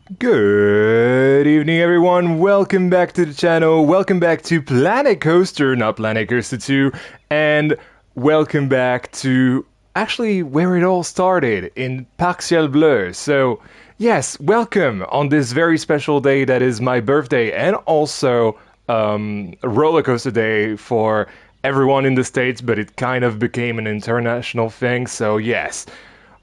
Good evening, everyone. Welcome back to the channel. Welcome back to Planet Coaster, not Planet Coaster 2. And welcome back to actually where it all started in Parc Ciel Bleu. So, yes, welcome on this very special day that is my birthday and also a roller coaster day for everyone in the States, but it kind of became an international thing. So, yes.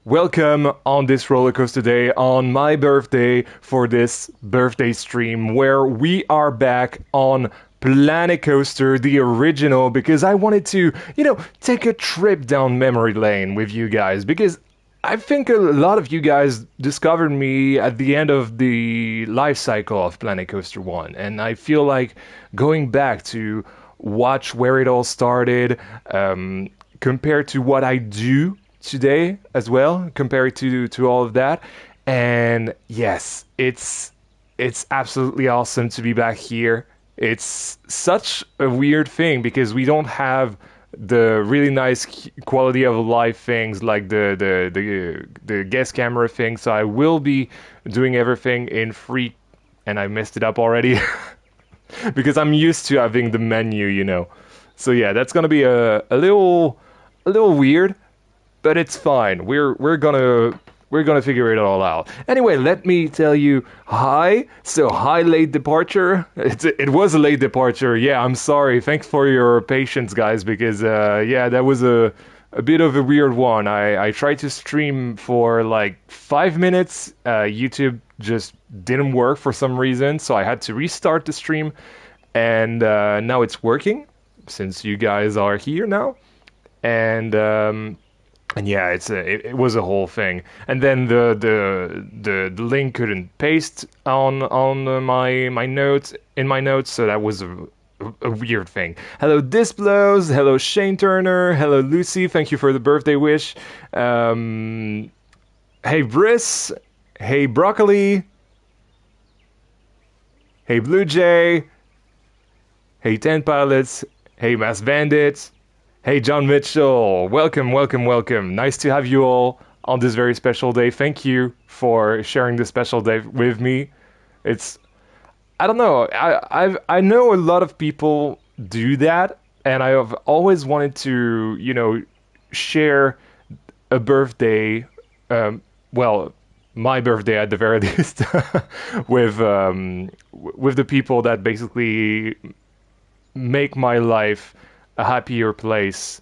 Welcome on this roller coaster day on my birthday for this birthday stream where we are back on Planet Coaster, the original, because I wanted to, take a trip down memory lane with you guys because I think a lot of you guys discovered me at the end of the life cycle of Planet Coaster 1, and I feel like going back to watch where it all started, compared to what I do today as well, compared to all of that. And yes, it's absolutely awesome to be back here. It's such a weird thing because we don't have the really nice quality of life things like the guest camera thing. So I will be doing everything in free, and I messed it up already because I'm used to having the menu. So yeah, that's gonna be a little weird, but it's fine. We're gonna figure it all out. Anyway, let me tell you hi. So hi, late departure. It was a late departure. Yeah, I'm sorry. Thanks for your patience, guys, because yeah, that was a bit of a weird one. I tried to stream for like 5 minutes. YouTube just didn't work for some reason, so I had to restart the stream, and now it's working since you guys are here now, and yeah, it was a whole thing. And then the link couldn't paste on my notes in my notes, so that was a weird thing. Hello Displos, hello Shane Turner, hello Lucy, thank you for the birthday wish. Hey Briss, hey Broccoli, hey Blue Jay, hey Ten Pilots, hey Mass Bandits. Hey, John Mitchell, welcome, welcome, welcome. Nice to have you all on this very special day. Thank you for sharing this special day with me. It's, I don't know, I know a lot of people do that, and I have always wanted to, share a birthday, well, my birthday at the very least, with the people that basically make my life a happier place.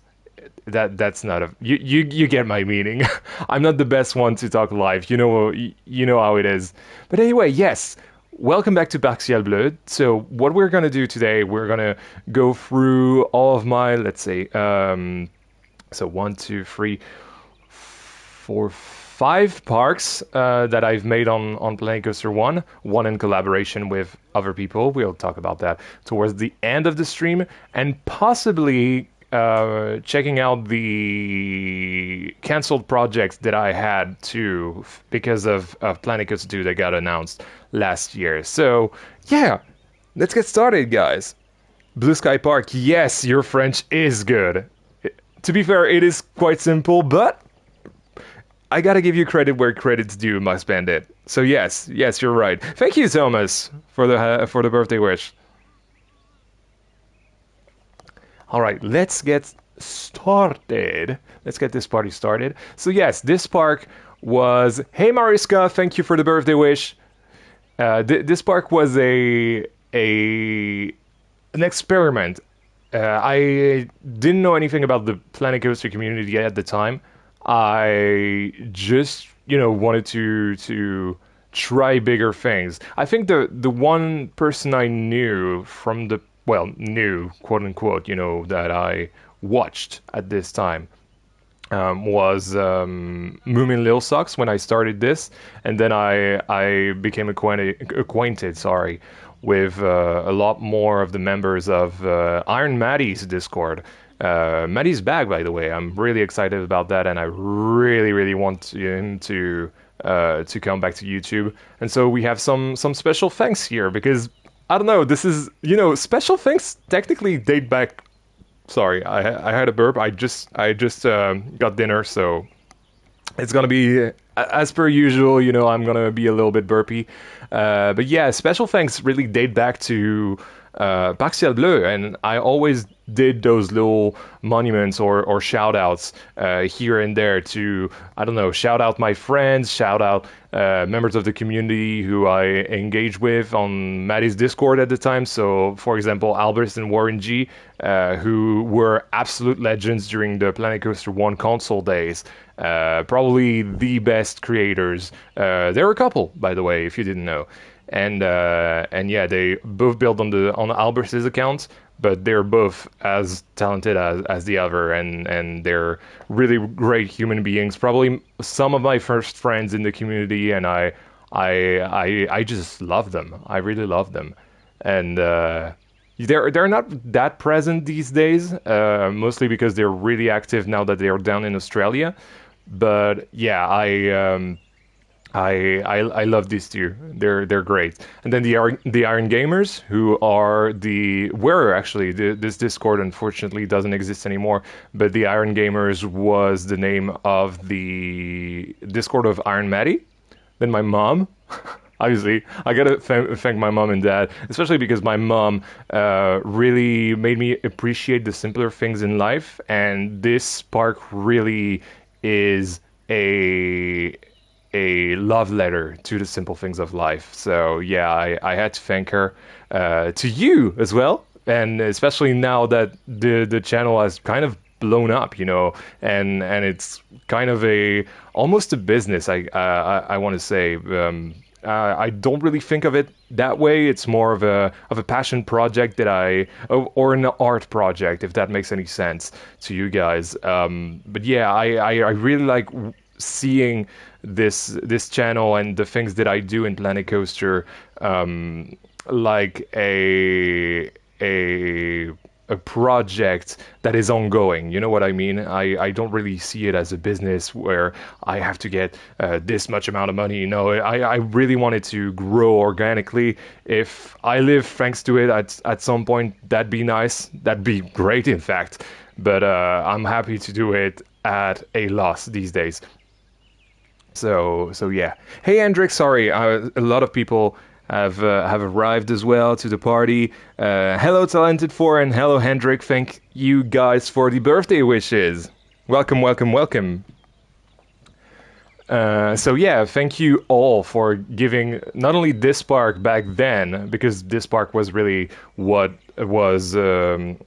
That's not a you get my meaning. I'm not the best one to talk live. You know how it is. But anyway, yes. Welcome back to Parc Ciel Bleu. So what we're gonna do today, we're gonna go through all of my, let's say, so 5 parks that I've made on Planet Coaster 1 in collaboration with other people. We'll talk about that towards the end of the stream, and possibly checking out the canceled projects that I had too because of Planet Coaster 2 that got announced last year. So yeah, let's get started, guys. Blue Sky Park, yes, your French is good. To be fair, it is quite simple, but I gotta give you credit where credit's due, Max Bandit. So yes, you're right. Thank you, Thomas, for the birthday wish. All right, let's get started. Let's get this party started. So yes, this park was. Hey, Mariska, thank you for the birthday wish. This park was an experiment. I didn't know anything about the Planet Coaster community at the time. I just, wanted to try bigger things. I think the one person I knew from new, quote unquote, that I watched at this time was Moomin Lil Socks when I started this, and then I became acquainted, sorry, with a lot more of the members of Iron Maddie's Discord. Maddie's back, by the way. I'm really excited about that, and I really, really want him to come back to YouTube. And so we have some special thanks here because I don't know. This is special thanks technically date back. Sorry, I had a burp. I just got dinner, so It's gonna be as per usual. I'm gonna be a little bit burpy, but yeah, special thanks really date back to Parc, Ciel, Bleu, and I always did those little monuments or shout outs here and there to, I don't know, shout out my friends, shout out members of the community who I engage with on Maddie's Discord at the time. So, for example, Albert and Warren G, who were absolute legends during the Planet Coaster 1 console days. Probably the best creators. There are a couple, by the way, if you didn't know. And yeah, they both build on Albert's account, but they're both as talented as the other, and they're really great human beings. Probably some of my first friends in the community, and I just love them. I really love them, and they're not that present these days, mostly because they're really active now that they're down in Australia. But yeah, I love these two. They're great. And then the Iron Gamers, who are were actually this Discord unfortunately doesn't exist anymore. But the Iron Gamers was the name of the Discord of Iron Maddie. Then my mom. Obviously, I gotta thank my mom and dad, especially because my mom really made me appreciate the simpler things in life, and this park really is a love letter to the simple things of life. So yeah, I had to thank her. To you as well, and especially now that the channel has kind of blown up, and it's kind of almost a business. I want to say. I don't really think of it that way. It's more of a passion project or an art project, if that makes any sense to you guys. But yeah, I really like seeing this channel and the things that I do in Planet Coaster, like a project that is ongoing. You know what I mean? I don't really see it as a business where I have to get this much amount of money. No, I really want it to grow organically. If I live thanks to it at some point, that'd be nice. That'd be great, in fact. But I'm happy to do it at a loss these days. So yeah. Hey, Hendrik, sorry. A lot of people have arrived as well to the party. Hello, Talented Four, and hello, Hendrik. Thank you guys for the birthday wishes. Welcome, welcome, welcome. So yeah, thank you all for giving not only this park back then, because this park was really what was my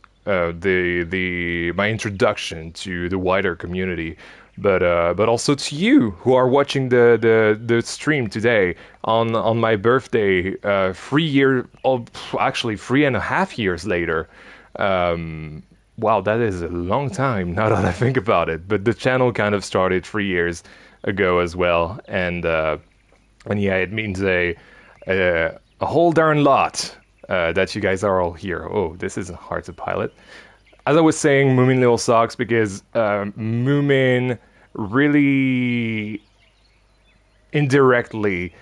introduction to the wider community, but also to you who are watching the stream today on my birthday, 3.5 years later. Wow, that is a long time now that I think about it. But the channel kind of started 3 years ago as well, and yeah, it means a whole darn lot that you guys are all here. Oh, this is hard to pilot. As I was saying, Moomin Little Socks, because Moomin really indirectly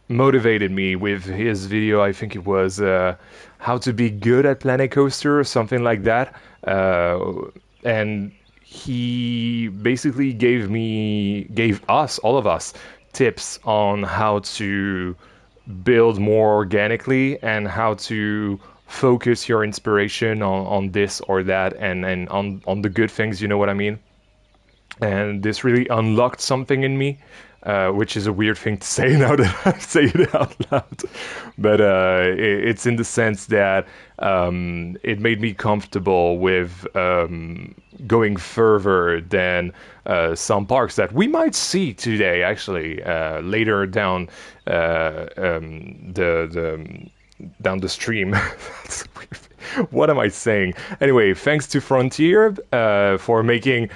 motivated me with his video. I think it was how to be good at Planet Coaster or something like that. And he basically gave us, all of us, tips on how to build more organically and how to focus your inspiration on this or that, and on the good things, you know what I mean? And this really unlocked something in me, which is a weird thing to say now that I say it out loud. But it's in the sense that it made me comfortable with going further than some parks that we might see today, actually, later down down the stream. That's weird. What am I saying? Anyway, thanks to Frontier for making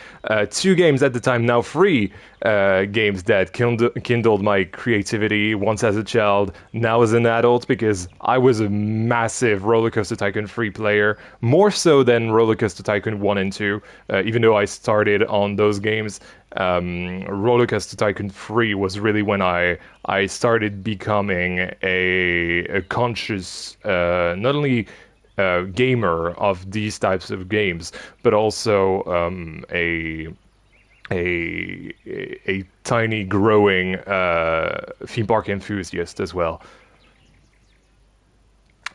2 games at the time, now 3 games that kindled my creativity, once as a child, now as an adult, because I was a massive Roller Coaster Tycoon 3 player, more so than Roller Coaster Tycoon 1 and 2, even though I started on those games. Roller Coaster Tycoon 3 was really when I started becoming a conscious, not only gamer of these types of games, but also a tiny growing theme park enthusiast as well.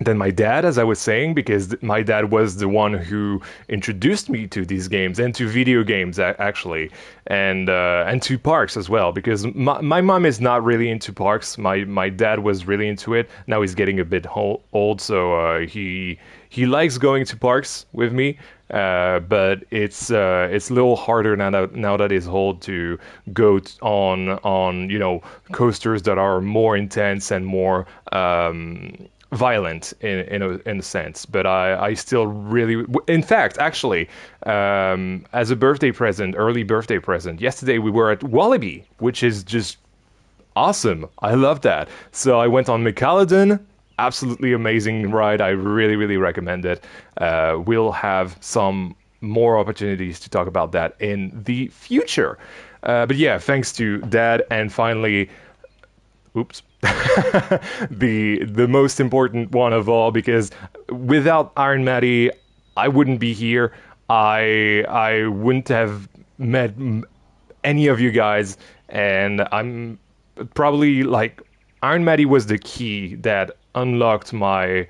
Then my dad, as I was saying, because my dad was the one who introduced me to these games and to video games actually, and to parks as well. Because my mom is not really into parks. My dad was really into it. Now he's getting a bit old, so he likes going to parks with me. But it's a little harder now that he's old to go on coasters that are more intense and more violent in a sense. But I still really, in fact, actually, as a birthday present, early birthday present, yesterday we were at Wallaby, which is just awesome. I love that. So I went on McCalladon. Absolutely amazing ride. I really, really recommend it. We'll have some more opportunities to talk about that in the future. But yeah, thanks to Dad. And finally, oops, the most important one of all, because without Iron Maddie, I wouldn't be here. I wouldn't have met any of you guys, and I'm probably like Iron Maddie was the key that unlocked my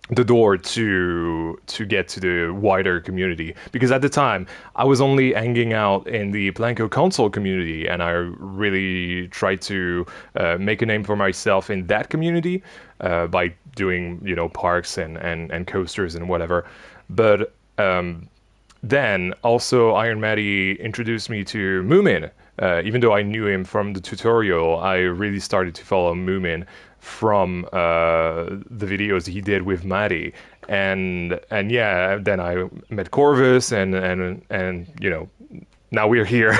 the door to get to the wider community, because at the time I was only hanging out in the Planko console community, and I really tried to make a name for myself in that community by doing parks and coasters and whatever. But then also Iron Maddie introduced me to Moomin. Even though I knew him from the tutorial, I really started to follow Moomin from the videos he did with Maddie, and yeah, then I met Corvus, and now we're here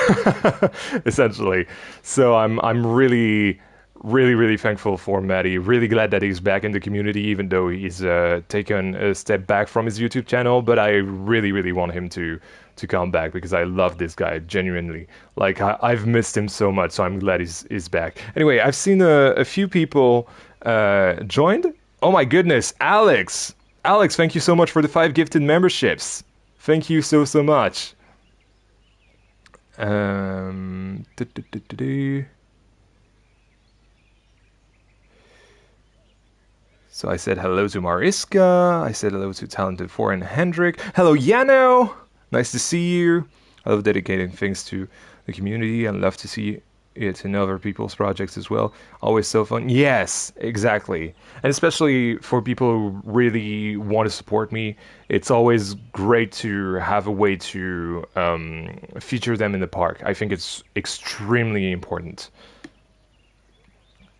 essentially. So I'm really, really, really thankful for Maddie. Really glad that he's back in the community, even though he's taken a step back from his YouTube channel. But I really, really want him to come back, because I love this guy genuinely. Like I've missed him so much, so I'm glad he's back. Anyway, I've seen a few people joined. Oh my goodness, Alex, thank you so much for the 5 gifted memberships. Thank you so much. So I said hello to Mariska. I said hello to Talented 4 and Hendrik. Hello, Yano. Nice to see you. I love dedicating things to the community and love to see it in other people's projects as well. Always so fun. Yes, exactly. And especially for people who really want to support me, it's always great to have a way to feature them in the park. I think it's extremely important.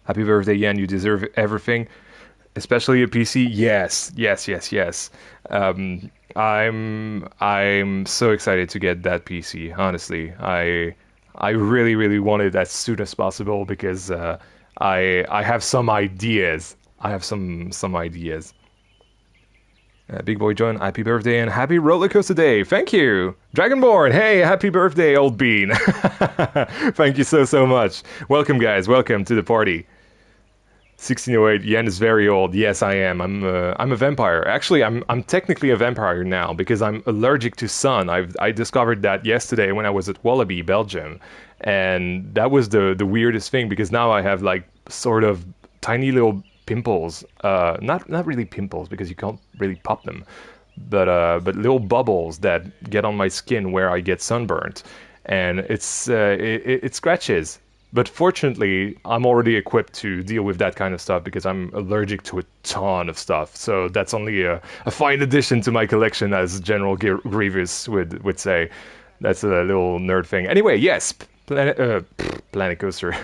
Happy birthday, Yan. You deserve everything. Especially a PC. Yes. I'm so excited to get that PC. Honestly, I really, really want it as soon as possible, because I have some ideas. Some ideas. Big Boy John, happy birthday and happy roller coaster day. Thank you. Dragonborn, hey, happy birthday, old bean. Thank you so much. Welcome, guys. Welcome to the party. 1608. Yen is very old. Yes, I am. I'm a vampire. Actually, I'm technically a vampire now, because I'm allergic to sun. I discovered that yesterday when I was at Wallaby, Belgium, and that was the weirdest thing, because now I have like sort of tiny little pimples. Not really pimples, because you can't really pop them, but little bubbles that get on my skin where I get sunburnt, and it scratches. But fortunately, I'm already equipped to deal with that kind of stuff, because I'm allergic to a ton of stuff. So that's only a fine addition to my collection, as General Grievous would say. That's a little nerd thing. Anyway, yes, Planet Coaster.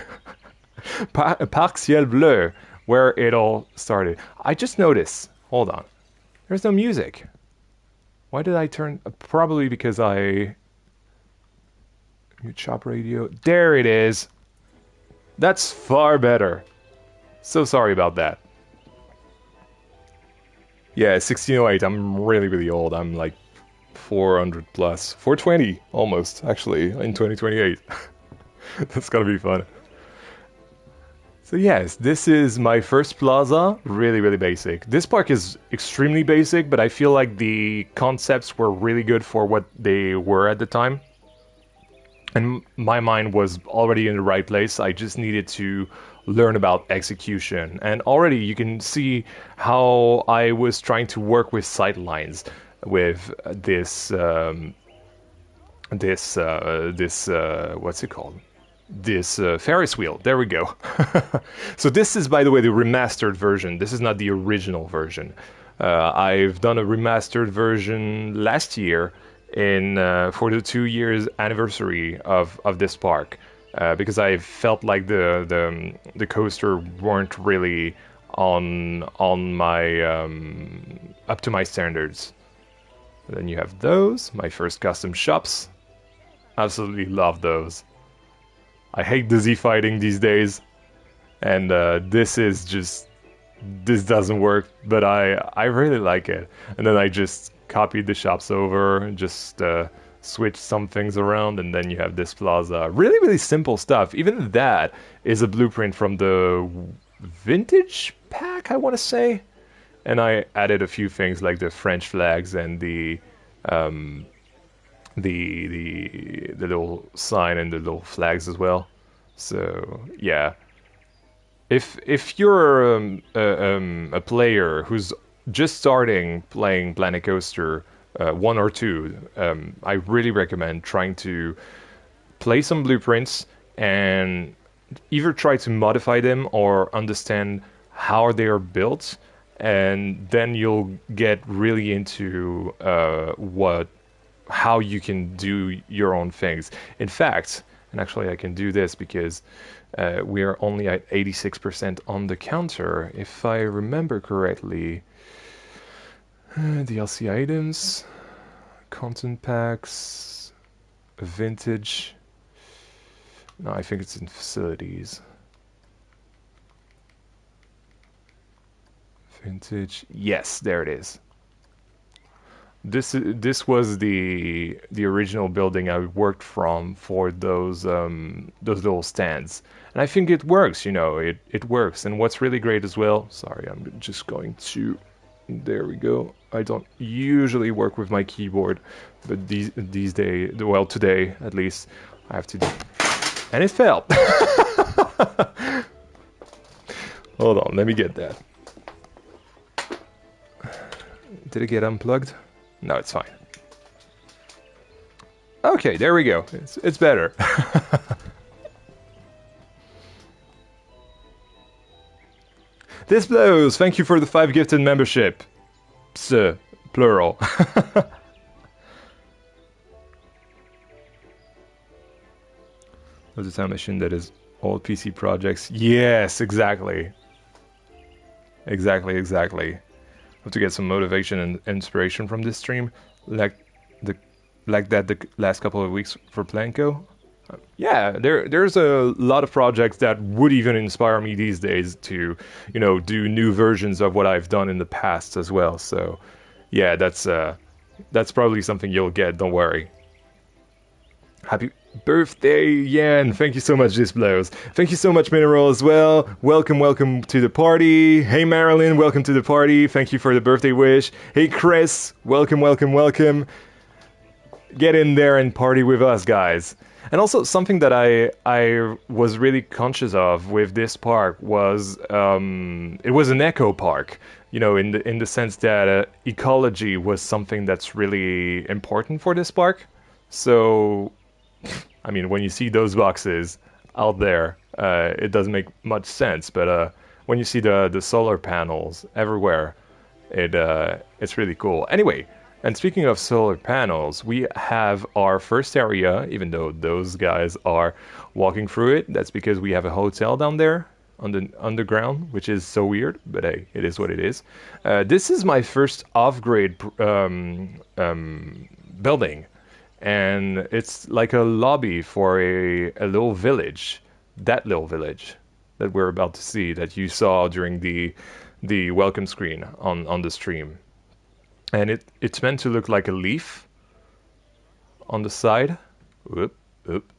Parc, Ciel, Bleu, where it all started. I just noticed, hold on, there's no music. Why did I turn? Probably because I mute shop radio. There it is. That's far better. So sorry about that. Yeah, 1608. I'm really, really old. I'm like 400 plus. 420 almost, actually, in 2028. That's gonna be fun. So yes, this is my first plaza. Really, really basic. This park is extremely basic, but I feel like the concepts were really good for what they were at the time. And my mind was already in the right place. I just needed to learn about execution. And already you can see how I was trying to work with sightlines with this what's it called? This Ferris wheel. There we go. So this is, by the way, the remastered version. This is not the original version. I've done a remastered version last year in for the 2 years anniversary of this park because I felt like the coaster weren't really on my up to my standards. And then you have those, my first custom shops. Absolutely love those. I hate the Z fighting these days, and this doesn't work, but I really like it. And then I just copied the shops over, just switched some things around, and then you have this plaza. Really, really simple stuff. Even that is a blueprint from the vintage pack, I want to say. And I added a few things like the French flags and um, the little sign and the little flags as well. So yeah, if you're a player who's just starting playing Planet Coaster 1 or 2, I really recommend trying to play some blueprints and either try to modify them or understand how they are built, and then you'll get really into what how you can do your own things. In fact, and actually I can do this because we are only at 86% on the counter, if I remember correctly. DLC items, content packs, vintage. No, I think it's in facilities. Vintage. Yes, there it is. This was the original building I worked from for those little stands, and I think it works. You know, it works. And what's really great as well. Sorry, I'm just going to. There we go. I don't usually work with my keyboard, but these days, well, today at least, I have to. And it fell. Hold on, let me get that. Did it get unplugged? No, it's fine. Okay, there we go. It's better. This blows. Thank you for the 5 gifted membership. Sir, plural. There's a time machine that is all PC projects. Yes, exactly. Exactly. Have to get some motivation and inspiration from this stream, like that the last couple of weeks for Planko. Yeah, there's a lot of projects that would even inspire me these days to, do new versions of what I've done in the past as well. So, yeah, that's probably something you'll get. Don't worry. Happy birthday, Yan. Thank you so much, This Blows. Thank you so much, Mineral, as well. Welcome to the party. Hey, Marilyn, welcome to the party. Thank you for the birthday wish. Hey, Chris, welcome. Get in there and party with us, guys. And also, something that I was really conscious of with this park was it was an eco park. In the sense that ecology was something that's really important for this park. So, I mean, when you see those boxes out there, it doesn't make much sense. But when you see the solar panels everywhere, it's really cool. Anyway, and speaking of solar panels, we have our first area, even though those guys are walking through it. That's because we have a hotel down there on the underground, which is so weird, but hey, it is what it is. This is my first off-grid building. And it's like a lobby for a little village, that little village that we're about to see, that you saw during the welcome screen on the stream. And it's meant to look like a leaf on the side.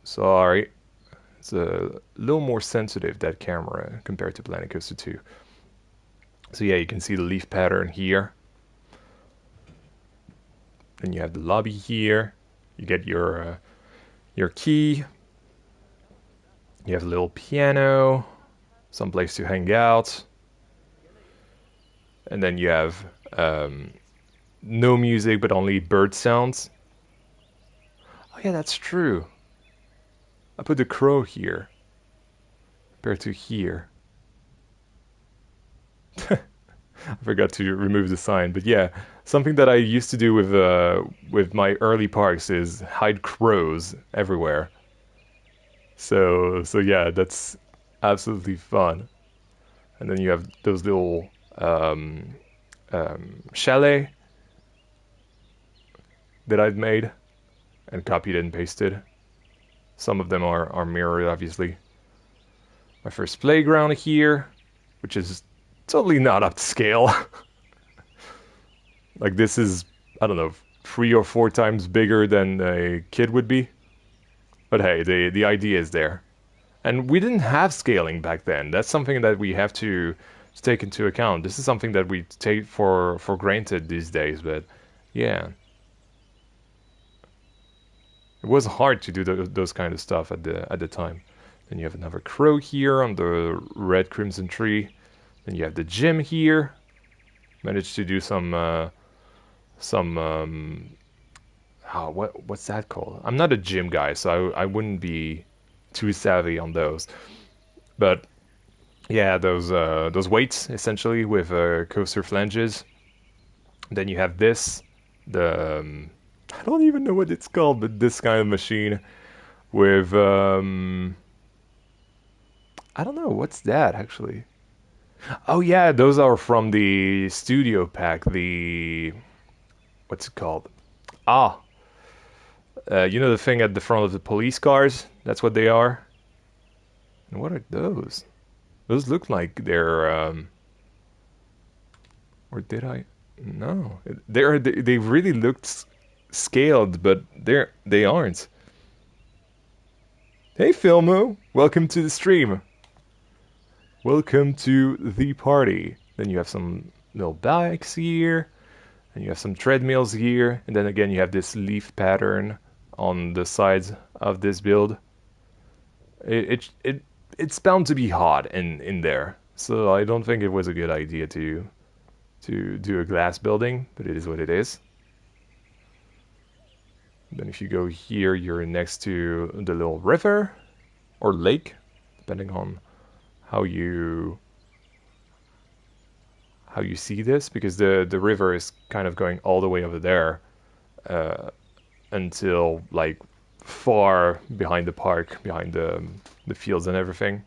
Sorry. It's a little more sensitive, that camera, compared to Planet Coaster 2. So yeah, you can see the leaf pattern here. Then you have the lobby here. You get your key. You have a little piano, some place to hang out. And then you have no music, but only bird sounds. Oh yeah, that's true. I put the crow here compared to here. I forgot to remove the sign, but yeah, something that I used to do with my early parks is hide crows everywhere. So yeah, that's absolutely fun. And then you have those little chalet that I've made and copied and pasted. Some of them are mirrored, obviously. My first playground here, which is totally not up to scale. Like this is, I don't know, 3 or 4 times bigger than a kid would be. But hey, the idea is there. And we didn't have scaling back then. That's something that we have to take into account. This is something that we take for granted these days, but yeah. It was hard to do those kind of stuff at the time. Then you have another crow here on the red crimson tree. Then you have the gym here. Managed to do some what's that called? I'm not a gym guy, so I wouldn't be too savvy on those. But yeah, those weights essentially with coaster flanges. Then you have this, the I don't even know what it's called, but this kind of machine with I don't know what's that actually. Oh yeah, those are from the studio pack. The what's it called? Ah, you know the thing at the front of the police cars? That's what they are. And what are those? Those look like they're or did I? No, they really looked scaled, but they aren't. Hey Filmo, welcome to the stream. Welcome to the party. Then you have some little bikes here, and you have some treadmills here, and then again you have this leaf pattern on the sides of this build. It's bound to be hot in there, so I don't think it was a good idea to do a glass building, but it is what it is. Then if you go here, you're next to the little river or lake, depending on how you see this, because the river is kind of going all the way over there until like far behind the park, behind the fields and everything.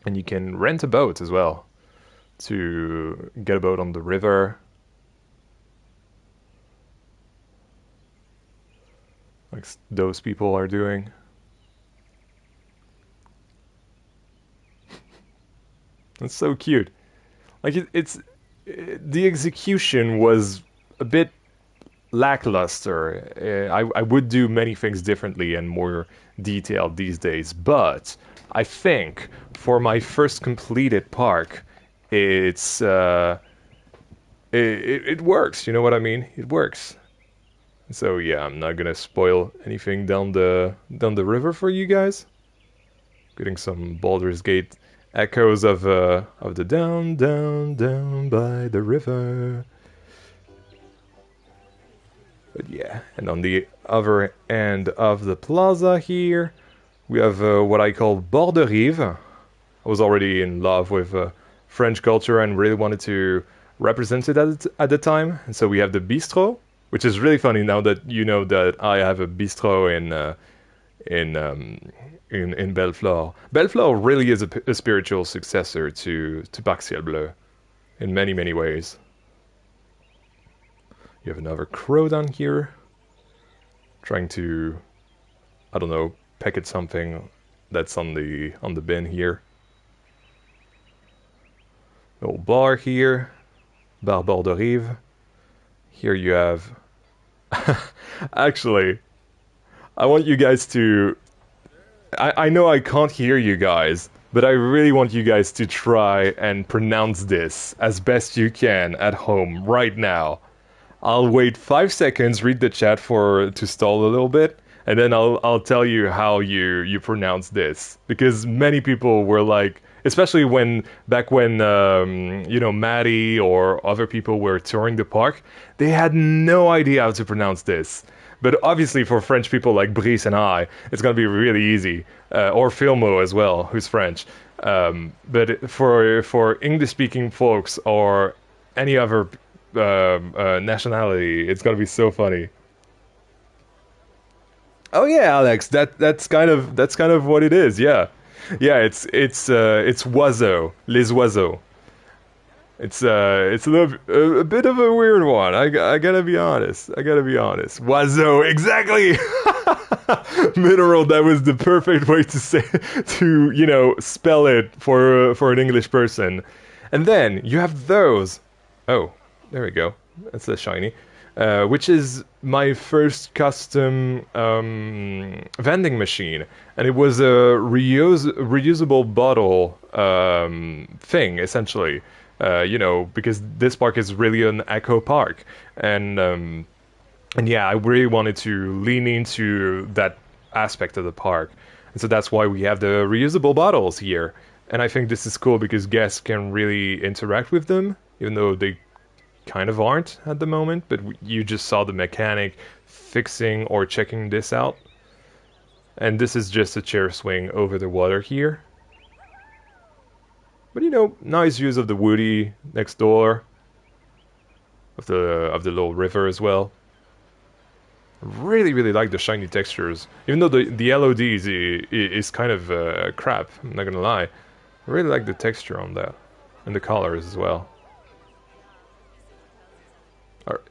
And you can rent a boat as well to get a boat on the river. Like those people are doing. That's so cute. Like the execution was a bit lackluster. I would do many things differently and more detailed these days, but I think for my first completed park, it's it works. You know what I mean? It works. So yeah, I'm not gonna spoil anything down the river for you guys. Getting some Baldur's Gate echoes of the down, down, down by the river. But yeah, and on the other end of the plaza here, we have what I call bord de rive. I was already in love with French culture and really wanted to represent it at the time. And so we have the bistro, which is really funny now that you know that I have a bistro in Bellefleur. Bellefleur really is a spiritual successor to Parc Ciel Bleu in many, many ways. You have another crow down here trying to, I don't know, peck at something that's on the bin here. Little bar here, Bar Bord de Rive. Here you have, actually, I want you guys to I know I can't hear you guys, but I really want you guys to try and pronounce this as best you can at home right now. I'll wait 5 seconds, read the chat for to stall a little bit, and then I'll tell you how you pronounce this because many people were like, especially when back when Maddie or other people were touring the park, they had no idea how to pronounce this. But obviously, for French people like Brice and I, it's gonna be really easy, or Filmo as well, who's French. But for English-speaking folks or any other nationality, it's gonna be so funny. Oh yeah, Alex, that's kind of what it is. Yeah, yeah, it's oiseau, les oiseaux. It's a bit of a weird one. I gotta be honest. I gotta be honest. Oiseau, exactly. Mineral. That was the perfect way to say to spell it for an English person. And then you have those. Oh, there we go. That's a shiny. Which is my first custom vending machine, and it was a reusable bottle thing essentially. Because this park is really an eco park, and yeah, I really wanted to lean into that aspect of the park, and so that's why we have the reusable bottles here. And I think this is cool because guests can really interact with them, even though they kind of aren't at the moment. But you just saw the mechanic fixing or checking this out, and this is just a chair swing over the water here. But nice views of the woody next door, of the little river as well. Really, really like the shiny textures. Even though the LODs is kind of crap, I'm not gonna lie. I really like the texture on that, and the colors as well.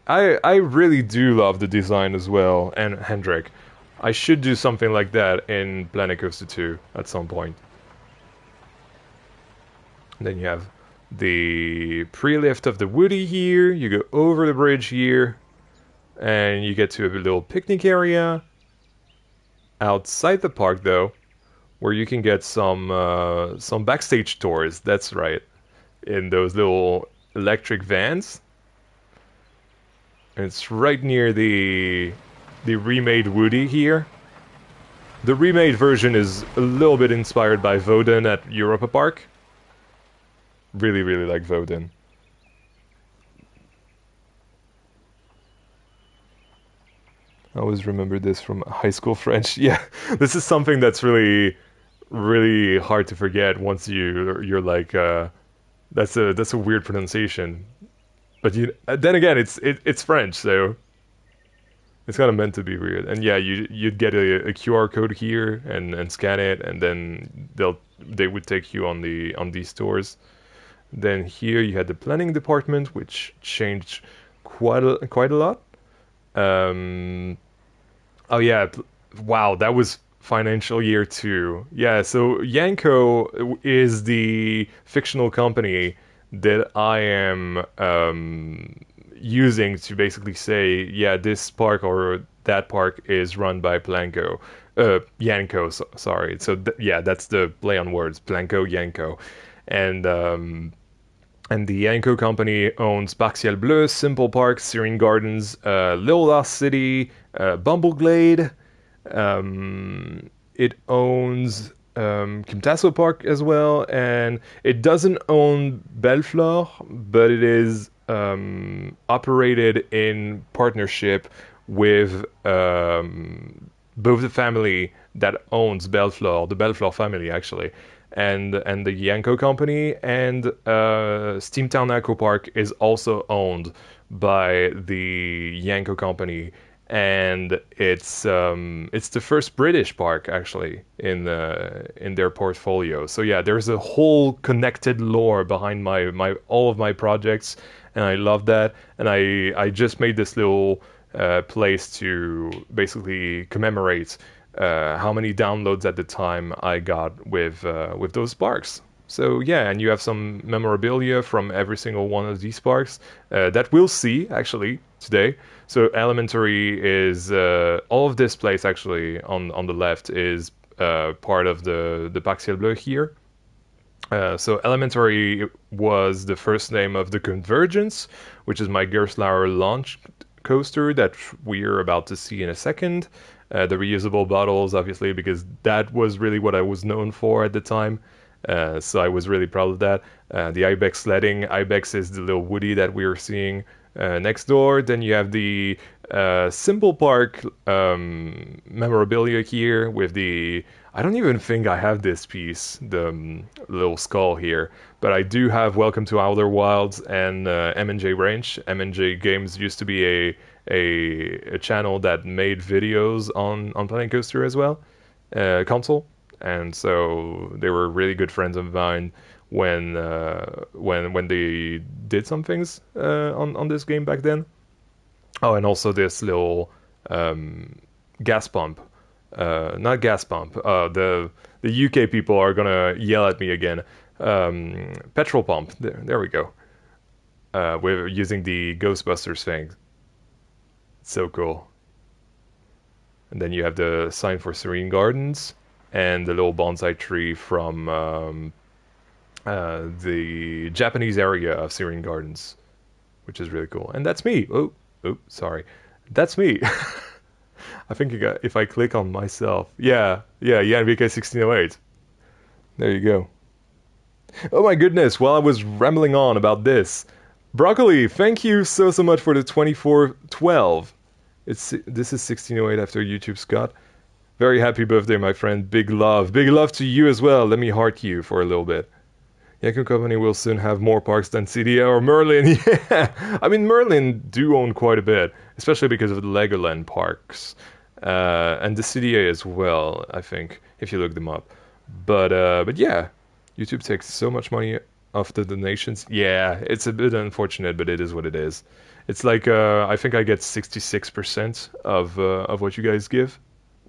I really do love the design as well, and Hendrik. I should do something like that in Planet Coaster 2 at some point. And then you have the pre-lift of the Woody here. You go over the bridge here, and you get to a little picnic area outside the park, though, where you can get some backstage tours. That's right, in those little electric vans. And it's right near the remade Woody here. The remade version is a little bit inspired by Voden at Europa Park. Really, really like Voden. I always remember this from high school French. Yeah, this is something that's really, really hard to forget once you're like, that's a weird pronunciation. But then again, it's French, so it's kind of meant to be weird. And yeah, you'd get a QR code here and scan it, and then they would take you on these stores. Then here you had the planning department, which changed quite a lot. Um, oh yeah, wow, that was financial year two. Yeah, so Yanko is the fictional company that I am using to basically say, yeah, this park or that park is run by Planko. Yanko, sorry. So yeah, that's the play on words, Planko, Yanko. And and the Yanko company owns Parc Ciel Bleu, Simple Park, Serene Gardens, Little Lost City, Bumble Glade. It owns Kimtasso Park as well, and it doesn't own Bellefleur, but it is operated in partnership with both the family that owns Bellefleur, the Bellefleur family actually, and the Yanko company, and Steamtown Eco Park is also owned by the Yanko company, and it's the first British park actually in their portfolio. So yeah, there's a whole connected lore behind my all of my projects, and I love that. And I just made this little place to basically commemorate how many downloads at the time I got with those parks. So yeah, and you have some memorabilia from every single one of these parks that we'll see actually today. So Elementary is all of this place actually on the left is part of the Parc Ciel Bleu here. So Elementary was the first name of the Convergence, which is my Gerstlauer launch coaster that we're about to see in a second. The reusable bottles, obviously, because that was really what I was known for at the time. So I was really proud of that. The Ibex sledding. Ibex is the little Woody that we are seeing next door. Then you have the Simple Park memorabilia here with the... I don't even think I have this piece, the little skull here, but I do have Welcome to Outer Wilds and M&J Ranch. M&J Games used to be a channel that made videos on Planet Coaster as well, console, and so they were really good friends of mine when they did some things on this game back then. Oh, and also this little gas pump. Not gas pump. The UK people are gonna yell at me again. Petrol pump. There we go. We're using the Ghostbusters thing. So cool. And then you have the sign for Serene Gardens and the little bonsai tree from the Japanese area of Serene Gardens, which is really cool. And that's me. Oh, sorry. That's me. I think if I click on myself. Yeah, NVK 1608. There you go. Oh my goodness, while I was rambling on about this. Broccoli, thank you so much for the 2412. This is 1608 after YouTube, Scott. Very happy birthday, my friend. Big love. Big love to you as well. Let me heart you for a little bit. Yaku Company will soon have more parks than CDA or Merlin. Yeah, I mean, Merlin do own quite a bit, especially because of the Legoland parks. And the CDA as well, I think, if you look them up. But yeah, YouTube takes so much money off the donations. Yeah, it's a bit unfortunate, but it is what it is. It's like I think I get 66% of what you guys give,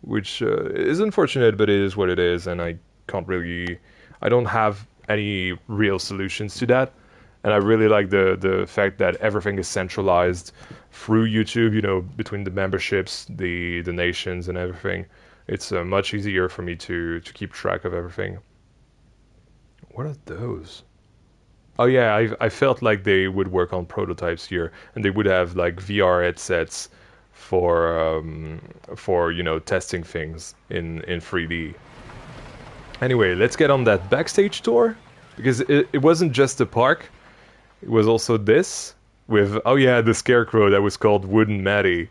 which is unfortunate, but it is what it is, and I don't have any real solutions to that. And I really like the fact that everything is centralized through YouTube, you know, between the memberships, the donations, and everything. It's much easier for me to keep track of everything. What are those? Oh yeah, I felt like they would work on prototypes here, and they would have like VR headsets for you know, testing things in 3D. Anyway, let's get on that backstage tour, because it wasn't just the park. It was also this, with, oh yeah, the scarecrow that was called Wooden Matty.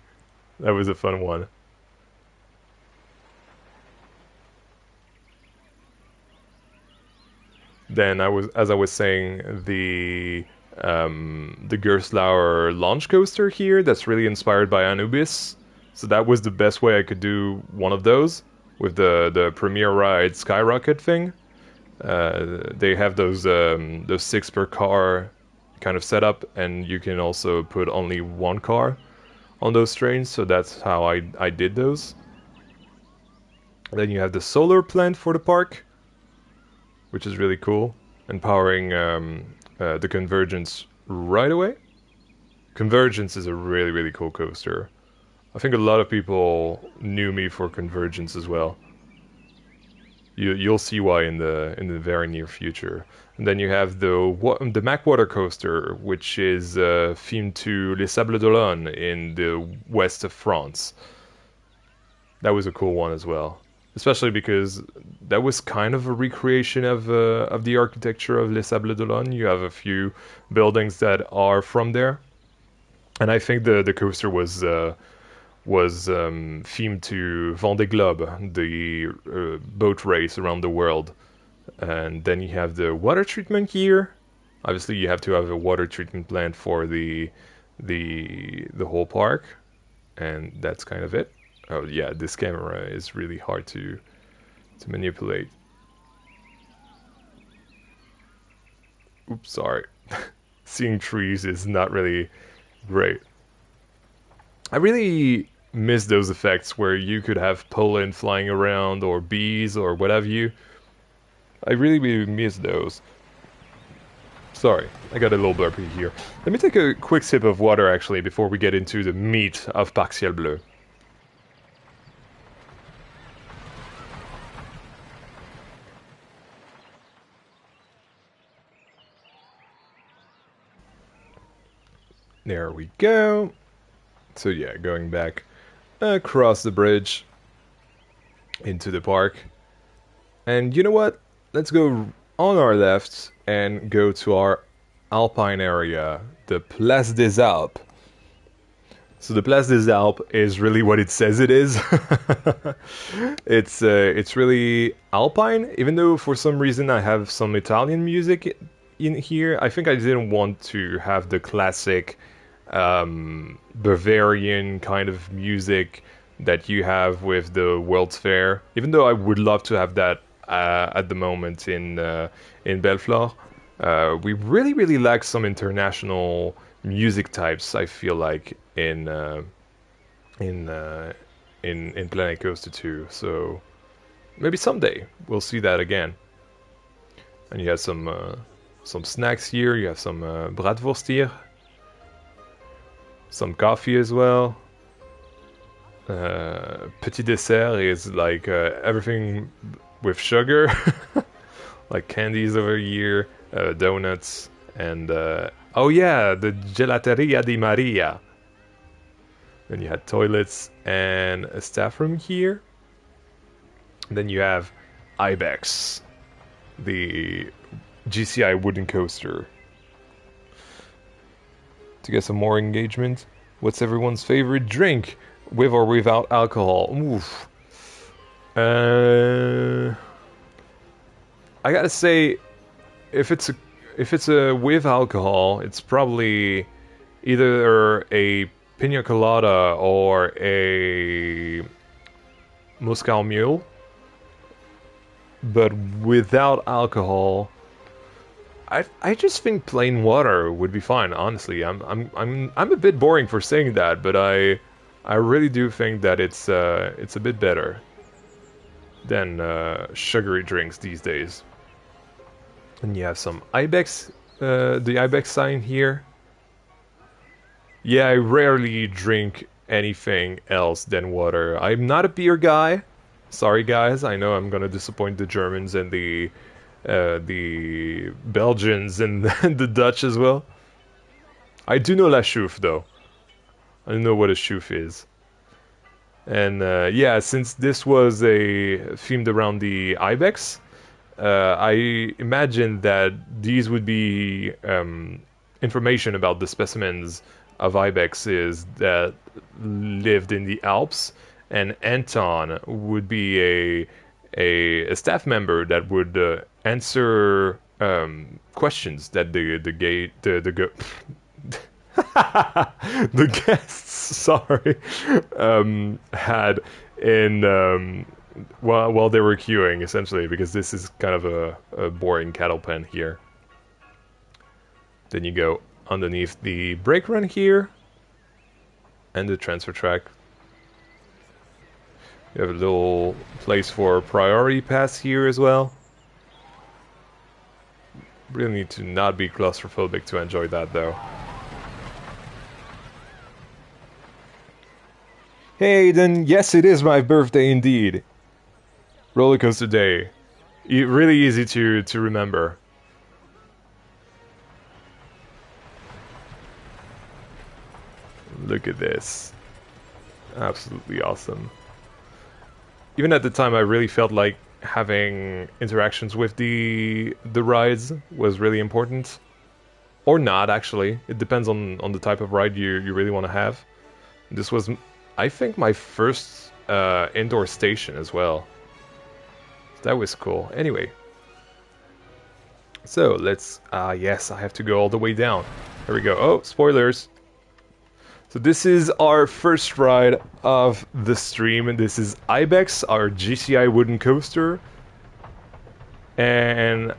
That was a fun one. Then as I was saying, the Gerstlauer launch coaster here, that's really inspired by Anubis. So that was the best way I could do one of those, with the Premier Ride Skyrocket thing. They have those 6 per car kind of setup, and you can also put only one car on those trains, so that's how I did those. And then you have the solar plant for the park, which is really cool, and powering the Convergence right away. Convergence is a really, really cool coaster. I think a lot of people knew me for Convergence as well. You'll see why in the very near future. And then you have the Mac Water Coaster, which is themed to Les Sables d'Olonne in the west of France. That was a cool one as well, especially because that was kind of a recreation of the architecture of Les Sables d'Olonne. You have a few buildings that are from there, and I think the coaster was themed to Vendée Globe, the boat race around the world. And then you have the water treatment here. Obviously, you have to have a water treatment plant for the whole park, and that's kind of it. Oh yeah, this camera is really hard to manipulate. Oops, sorry. Seeing trees is not really great. I really miss those effects where you could have pollen flying around or bees or what have you. I really, really miss those. Sorry, I got a little burpee here. Let me take a quick sip of water actually before we get into the meat of Parc Ciel Bleu. There we go. So yeah, going back across the bridge into the park. And you know what? Let's go on our left and go to our alpine area, the Place des Alpes. So the Place des Alpes is really what it says it is. It's really alpine, even though for some reason I have some Italian music in here. I think I didn't want to have the classic Bavarian kind of music that you have with the World's Fair. Even though I would love to have that at the moment in Belflor, we really lack some international music types. I feel like in Planet Coaster 2. So maybe someday we'll see that again. And you have some snacks here. You have some bratwurst here, some coffee as well. Petit dessert is like everything with sugar, like candies over here, donuts, and oh yeah, the Gelateria di Maria. Then you had toilets and a staff room here. Then you have Ibex, the GCI wooden coaster. To get some more engagement, what's everyone's favorite drink, with or without alcohol? Oof. I gotta say, if it's a with alcohol, it's probably either a pina colada or a Moscow Mule. But without alcohol, I just think plain water would be fine. Honestly, I'm a bit boring for saying that, but I really do think that it's a bit better than sugary drinks these days. And you have some Ibex, the Ibex sign here. Yeah, I rarely drink anything else than water. I'm not a beer guy. Sorry, guys. I know I'm gonna disappoint the Germans and the Belgians and the Dutch as well. I do know La Chouffe, though. I don't know what a chouffe is. And yeah, since this was themed around the Ibex, I imagine that these would be information about the specimens of ibexes that lived in the Alps, and Anton would be a staff member that would answer questions that the guests, sorry, had in while they were queuing, essentially, because this is kind of a boring cattle pen here. Then you go underneath the brake run here and the transfer track. You have a little place for priority pass here as well. Really need to not be claustrophobic to enjoy that, though. Hey, then yes, it is my birthday indeed. Roller coaster day. Really easy to remember. Look at this. Absolutely awesome. Even at the time, I really felt like having interactions with the rides was really important. Or not, actually. It depends on the type of ride you really want to have. This was, I think, my first indoor station as well. That was cool. Anyway. So, let's... yes, I have to go all the way down. Here we go. Oh, spoilers. So this is our first ride of the stream, and this is Ibex, our GCI wooden coaster. And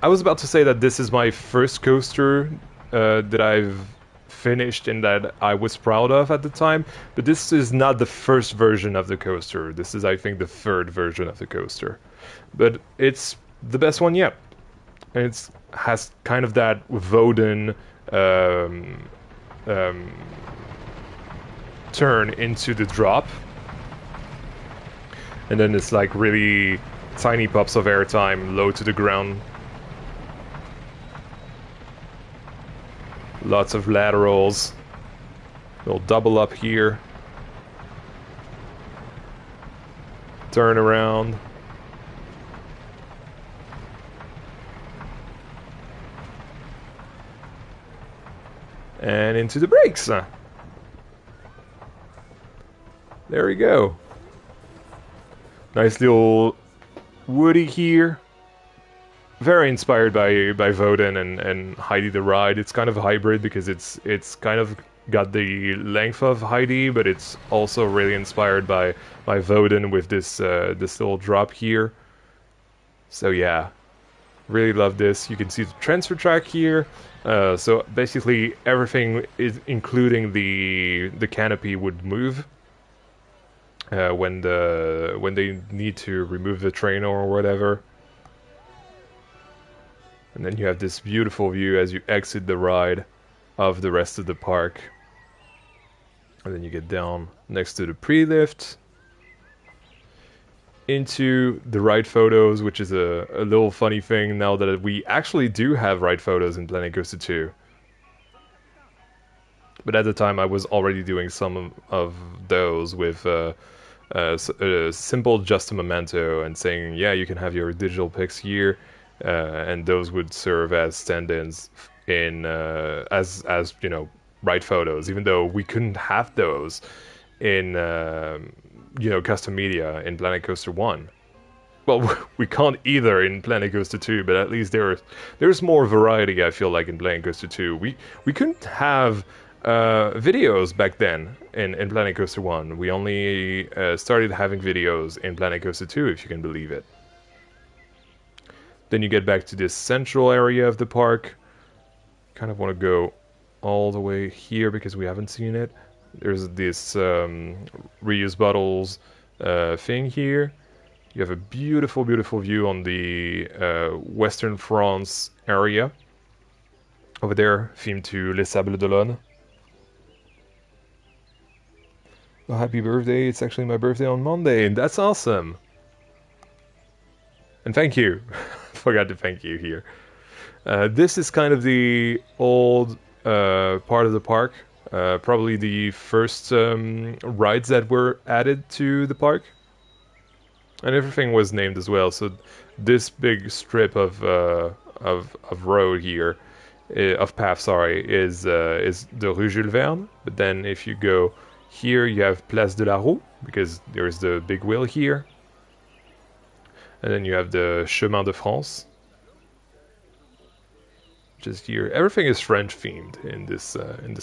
I was about to say that this is my first coaster that I've finished and that I was proud of at the time, but this is not the first version of the coaster. This is, I think, the third version of the coaster. But it's the best one yet. And it has kind of that Woden turn into the drop, and then it's like really tiny pops of airtime low to the ground. Lots of laterals. We'll double up here. Turn around. And into the brakes. There we go. Nice little woody here. Very inspired by Voden and Heidi the Ride. It's kind of a hybrid because it's kind of got the length of Heidi, but it's also really inspired by Voden with this this little drop here. So yeah, really love this. You can see the transfer track here. So basically everything is, including the canopy, would move when they need to remove the train or whatever. And then you have this beautiful view as you exit the ride of the rest of the park. And then you get down next to the pre-lift into the ride photos, which is a little funny thing now that we actually do have ride photos in Planet Coaster 2. But at the time I was already doing some of those with simple just a memento and saying, yeah, you can have your digital pics here. And those would serve as stand-ins in as you know, ride photos, even though we couldn't have those in you know, custom media in Planet Coaster 1. Well, we can't either in Planet Coaster 2, but at least there's more variety, I feel like, in Planet Coaster 2. We couldn't have videos back then in Planet Coaster 1. We only started having videos in Planet Coaster 2, if you can believe it. Then you get back to this central area of the park. Kind of want to go all the way here because we haven't seen it. There's this reuse bottles thing here. You have a beautiful, beautiful view on the Western France area. Over there, themed to Les Sables d'Olonne. Oh, happy birthday. It's actually my birthday on Monday, and that's awesome. And thank you. Forgot to thank you here. This is kind of the old part of the park. Probably the first rides that were added to the park. And everything was named as well. So this big strip of road here, of path, sorry, is the Rue Jules Verne. But then if you go here, you have Place de la Roue, because there's the big wheel here. And then you have the Chemin de France. Just here, everything is French themed in this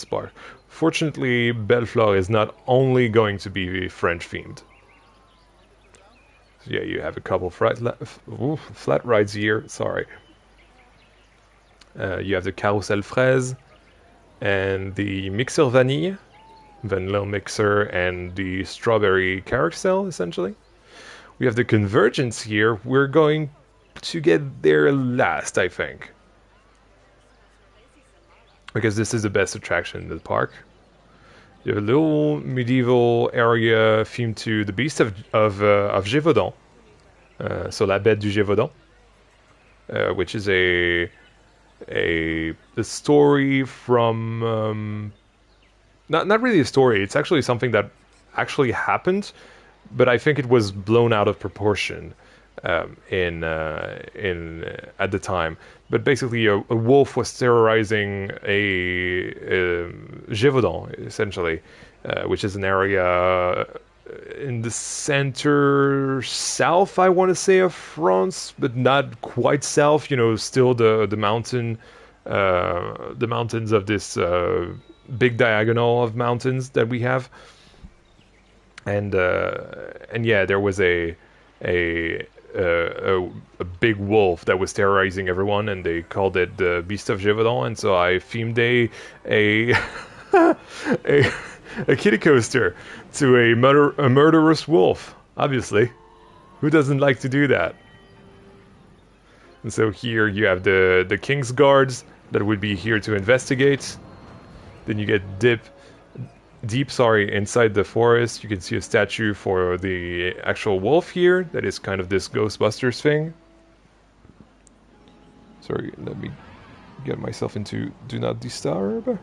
park. Fortunately, Bellefleur is not only going to be French themed. So yeah, you have a couple flat rides here. Sorry. You have the Carousel Fraise and the Mixer Vanille, vanilla mixer, and the strawberry carousel, essentially. We have the Convergence here. We're going to get there last, I think, because this is the best attraction in the park. You have a little medieval area themed to the Beast of Gévaudan, so La Bête du Gévaudan, which is a story from not really a story. It's actually something that actually happened, but I think it was blown out of proportion in at the time. But basically, a wolf was terrorizing a Gévaudan, essentially, which is an area in the center south, I want to say, of France, but not quite south. You know, still the mountains of this big diagonal of mountains that we have. And yeah, there was a big wolf that was terrorizing everyone, and they called it the Beast of Gévaudan. And so I themed a a kiddie coaster to a murderous wolf. Obviously, who doesn't like to do that? And so here you have the King's Guards that would be here to investigate. Then you get deep, inside the forest. You can see a statue for the actual wolf here. That is kind of this Ghostbusters thing. Sorry, let me get myself into Do Not Disturb.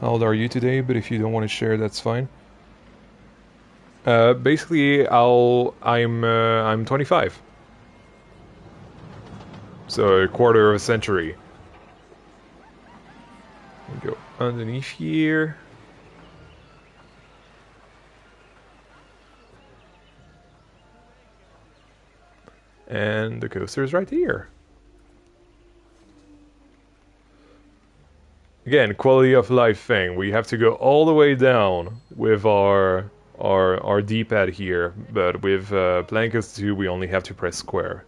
How old are you today? But if you don't want to share, that's fine. Basically, I'm 25, so a quarter of a century. Go underneath here. And the coaster is right here. Again, quality of life thing. We have to go all the way down with our D-pad here, but with Planet Coaster 2 we only have to press square.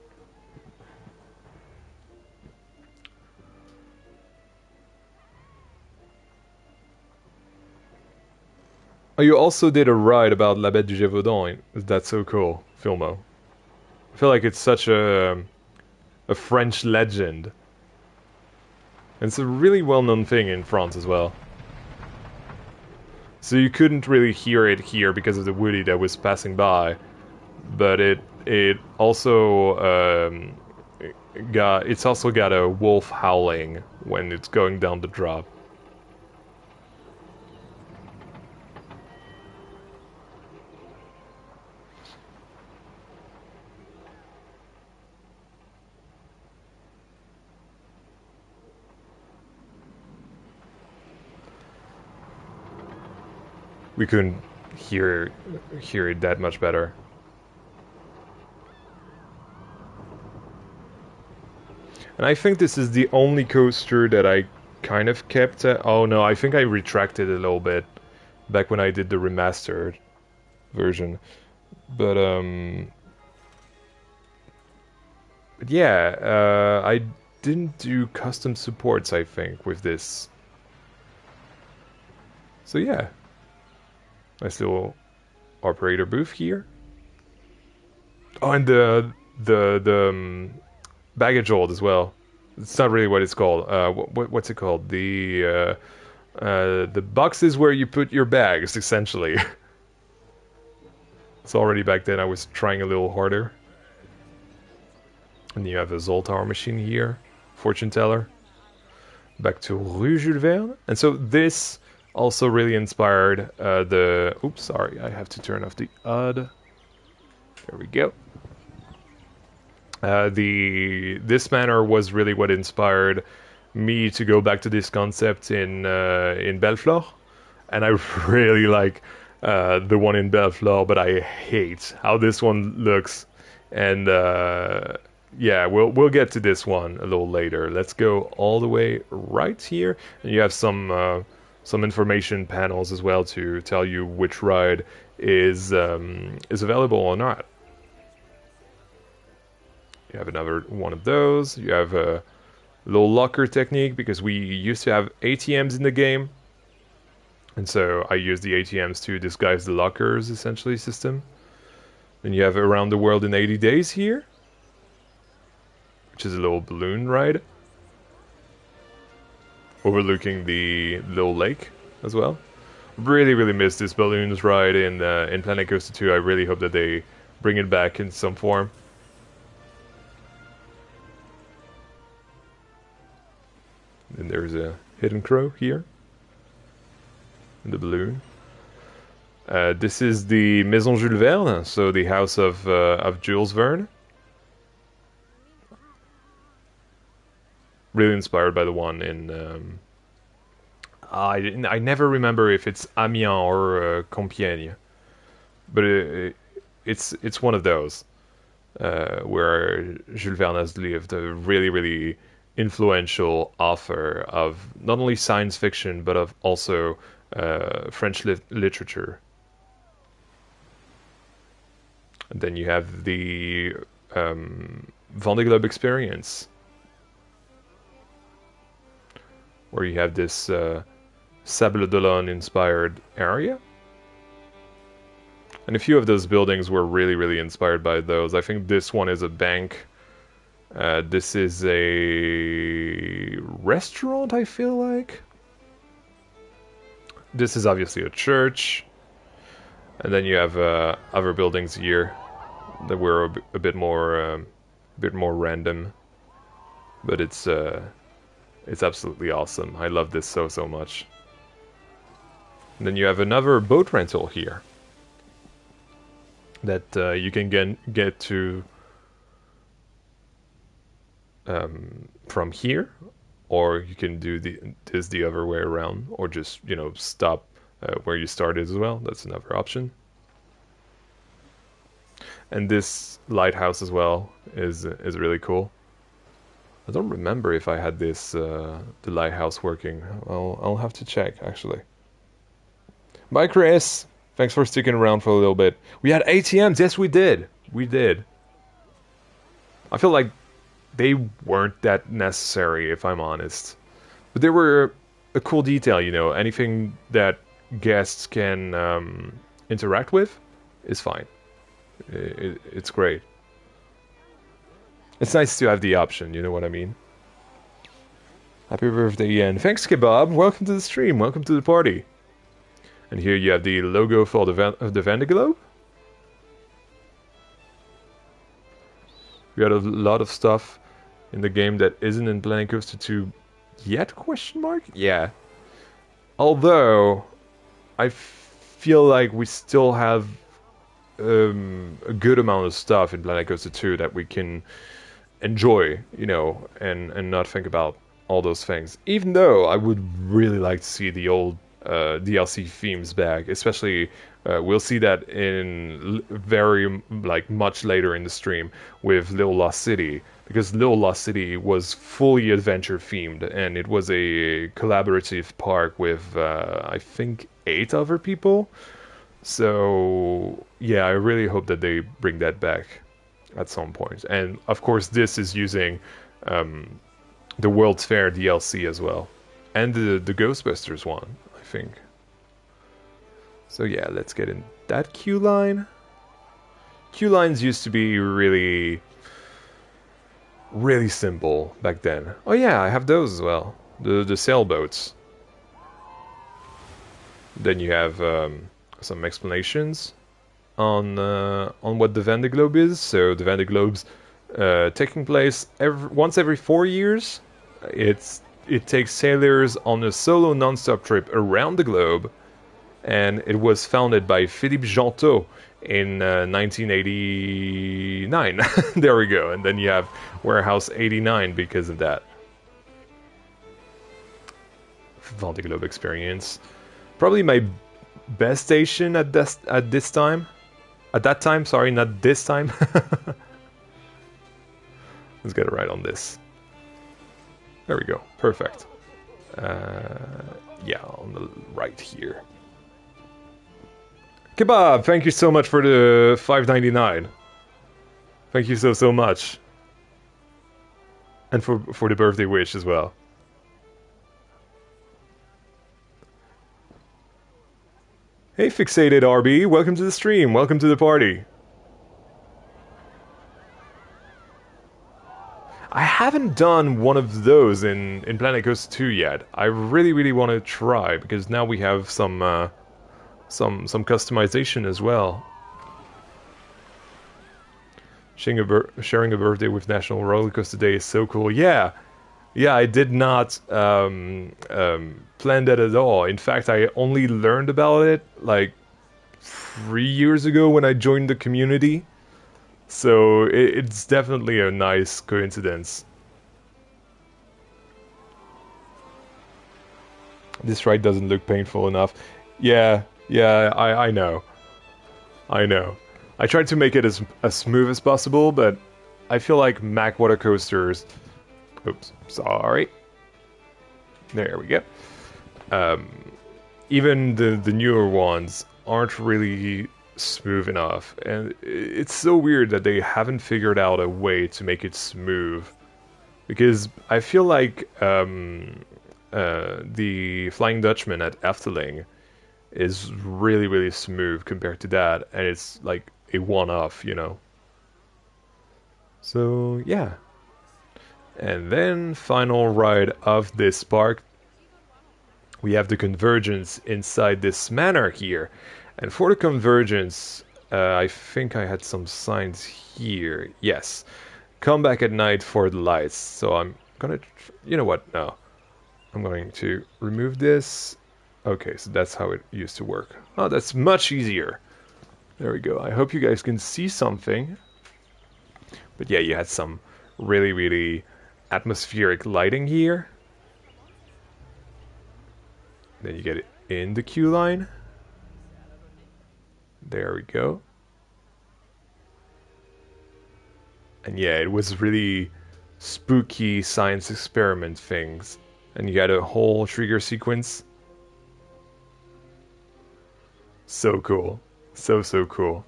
Oh, you also did a ride about La Bête du Gévaudan. That's so cool, Filmo. I feel like it's such a French legend. And it's a really well-known thing in France as well. So you couldn't really hear it here because of the woody that was passing by, but it also it's also got a wolf howling when it's going down the drop. We couldn't hear it that much better. And I think this is the only coaster that I kind of kept. Oh no, I think I retracted a little bit back when I did the remastered version. But yeah, I didn't do custom supports, I think, with this. So yeah. Nice little operator booth here. Oh, and the baggage hold as well. It's not really what it's called. What's it called? The boxes where you put your bags, essentially. It's already back then. I was trying a little harder. And you have a Zoltar machine here, fortune teller. Back to Rue Jules Verne, and so this also really inspired the. Oops, sorry, I have to turn off the UD. There we go. This manor was really what inspired me to go back to this concept in Bellefleur, and I really like the one in Bellefleur, but I hate how this one looks. And yeah, we'll get to this one a little later. Let's go all the way right here, and you have some information panels as well to tell you which ride is available or not. You have another one of those. You have a little locker technique because we used to have ATMs in the game, and so I use the ATMs to disguise the lockers essentially system. Then you have Around the World in 80 Days here, which is a little balloon ride overlooking the little lake as well. Really, really miss this balloons ride in Planet Coaster 2. I really hope that they bring it back in some form. And there's a hidden crow here in the balloon. This is the Maison Jules Verne, so the house of Jules Verne. Really inspired by the one in. I never remember if it's Amiens or Compiègne, but it's one of those where Jules Verne has lived. A really, really influential author of not only science fiction but of also French literature. And then you have the Vendée Globe experience, where you have this Sable d'Olonne inspired area. And a few of those buildings were really, really inspired by those. I think this one is a bank. This is a restaurant, I feel like. This is obviously a church. And then you have other buildings here that were a bit more random. But it's absolutely awesome. I love this so much. And then you have another boat rental here that you can get to from here, or you can do this the other way around, or just stop where you started as well. That's another option. And this lighthouse as well is really cool. I don't remember if I had this the lighthouse working. I'll have to check actually. Bye, Chris. Thanks for sticking around for a little bit. We had ATMs. Yes, we did. We did. I feel like they weren't that necessary, if I'm honest. But they were a cool detail, Anything that guests can interact with is fine. It's great. It's nice to have the option, you know what I mean? Happy birthday, Ian. Thanks, Kebab. Welcome to the stream. Welcome to the party. And here you have the logo for the Vendée Globe. We got a lot of stuff in the game that isn't in Planet Coaster 2 yet, question mark? Yeah. Although, I feel like we still have a good amount of stuff in Planet Coaster 2 that we can enjoy, and not think about all those things. Even though I would really like to see the old DLC themes back, especially we'll see that in very much later in the stream with Little Lost City, because Little Lost City was fully adventure themed, and it was a collaborative park with I think 8 other people. So yeah, I really hope that they bring that back at some point. And of course this is using the World's Fair DLC as well, and the Ghostbusters one, I think. So yeah, let's get in that queue line. Queue lines used to be really simple back then. Oh yeah, I have those as well. The sailboats. Then you have some explanations on what the Vendée Globe is. So the Vendée Globe's taking place once every 4 years. It takes sailors on a solo non-stop trip around the globe, and it was founded by Philippe Gentot in 1989. There we go. And then you have Warehouse 89 because of that. Vendée Globe experience. Probably my best station at this time. At that time, sorry, not this time. Let's get it right on this. There we go. Perfect. Yeah, on the right here. Kebab, thank you so much for the $5.99. Thank you so much. And for the birthday wish as well. Hey Fixated RB, welcome to the stream, welcome to the party. I haven't done one of those in Planet Coaster 2 yet. I really want to try, because now we have some customization as well. Sharing a birthday with National Roller Coaster Day is so cool. Yeah, I did not plan that at all. In fact, I only learned about it like 3 years ago when I joined the community. So it's definitely a nice coincidence. This ride doesn't look painful enough. Yeah, I know. I tried to make it as smooth as possible, but I feel like Mack water coasters... Oops, sorry. There we go. Even the newer ones aren't really smooth enough, and it's so weird that they haven't figured out a way to make it smooth, because I feel like the Flying Dutchman at Efteling is really smooth compared to that, and it's like a one-off, So yeah. And then final ride of this park, we have the Convergence inside this manor here. And for the Convergence, I think I had some signs here. Yes. Come back at night for the lights. So I'm gonna... You know what? No. I'm going to remove this. Okay, so that's how it used to work. Oh, that's much easier. There we go. I hope you guys can see something. But yeah, you had some really, really atmospheric lighting here. Then you get it in the queue line. There we go. And yeah, it was really spooky science experiment things. And you got a whole trigger sequence. So cool. So, so cool.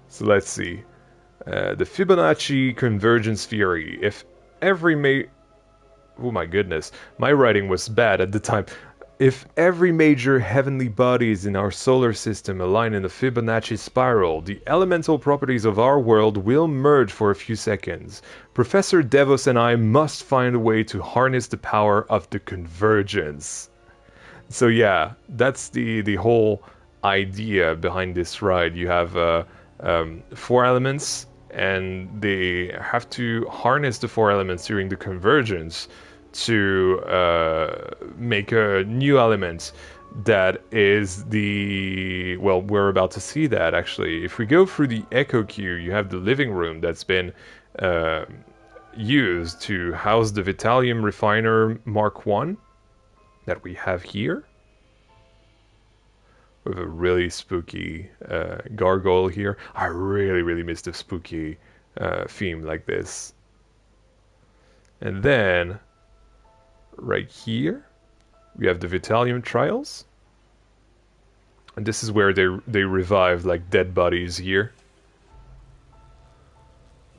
So let's see. The Fibonacci convergence theory. If every oh my goodness, my writing was bad at the time. If every major heavenly bodies in our solar system align in a Fibonacci spiral, the elemental properties of our world will merge for a few seconds. Professor Devos and I must find a way to harness the power of the convergence. So yeah, that's the whole idea behind this ride. You have four elements, and they have to harness the four elements during the convergence to make a new element that is the, well, we're about to see that actually. If we go through the echo queue, you have the living room that's been uh, used to house the Vitalium Refiner Mark 1 that we have here, with a really spooky gargoyle here. I really, really missed a spooky theme like this. And then, right here, we have the Vitalium Trials. And this is where they revive like dead bodies here.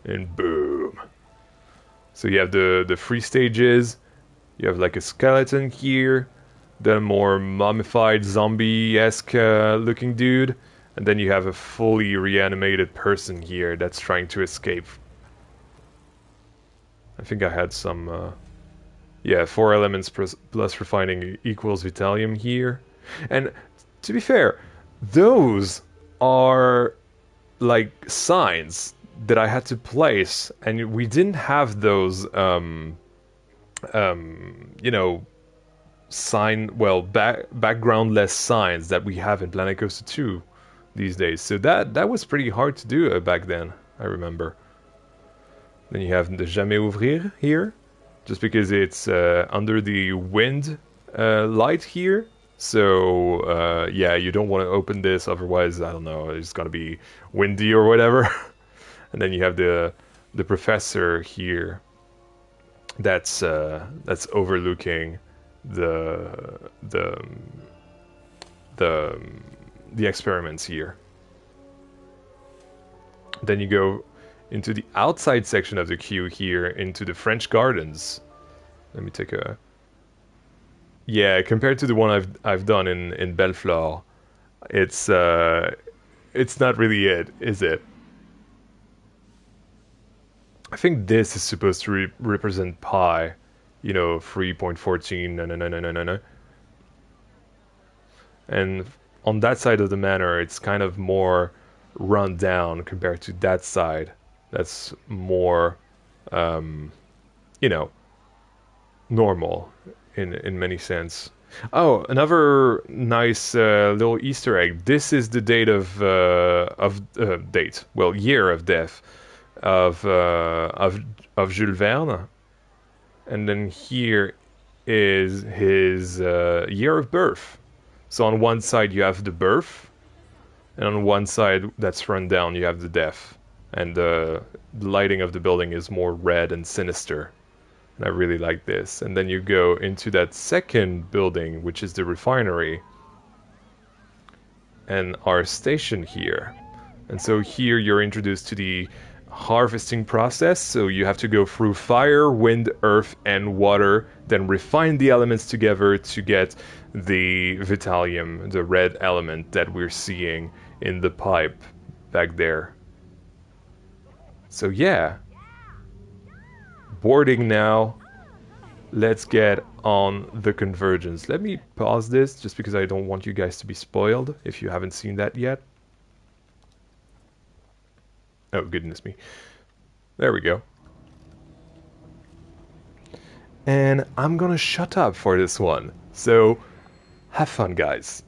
And boom. So you have the three stages. You have like a skeleton here, then a more mummified zombie-esque looking dude, and then you have a fully reanimated person here that's trying to escape. I think I had some, yeah, 4 elements plus refining equals Vitalium here. And to be fair, those are like signs that I had to place, and we didn't have those, you know, backgroundless signs that we have in Planet Coaster 2 these days. So that was pretty hard to do back then, I remember. Then you have the Jamais Ouvrir here, just because it's under the wind light here. So yeah, you don't want to open this, otherwise, I don't know, it's gonna be windy or whatever. And then you have the professor here that's overlooking the experiments here. Then you go into the outside section of the queue here, into the French Gardens. Let me take a, yeah, compared to the one I've done in Bellefleur, it's not really it, is it? I think this is supposed to represent pi, you know, 3.14, no. And on that side of the manor, it's kind of more run down compared to that side. That's more, you know, normal in many sense. Oh, another nice little Easter egg. This is the date of date, well, year of death of Jules Verne, and then here is his year of birth. So on one side you have the birth, and on one side that's run down you have the death, and the lighting of the building is more red and sinister. And I really like this. And then you go into that second building, which is the refinery, and our station here. And so here you're introduced to the harvesting process. So you have to go through fire, wind, earth, and water, then refine the elements together to get the Vitalium, the red element that we're seeing in the pipe back there. So yeah, boarding now. Let's get on the convergence. Let me pause this just because I don't want you guys to be spoiled if you haven't seen that yet. Oh, goodness me. There we go. and I'm gonna shut up for this one. So have fun, guys.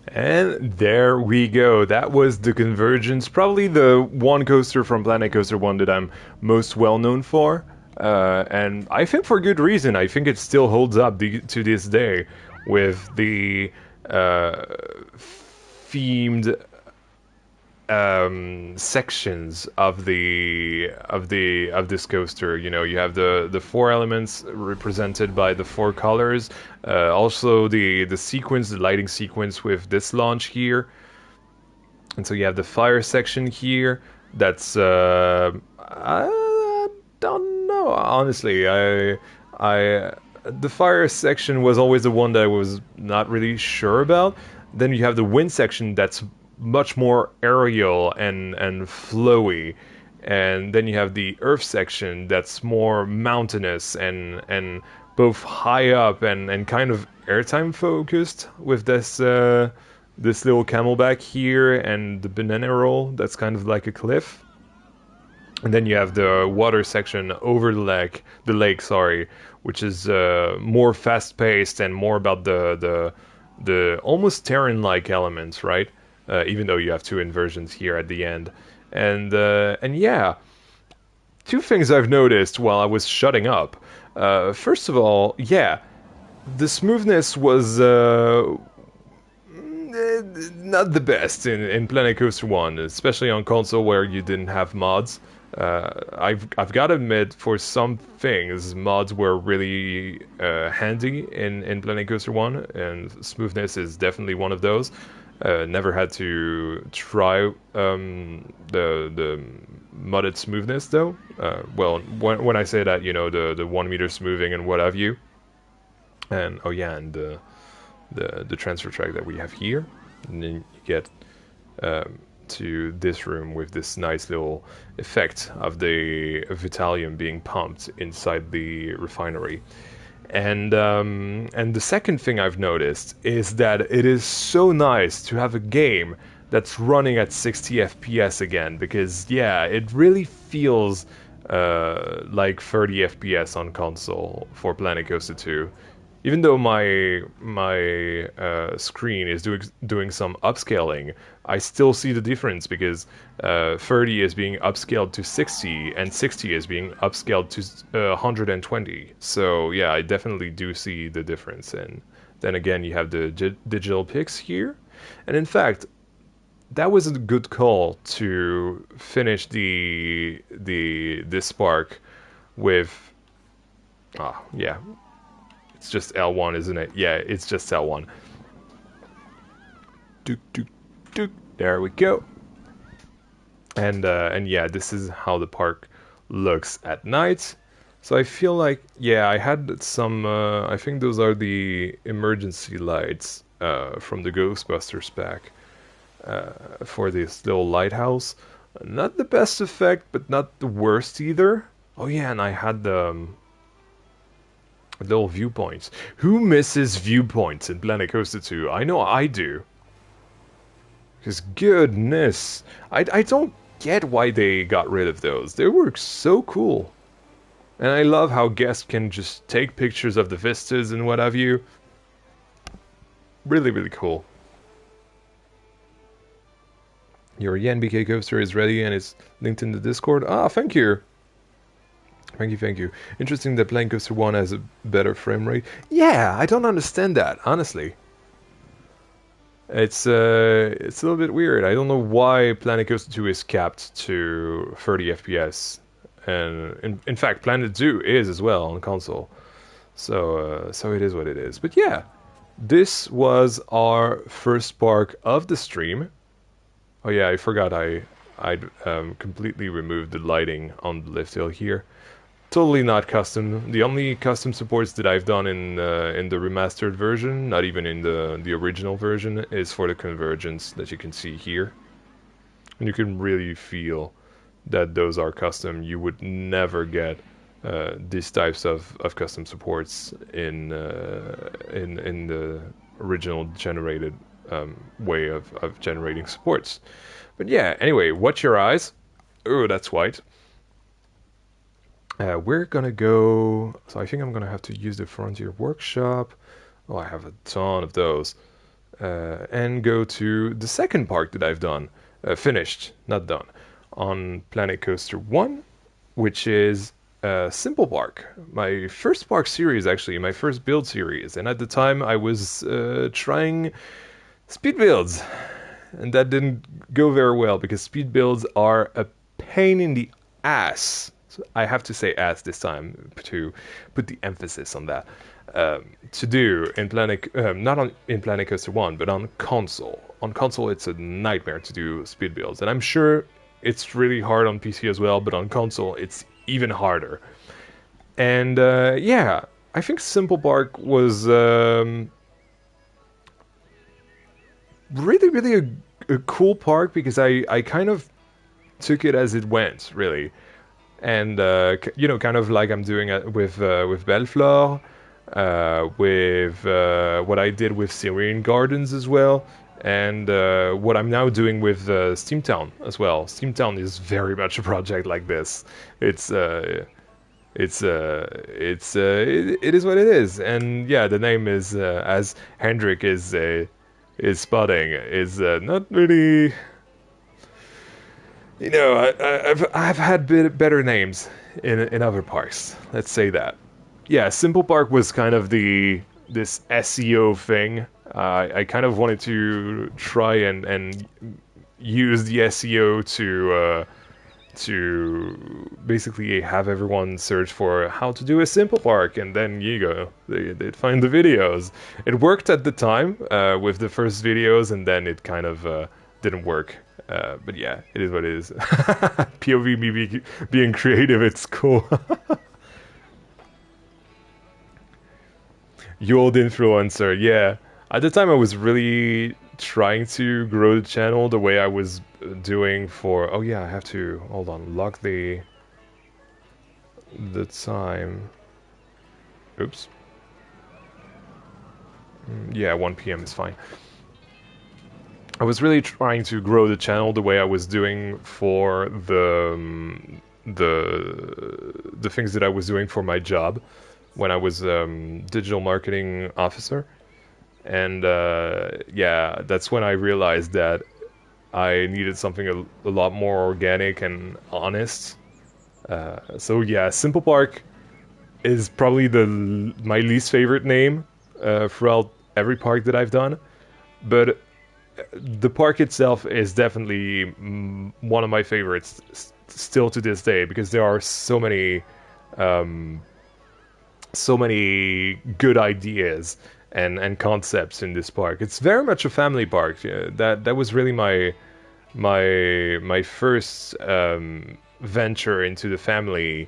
And there we go. That was the Convergence, probably the one coaster from Planet Coaster 1 that I'm most well known for. And I think for good reason. I think it still holds up to this day with the themed sections of this coaster. You know, you have the four elements represented by the four colors. Also the sequence, the lighting sequence with this launch here, and so you have the fire section here. That's I don't know honestly. I the fire section was always the one that I was not really sure about. Then you have the wind section that's much more aerial and flowy, and then you have the earth section that's more mountainous and both high up and kind of airtime focused with this little camelback here and the banana roll that's kind of like a cliff. And then you have the water section over the lake, sorry, which is more fast-paced and more about the almost Terran-like elements, right? Even though you have two inversions here at the end, and yeah, two things I've noticed while I was shutting up. First of all, yeah, the smoothness was not the best in Planet Coaster 1, especially on console where you didn't have mods. I've got to admit, for some things, mods were really handy in Planet Coaster 1, and smoothness is definitely one of those. Never had to try the modded smoothness though. Well, when I say that, you know, the 1 meter smoothing and what have you. And oh yeah, and the transfer track that we have here, and then you get to this room with this nice little effect of the Vitalium being pumped inside the refinery. And the second thing I've noticed is that it is so nice to have a game that's running at 60 FPS again, because yeah, it really feels like 30 FPS on console for Planet Coaster 2. Even though my screen is doing some upscaling, I still see the difference, because 30 is being upscaled to 60 and 60 is being upscaled to 120. So yeah, I definitely do see the difference. And then again, you have the digital pics here, and in fact, that was a good call to finish this Parc with. Ah, yeah. It's just L1, isn't it? Yeah, it's just L1. Dook, dook, dook. There we go. And yeah, this is how the park looks at night. So I feel like, yeah, I had some, I think those are the emergency lights. from the Ghostbusters pack for this little lighthouse. Not the best effect, but not the worst either. Oh yeah, and I had the little viewpoints. Who misses viewpoints in Planet Coaster 2? I know I do. Because goodness, I don't get why they got rid of those. They were so cool. And I love how guests can just take pictures of the vistas and what have you. Really, really cool. Your Yen BK coaster is ready and it's linked in the Discord. Ah, thank you. Thank you, thank you. Interesting that Planet Coaster 1 has a better frame rate. Yeah, I don't understand that, honestly. It's a little bit weird. I don't know why Planet Coaster 2 is capped to 30 FPS. And in fact, Planet Zoo is as well on console. So it is what it is. But yeah, this was our first park of the stream. Oh yeah, I forgot I'd completely removed the lighting on the lift hill here. Totally not custom. The only custom supports that I've done in the remastered version, not even in the original version, is for the convergence that you can see here. And you can really feel that those are custom. You would never get these types of custom supports in the original generated way of generating supports. But yeah, anyway, watch your eyes. Oh, that's white. We're gonna go. So I think I'm gonna have to use the Frontier Workshop. Oh, I have a ton of those. And go to the second park that I've done. Finished, not done. On Planet Coaster 1, which is Simple Park. My first park series, actually, my first build series. And at the time, I was trying speed builds. And that didn't go very well because speed builds are a pain in the ass. So I have to say ass this time to put the emphasis on that. To do in Planet, in Planet Coaster 1, but on console. On console, it's a nightmare to do speed builds. And I'm sure it's really hard on PC as well, but on console, it's even harder. And yeah, I think Simple Park was really, really a cool park because I kind of took it as it went, really. And you know, kind of like I'm doing it with Bellefleur, with what I did with Serene Gardens as well, and what I'm now doing with Steamtown as well. Steamtown is very much a project like this. It is what it is, and yeah, the name is as Hendrik is spotting is not really. You know, I've had better names in other parks. Let's say that. Yeah, Simple Park was kind of this SEO thing. I kind of wanted to try and use the SEO to basically have everyone search for how to do a Simple Park, and then you go, they'd find the videos. It worked at the time with the first videos, and then it kind of didn't work. But yeah, it is what it is. POV me being creative, it's cool. You old influencer, yeah. At the time, I was really trying to grow the channel the way I was doing for. Oh yeah, I have to hold on. Lock the time. Oops. Yeah, 1 p.m. is fine. I was really trying to grow the channel the way I was doing for the things that I was doing for my job when I was digital marketing officer. And yeah, that's when I realized that I needed something a lot more organic and honest. So yeah, Simple Park is probably my least favorite name throughout every park that I've done. But the park itself is definitely one of my favorites still to this day, because there are so many good ideas and concepts in this park. It's very much a family park. That was really my first venture into the family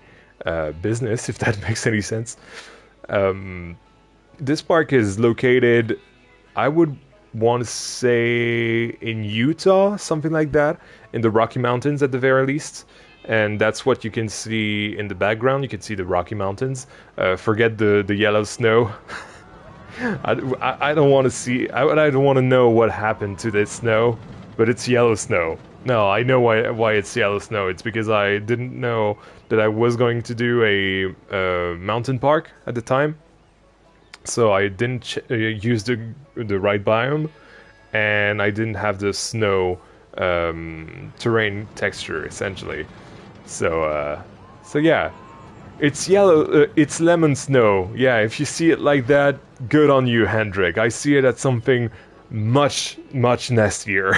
business, if that makes any sense. This park is located I would want to say in Utah, something like that, in the Rocky Mountains at the very least. And that's what you can see in the background. You can see the Rocky Mountains. Forget the yellow snow. I don't want to see. I don't want to know what happened to this snow, but it's yellow snow. No, I know why it's yellow snow. It's because I didn't know that I was going to do a mountain park at the time, so I didn't use the right biome, and I didn't have the snow terrain texture essentially. So yeah, it's yellow. It's lemon snow. Yeah, if you see it like that, good on you, Hendrik. I see it as something much nastier.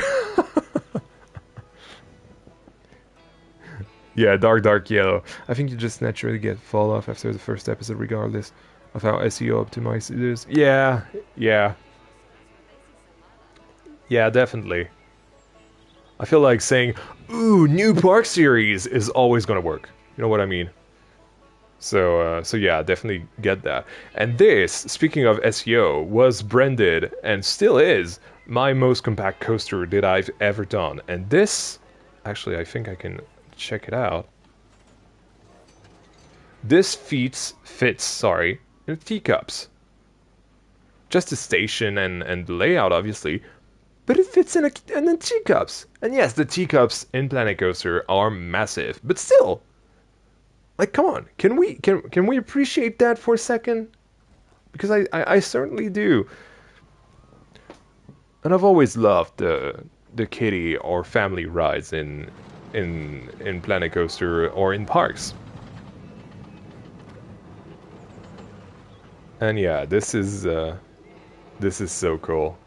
Yeah, dark yellow. I think you just naturally get fall off after the first episode, regardless of how SEO optimized it is. Yeah, definitely. I feel like saying, "Ooh, new Park series" is always gonna work. You know what I mean? So yeah, definitely get that. And this, speaking of SEO, was branded and still is my most compact coaster that I've ever done. And this, actually, I think I can check it out. This fits, in teacups. Just the station and the layout, obviously, but it fits in the teacups. And yes, the teacups in Planet Coaster are massive, but still, like, come on, can we appreciate that for a second? Because I certainly do. And I've always loved the kiddie or family rides in Planet Coaster or in parks. And yeah, this is so cool.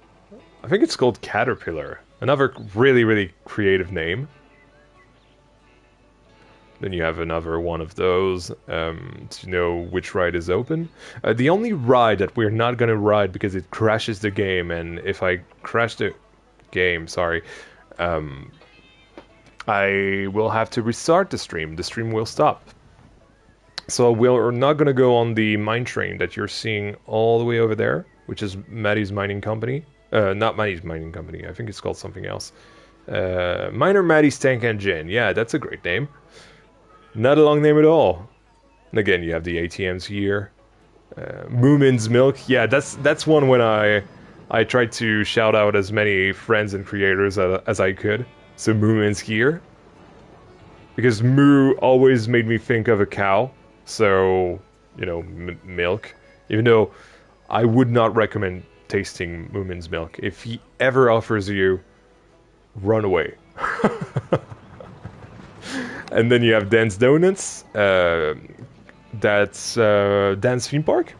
I think it's called Caterpillar. Another really creative name. Then you have another one of those to know which ride is open. The only ride that we're not going to ride because it crashes the game, and if I crash the game, sorry, I will have to restart the stream. The stream will stop. So we're not going to go on the mine train that you're seeing all the way over there, which is Maddie's mining company. Not Maddie's mining company. I think it's called something else. Miner Maddie's Tank Engine. Yeah, that's a great name. Not a long name at all. And again, you have the ATMs here. Moomin's Milk. Yeah, that's one when I tried to shout out as many friends and creators as I could. So Moomin's here. Because moo always made me think of a cow. So, you know, milk. Even though I would not recommend tasting Moomin's Milk. If he ever offers you, run away. And then you have Dan's Donuts. That's Dan's Theme Park.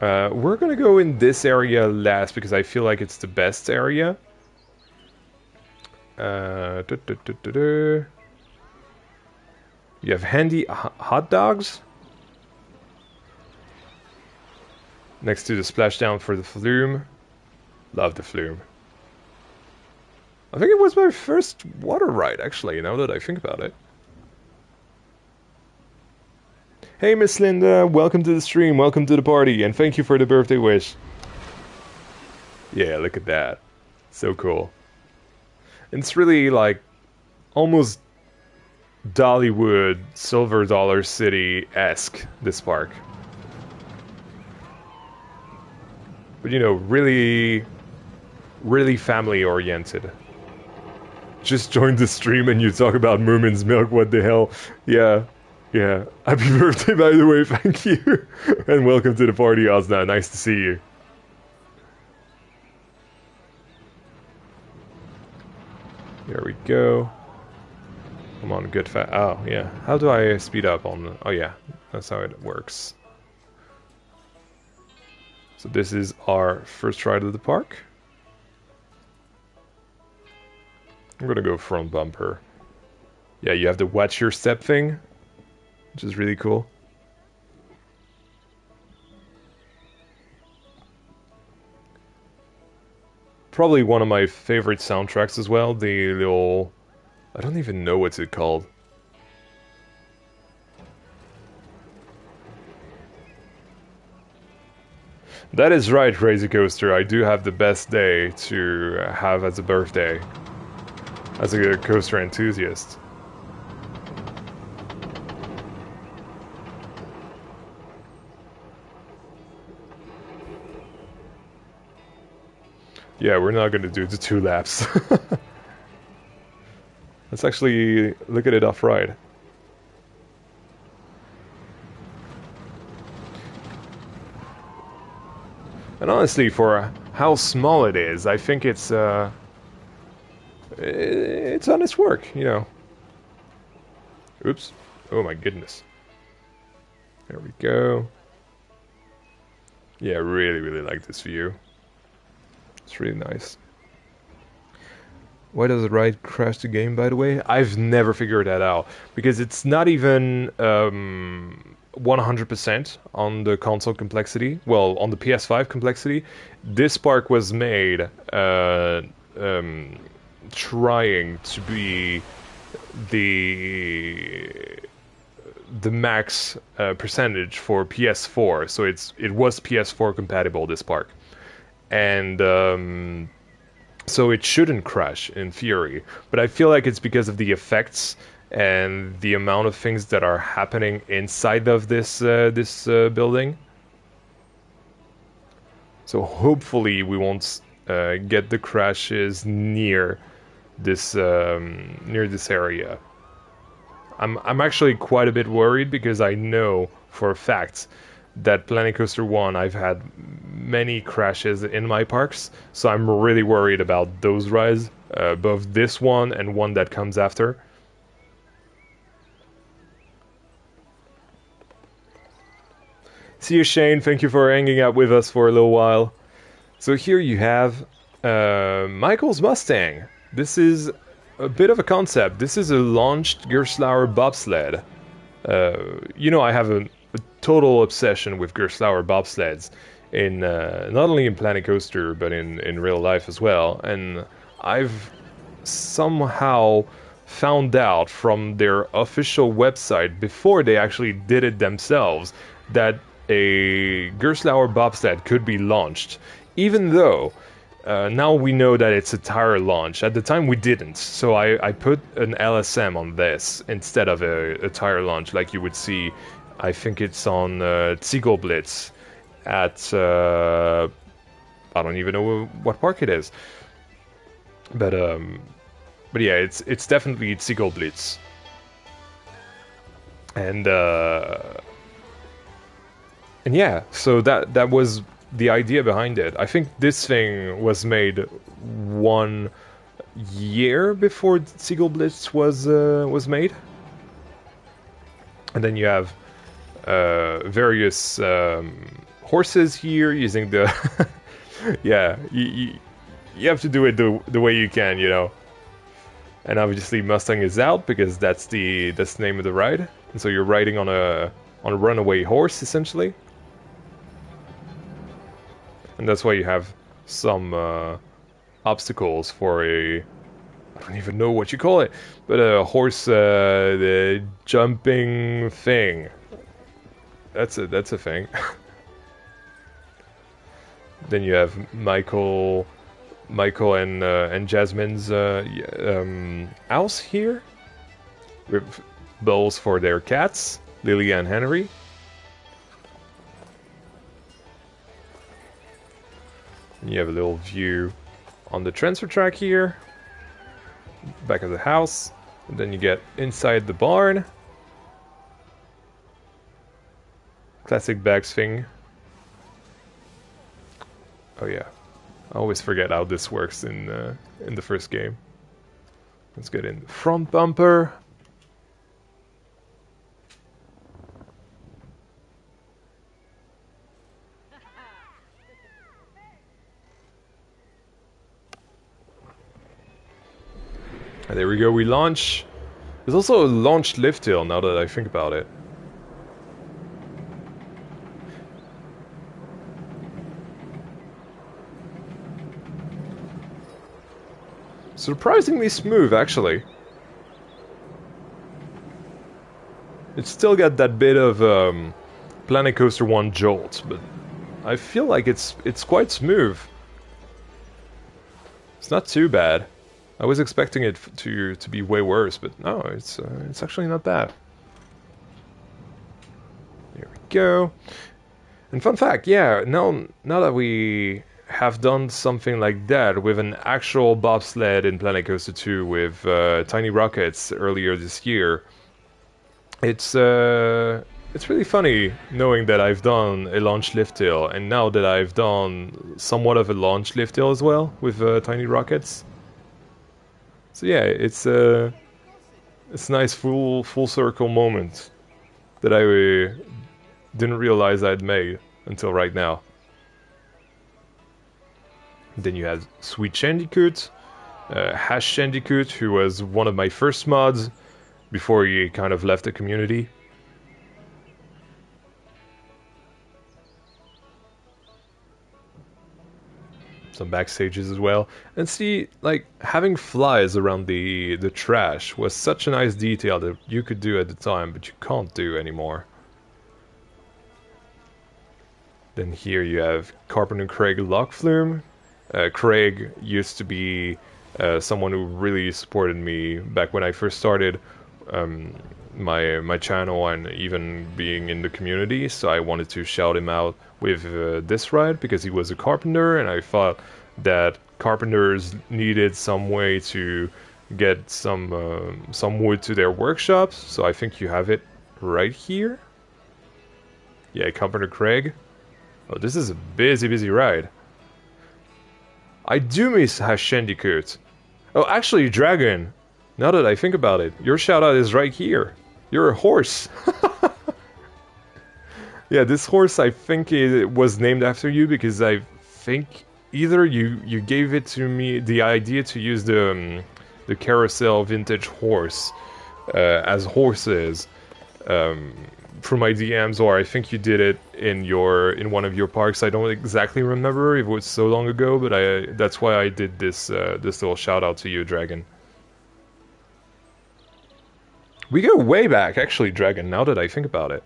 We're gonna go in this area last because I feel like it's the best area. You have handy hot dogs next to the splashdown for the flume. Love the flume. I think it was my first water ride, actually, now that I think about it. Hey, Miss Linda, welcome to the stream, welcome to the party, and thank you for the birthday wish. Yeah, look at that. So cool. It's really, like, almost Dollywood, Silver Dollar City-esque, this park. But, you know, really family-oriented. Just joined the stream and you talk about Moomin's Milk, what the hell? Yeah. Happy birthday, by the way, thank you. And welcome to the party, Osna, nice to see you. There we go. Come on, good oh, yeah. How do I speed up on... Oh, yeah. That's how it works. So this is our first ride of the park. I'm gonna go front bumper. Yeah, you have the watch your step thing, which is really cool. Probably one of my favorite soundtracks as well, the little... I don't even know what's it called. That is right, Crazy Coaster. I do have the best day to have as a birthday, as a coaster enthusiast. Yeah, we're not going to do the 2 laps. Let's actually look at it off-ride. And honestly, for how small it is, I think it's honest work, you know. Oops. Oh my goodness. There we go. Yeah, I really, really like this view. It's really nice. Why does the ride crash the game, by the way? I've never figured that out. Because it's not even 100% on the console complexity. Well, on the PS5 complexity. This park was made trying to be the max percentage for PS4. So it was PS4 compatible, this park. And so it shouldn't crash in theory, but I feel like it's because of the effects and the amount of things that are happening inside of this building. So hopefully we won't get the crashes near this area. I'm actually quite a bit worried because I know for a fact that Planet Coaster 1 I've had many crashes in my parks, so I'm really worried about those rides, both this one and one that comes after. See you, Shane. Thank you for hanging out with us for a little while. So here you have Michael's Mustang. This is a bit of a concept. This is a launched Gerstlauer bobsled. You know, I have a total obsession with Gerstlauer bobsleds in not only in Planet Coaster but in real life as well. And I've somehow found out from their official website before they actually did it themselves that a Gerstlauer bobsled could be launched, even though now we know that it's a tire launch. At the time we didn't, so I put an LSM on this instead of a tire launch like you would see. I think it's on Ziegelblitz at I don't even know what park it is, but yeah, it's definitely Ziegelblitz, and yeah, so that was the idea behind it. I think this thing was made 1 year before Ziegelblitz was made, and then you have various horses here using the yeah, you have to do it the way you can, you know. And obviously Mustang is out because that's the name of the ride, and so you're riding on a runaway horse essentially. And that's why you have some obstacles for I don't even know what you call it, but a horse the jumping thing. That's a thing. Then you have Michael and Jasmine's house here, with bowls for their cats, Lily and Henry. And you have a little view on the transfer track here, back of the house, and then you get inside the barn. Classic bags thing. Oh yeah, I always forget how this works in the first game. Let's get in the front bumper. And there we go, we launch. There's also a launched lift hill now that I think about it. Surprisingly smooth, actually. It's still got that bit of Planet Coaster 1 jolt, but I feel like it's quite smooth. It's not too bad. I was expecting it to be way worse, but no, it's actually not bad. Here we go. And fun fact, yeah, now that we have done something like that with an actual bobsled in Planet Coaster 2 with tiny rockets earlier this year, it's really funny knowing that I've done a launch lift hill, and now that I've done somewhat of a launch lift hill as well with tiny rockets. So yeah, it's a nice full circle moment that I didn't realize I'd made until right now. Then you had Sweet Shandicoot, Hash Shandicoot, who was one of my first mods before he kind of left the community. Some backstages as well. And see, like, having flies around the trash was such a nice detail that you could do at the time, but you can't do anymore. Then here you have Carpenter Craig Lockflume. Craig used to be someone who really supported me back when I first started my channel and even being in the community, so I wanted to shout him out with this ride because he was a carpenter, and I thought that carpenters needed some way to get some wood to their workshops, so I think you have it right here. Yeah, Carpenter Craig. Oh, this is a busy ride. I do miss Hash Shandicoot. Oh, actually, Dragon. Now that I think about it, your shoutout is right here. You're a horse. Yeah, this horse, I think it was named after you because I think either you gave it to me the idea to use the carousel vintage horse as horses through my DMs, or I think you did it in one of your parks. I don't exactly remember, it was so long ago, but that's why I did this little shout out to you, Dragon. We go way back, actually, Dragon, now that I think about it.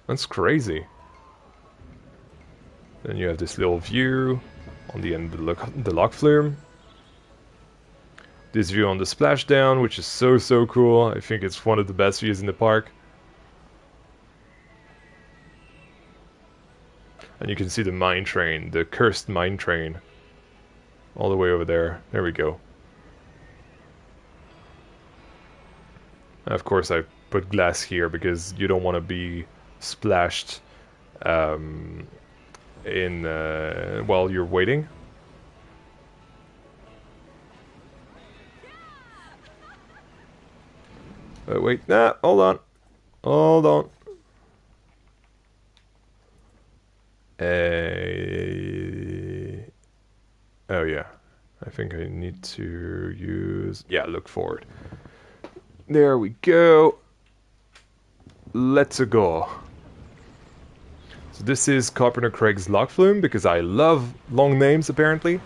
That's crazy. Then you have this little view on the end of the lock flume. This view on the splashdown, which is so cool. I think it's one of the best views in the park. And you can see the mine train, the cursed mine train, all the way over there. There we go. And of course I put glass here because you don't want to be splashed while you're waiting. Wait, nah, hold on. Oh yeah, I think I need to use, yeah, look forward. There we go. Let's go. So this is Carpenter Craig's Lock Flume because I love long names apparently.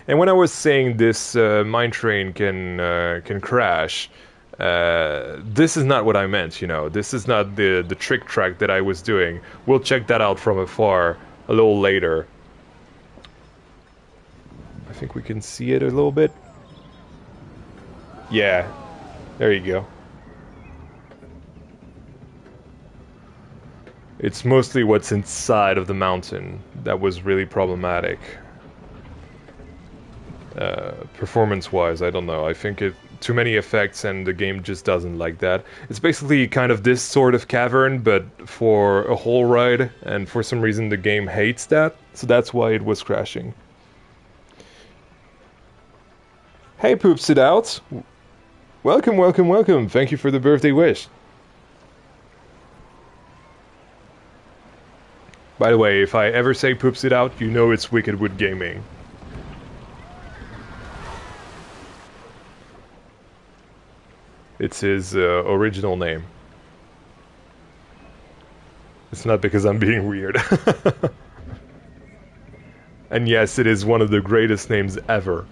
And when I was saying this mine train can crash, this is not what I meant, you know. This is not the trick track that I was doing. We'll check that out from afar a little later. I think we can see it a little bit. Yeah, there you go. It's mostly what's inside of the mountain that was really problematic. Performance-wise, I don't know. I think too many effects and the game just doesn't like that. It's basically kind of this sort of cavern, but for a whole ride, and for some reason the game hates that, so that's why it was crashing. Hey, Poops It Out! Welcome! Thank you for the birthday wish. By the way, if I ever say Poops It Out, you know it's Wickedwood Gaming. It's his original name. It's not because I'm being weird. And yes, it is one of the greatest names ever.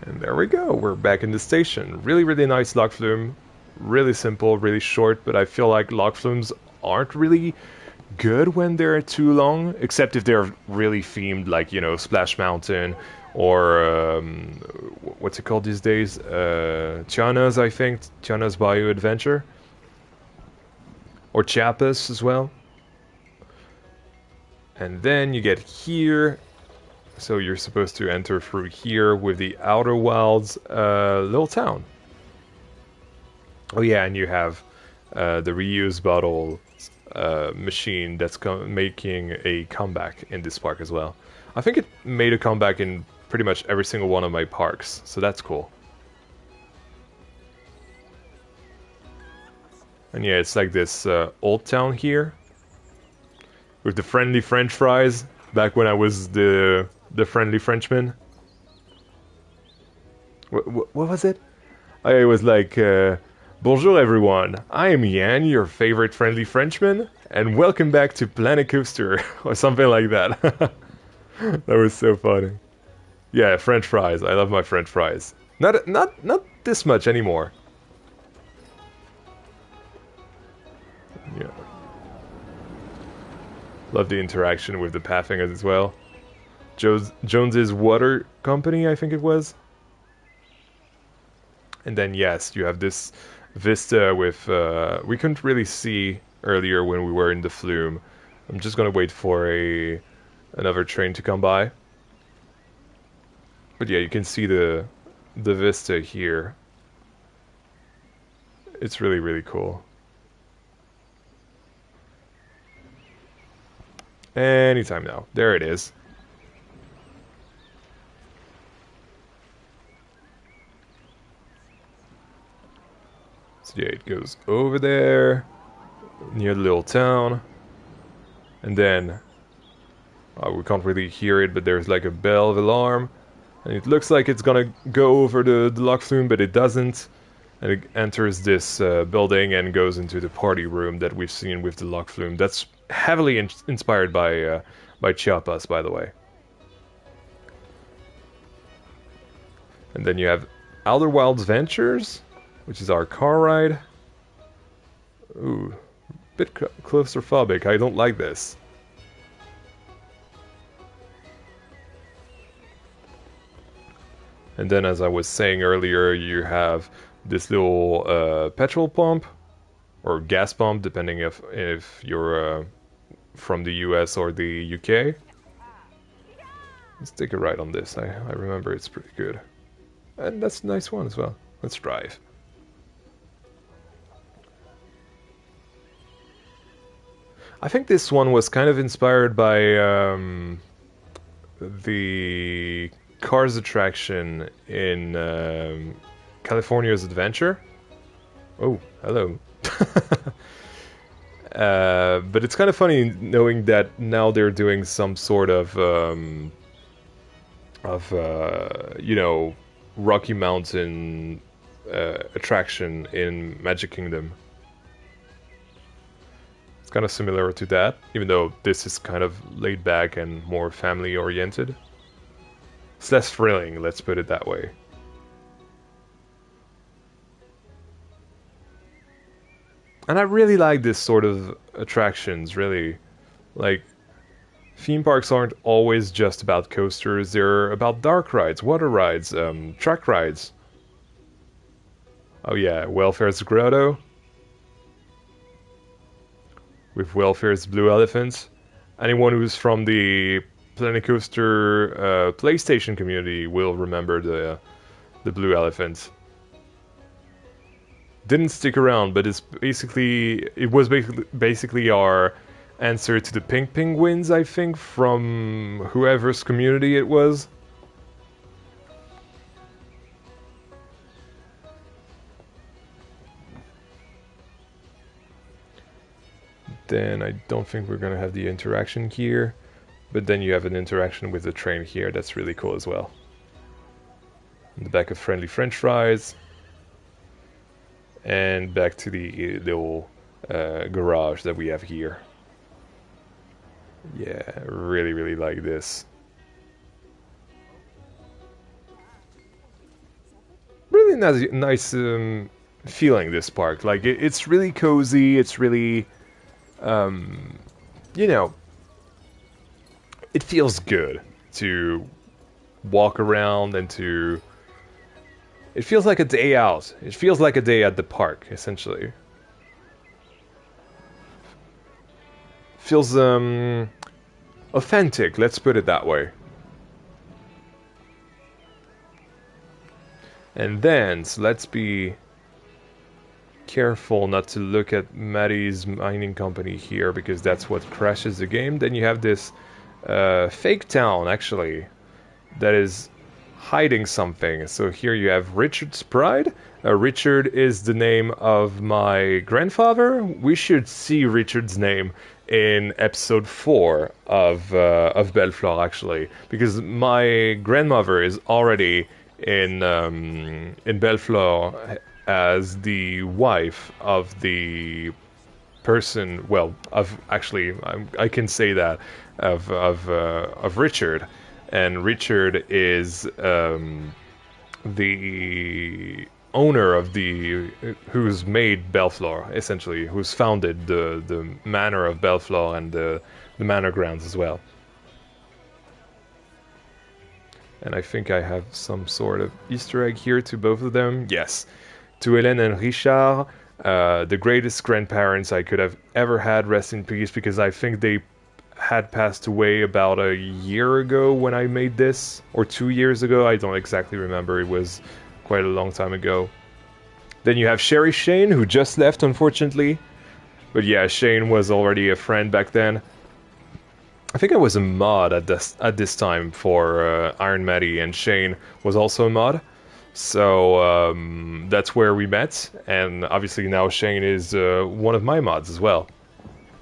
And there we go, we're back in the station. Really, really nice log flume. Really simple, really short, but I feel like log flumes aren't really good when they're too long, except if they're really themed, like, you know, Splash Mountain or what's it called these days? Tiana's, I think. Tiana's Bayou Adventure. Or Chiapas as well. And then you get here. So you're supposed to enter through here with the Outer Wilds little town. Oh yeah, and you have the reuse bottle machine that's making a comeback in this park as well. I think it made a comeback in pretty much every single one of my parks, so that's cool. And yeah, it's like this old town here with the friendly French fries. Back when I was the friendly Frenchman. What was it? I was like, bonjour everyone, I am Yan, your favorite friendly Frenchman, and welcome back to Planet Coaster, or something like that. That was so funny. Yeah, French fries, I love my French fries. Not this much anymore. Yeah. Love the interaction with the pathing as well. Jones's Water Company, I think it was. And then yes, you have this vista with we couldn't really see earlier when we were in the flume. I'm just gonna wait for another train to come by. But yeah, you can see the vista here. It's really, really cool. Anytime now. There it is. So yeah, it goes over there, near the little town. And then, we can't really hear it, but there's like a bell of alarm. And it looks like it's gonna go over the log flume, but it doesn't. And it enters this building and goes into the party room that we've seen with the log flume. That's heavily inspired by Chiapas, by the way. And then you have Outer Wilds Ventures, which is our car ride. Ooh, bit claustrophobic. I don't like this. And then, as I was saying earlier, you have this little petrol pump or gas pump, depending if you're from the US or the UK. Let's take a ride on this. I remember it's pretty good. And that's a nice one as well. Let's drive. I think this one was kind of inspired by the Cars attraction in California's Adventure. Oh, hello. But it's kind of funny knowing that now they're doing some sort of you know, Rocky Mountain attraction in Magic Kingdom. It's kind of similar to that, even though this is kind of laid back and more family oriented. It's less thrilling, let's put it that way. And I really like this sort of attractions, really. Like, theme parks aren't always just about coasters, they're about dark rides, water rides, track rides. Oh yeah, Welfare's Grotto. With Welfare's Blue Elephant. Anyone who's from the Planet Coaster PlayStation community will remember the Blue Elephant. Didn't stick around, but it was basically our answer to the Pink Penguins, I think, from whoever's community it was. Then I don't think we're gonna have the interaction here, but then you have an interaction with the train here. That's really cool as well. In the back of Friendly French Fries. And back to the little garage that we have here. Yeah, really, really like this. really nice feeling. This park, like it's really cozy. It's really, you know, it feels good to walk around and to. It feels like a day out. It feels like a day at the park, essentially. Feels authentic. Let's put it that way. And then, so let's be careful not to look at Maddie's mining company here because that's what crashes the game. Then you have this fake town, actually, that is hiding something. So here you have Richard's Pride. Richard is the name of my grandfather. We should see Richard's name in episode 4 of Bellefleur, actually, because my grandmother is already in Bellefleur as the wife of the person. Well, of actually, I can say that of Richard, and Richard is the owner of the who's made Bellefleur, essentially, who's founded the manor of Bellefleur and the manor grounds as well. And I think I have some sort of Easter egg here to both of them. Yes, to Hélène and Richard, the greatest grandparents I could have ever had. Rest in peace, because I think they had passed away about a year ago when I made this, or 2 years ago. I don't exactly remember. It was quite a long time ago. Then you have Sherry Shane, who just left, unfortunately. But yeah, Shane was already a friend back then. I think I was a mod at this time for Iron Maddie, and Shane was also a mod. So that's where we met, and obviously now Shane is one of my mods as well.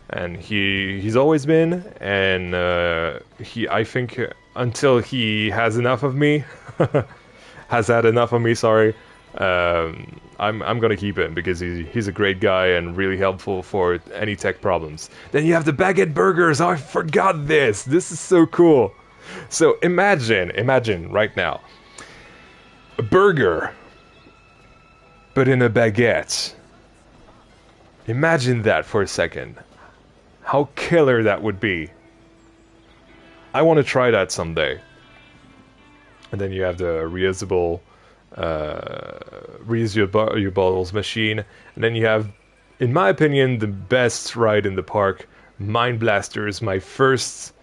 And he's always been, and I think until he has enough of me, has had enough of me. Sorry, I'm gonna keep him because he's a great guy and really helpful for any tech problems. Then you have the baguette burgers. Oh, I forgot this. This is so cool. So imagine right now a burger, but in a baguette. Imagine that for a second. How killer that would be. I want to try that someday. And then you have the reusable reuse your bottles machine. And then you have, in my opinion, the best ride in the park, Mind Blasters, my first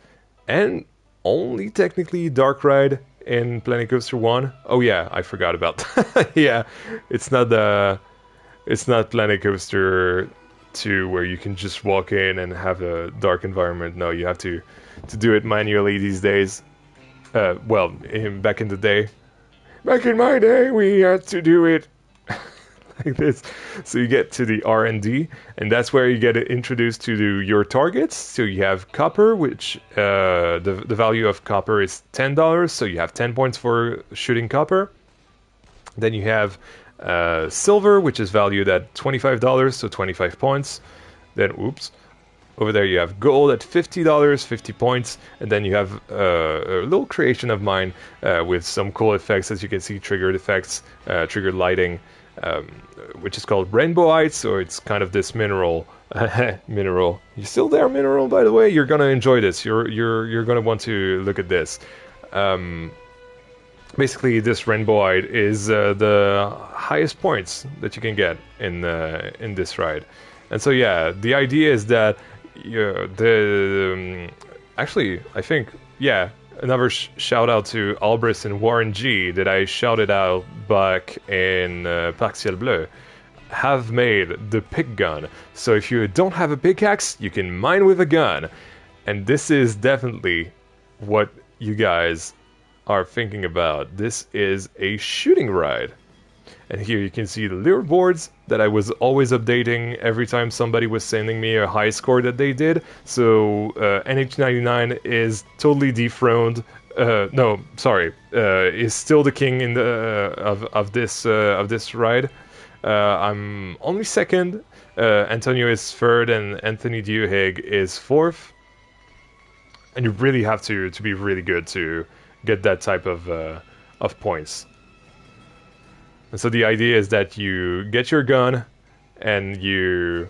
and only technically dark ride in Planet Coaster 1. Oh yeah, I forgot about that. Yeah, it's not Planet Coaster 2 where you can just walk in and have a dark environment. No, you have to do it manually these days. Back in the day. Back in my day, we had to do it like this. So you get to the R&D, and that's where you get introduced to your targets. So you have copper, which the value of copper is $10, so you have 10 points for shooting copper. Then you have silver, which is valued at $25, so 25 points. Then, over there you have gold at $50, 50 points, and then you have a little creation of mine with some cool effects, as you can see, triggered effects, triggered lighting, which is called Rainbowite, so it's kind of this mineral. Mineral. You still there, Mineral, by the way? You're gonna enjoy this. You're gonna want to look at this. Basically, this Rainbowite is the highest points that you can get in this ride. And so yeah, the idea is that actually, I think, yeah, another shout out to Albris and Warren G that I shouted out back in Parc Ciel Bleu, have made the pick gun. So if you don't have a pickaxe, you can mine with a gun. And this is definitely what you guys are thinking about. This is a shooting ride. And here you can see the leaderboards that I was always updating every time somebody was sending me a high score that they did. So NH99 is totally dethroned. No, sorry, is still the king in of this ride. I'm only second. Antonio is third, and Anthony Duhigg is fourth. And you really have to be really good to get that type of points. And so the idea is that you get your gun and you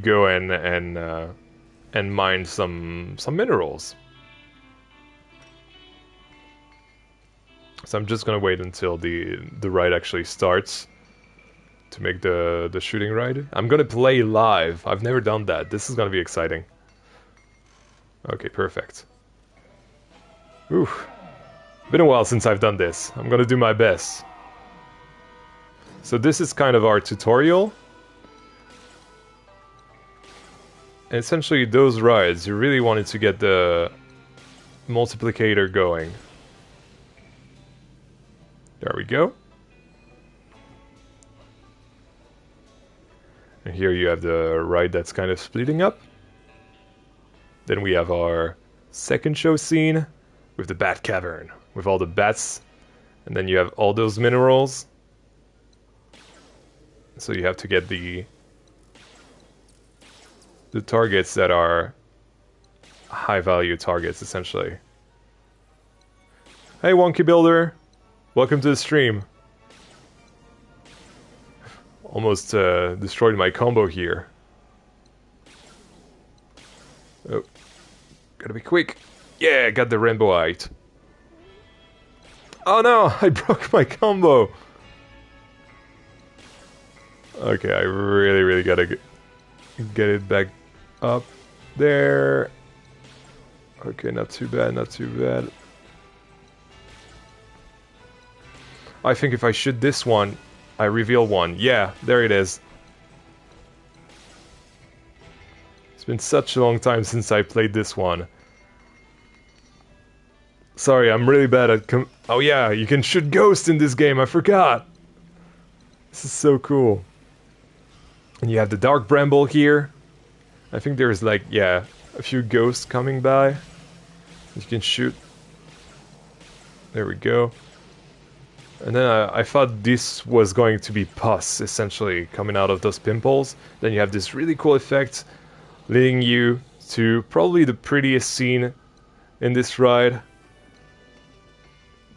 go in and mine some minerals. So I'm just gonna wait until the ride actually starts to make the shooting ride. I'm gonna play live. I've never done that. This is gonna be exciting. Okay, perfect. Oof. Been a while since I've done this. I'm gonna do my best. So this is kind of our tutorial. And essentially those rides, you really wanted to get the multiplicator going. There we go. And here you have the ride that's kind of splitting up. Then we have our second show scene with the Bat Cavern, with all the bats. And then you have all those minerals. So you have to get the targets that are high value targets, essentially. Hey, Wonky Builder! Welcome to the stream. Almost destroyed my combo here. Oh, gotta be quick. Yeah, got the rainbowite. Oh no, I broke my combo. Okay, I really gotta get it back up there. Okay, not too bad, not too bad. I think if I shoot this one, I reveal one. Yeah, there it is. It's been such a long time since I played this one. Sorry, I'm really bad at oh yeah, you can shoot ghosts in this game, I forgot! This is so cool. And you have the Dark Bramble here. I think there's like, yeah, a few ghosts coming by. You can shoot. There we go. And then I thought this was going to be pus, essentially, coming out of those pimples. Then you have this really cool effect, leading you to probably the prettiest scene in this ride.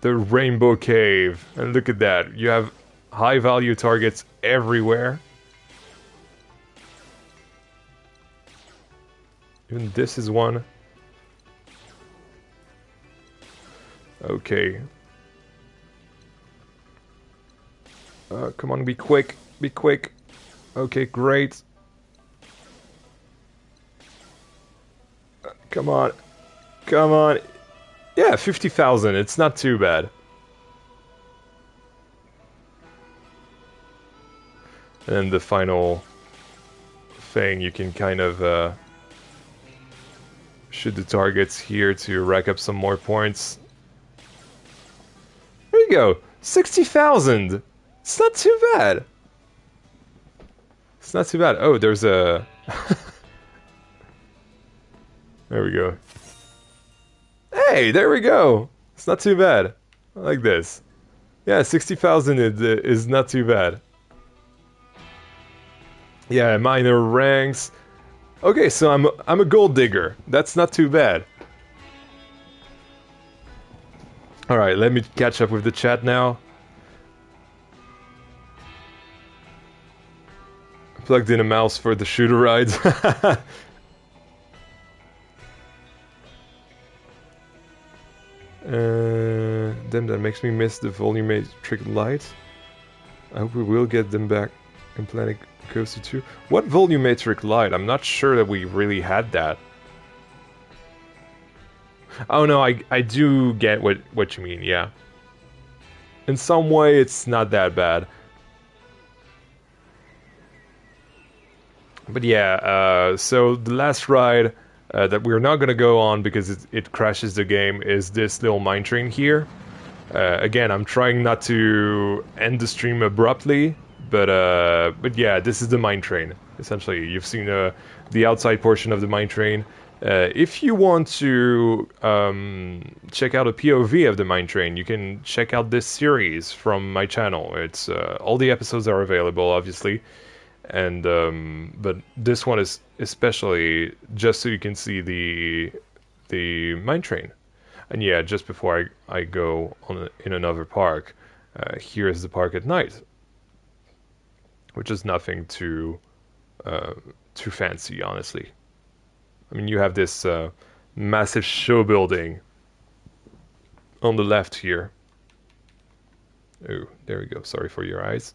The Rainbow Cave. And look at that, you have high value targets everywhere. Even this is one. Okay. Come on, be quick, be quick. Okay, great. Come on, come on. Yeah, 50,000, it's not too bad. And then the final thing, you can kind of shoot the targets here to rack up some more points. There you go, 60,000. It's not too bad. It's not too bad. Oh, there's a... There we go. Hey, there we go. It's not too bad. I like this. Yeah, 60,000 is not too bad. Yeah, minor ranks. Okay, so I'm a gold digger. That's not too bad. All right, let me catch up with the chat now. Plugged in a mouse for the shooter rides. Damn, that makes me miss the volumetric light. I hope we will get them back in Planet Coaster 2. What volumetric light? I'm not sure that we really had that. Oh no, I do get what you mean, yeah. In some way, it's not that bad. But yeah, so the last ride that we're not going to go on because it crashes the game is this little mine train here. Again, I'm trying not to end the stream abruptly, but yeah, this is the mine train. Essentially, you've seen the outside portion of the mine train. If you want to check out a POV of the mine train, you can check out this series from my channel. It's all the episodes are available, obviously. And but this one is especially just so you can see the mine train. And yeah, just before I go on in another park, Here is the park at night, which is nothing too fancy, honestly. I mean, you have this massive show building on the left here. Oh, there we go. Sorry for your eyes.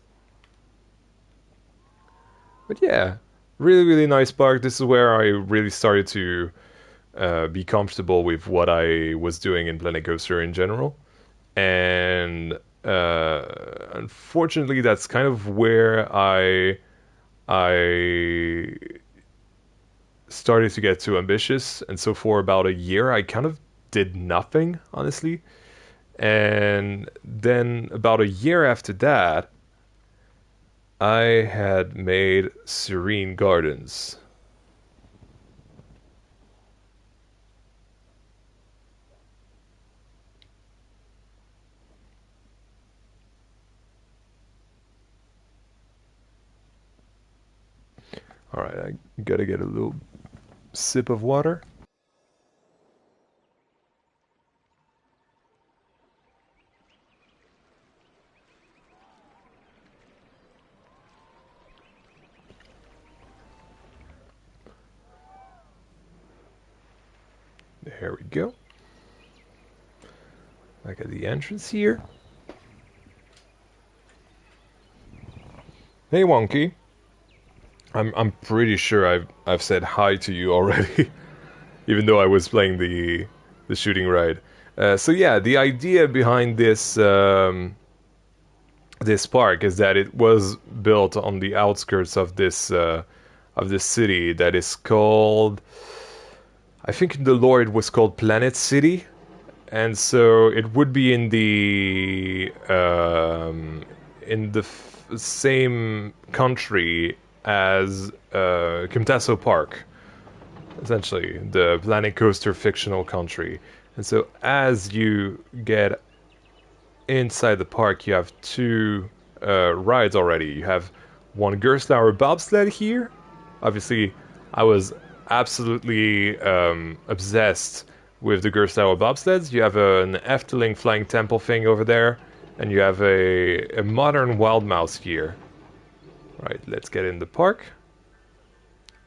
But yeah, really, really nice park. This is where I really started to be comfortable with what I was doing in Planet Coaster in general. And unfortunately, that's kind of where I started to get too ambitious. And so for about a year, I kind of did nothing, honestly. And then about a year after that, I had made Serene Gardens. All right, I gotta get a little sip of water. There we go. Back at the entrance here. Hey, Wonky. I'm pretty sure I've said hi to you already, even though I was playing the shooting ride. So yeah, the idea behind this park is that it was built on the outskirts of this city that is called, I think in the lore it was called Planet City, and so it would be in the same country as Kimtaso Park, essentially the Planet Coaster fictional country. And so as you get inside the park, you have two rides already. You have one Gerstlauer bobsled here. Obviously, I was absolutely obsessed with the Gerstlauer bobsleds. You have an Efteling flying temple thing over there, and you have a modern wild mouse here. Right, let's get in the park.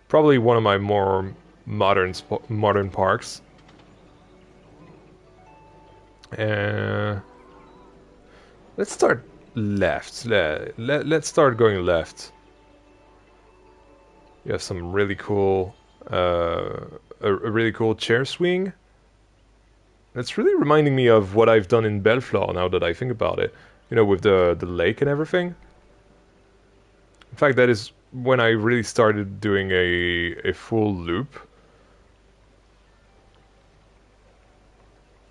Probably one of my more modern parks. Let's start left. Let's start going left. You have some really cool, a really cool chair swing. It's really reminding me of what I've done in Bellefleur now that I think about it. You know, with the lake and everything. In fact, that is when I really started doing a full loop.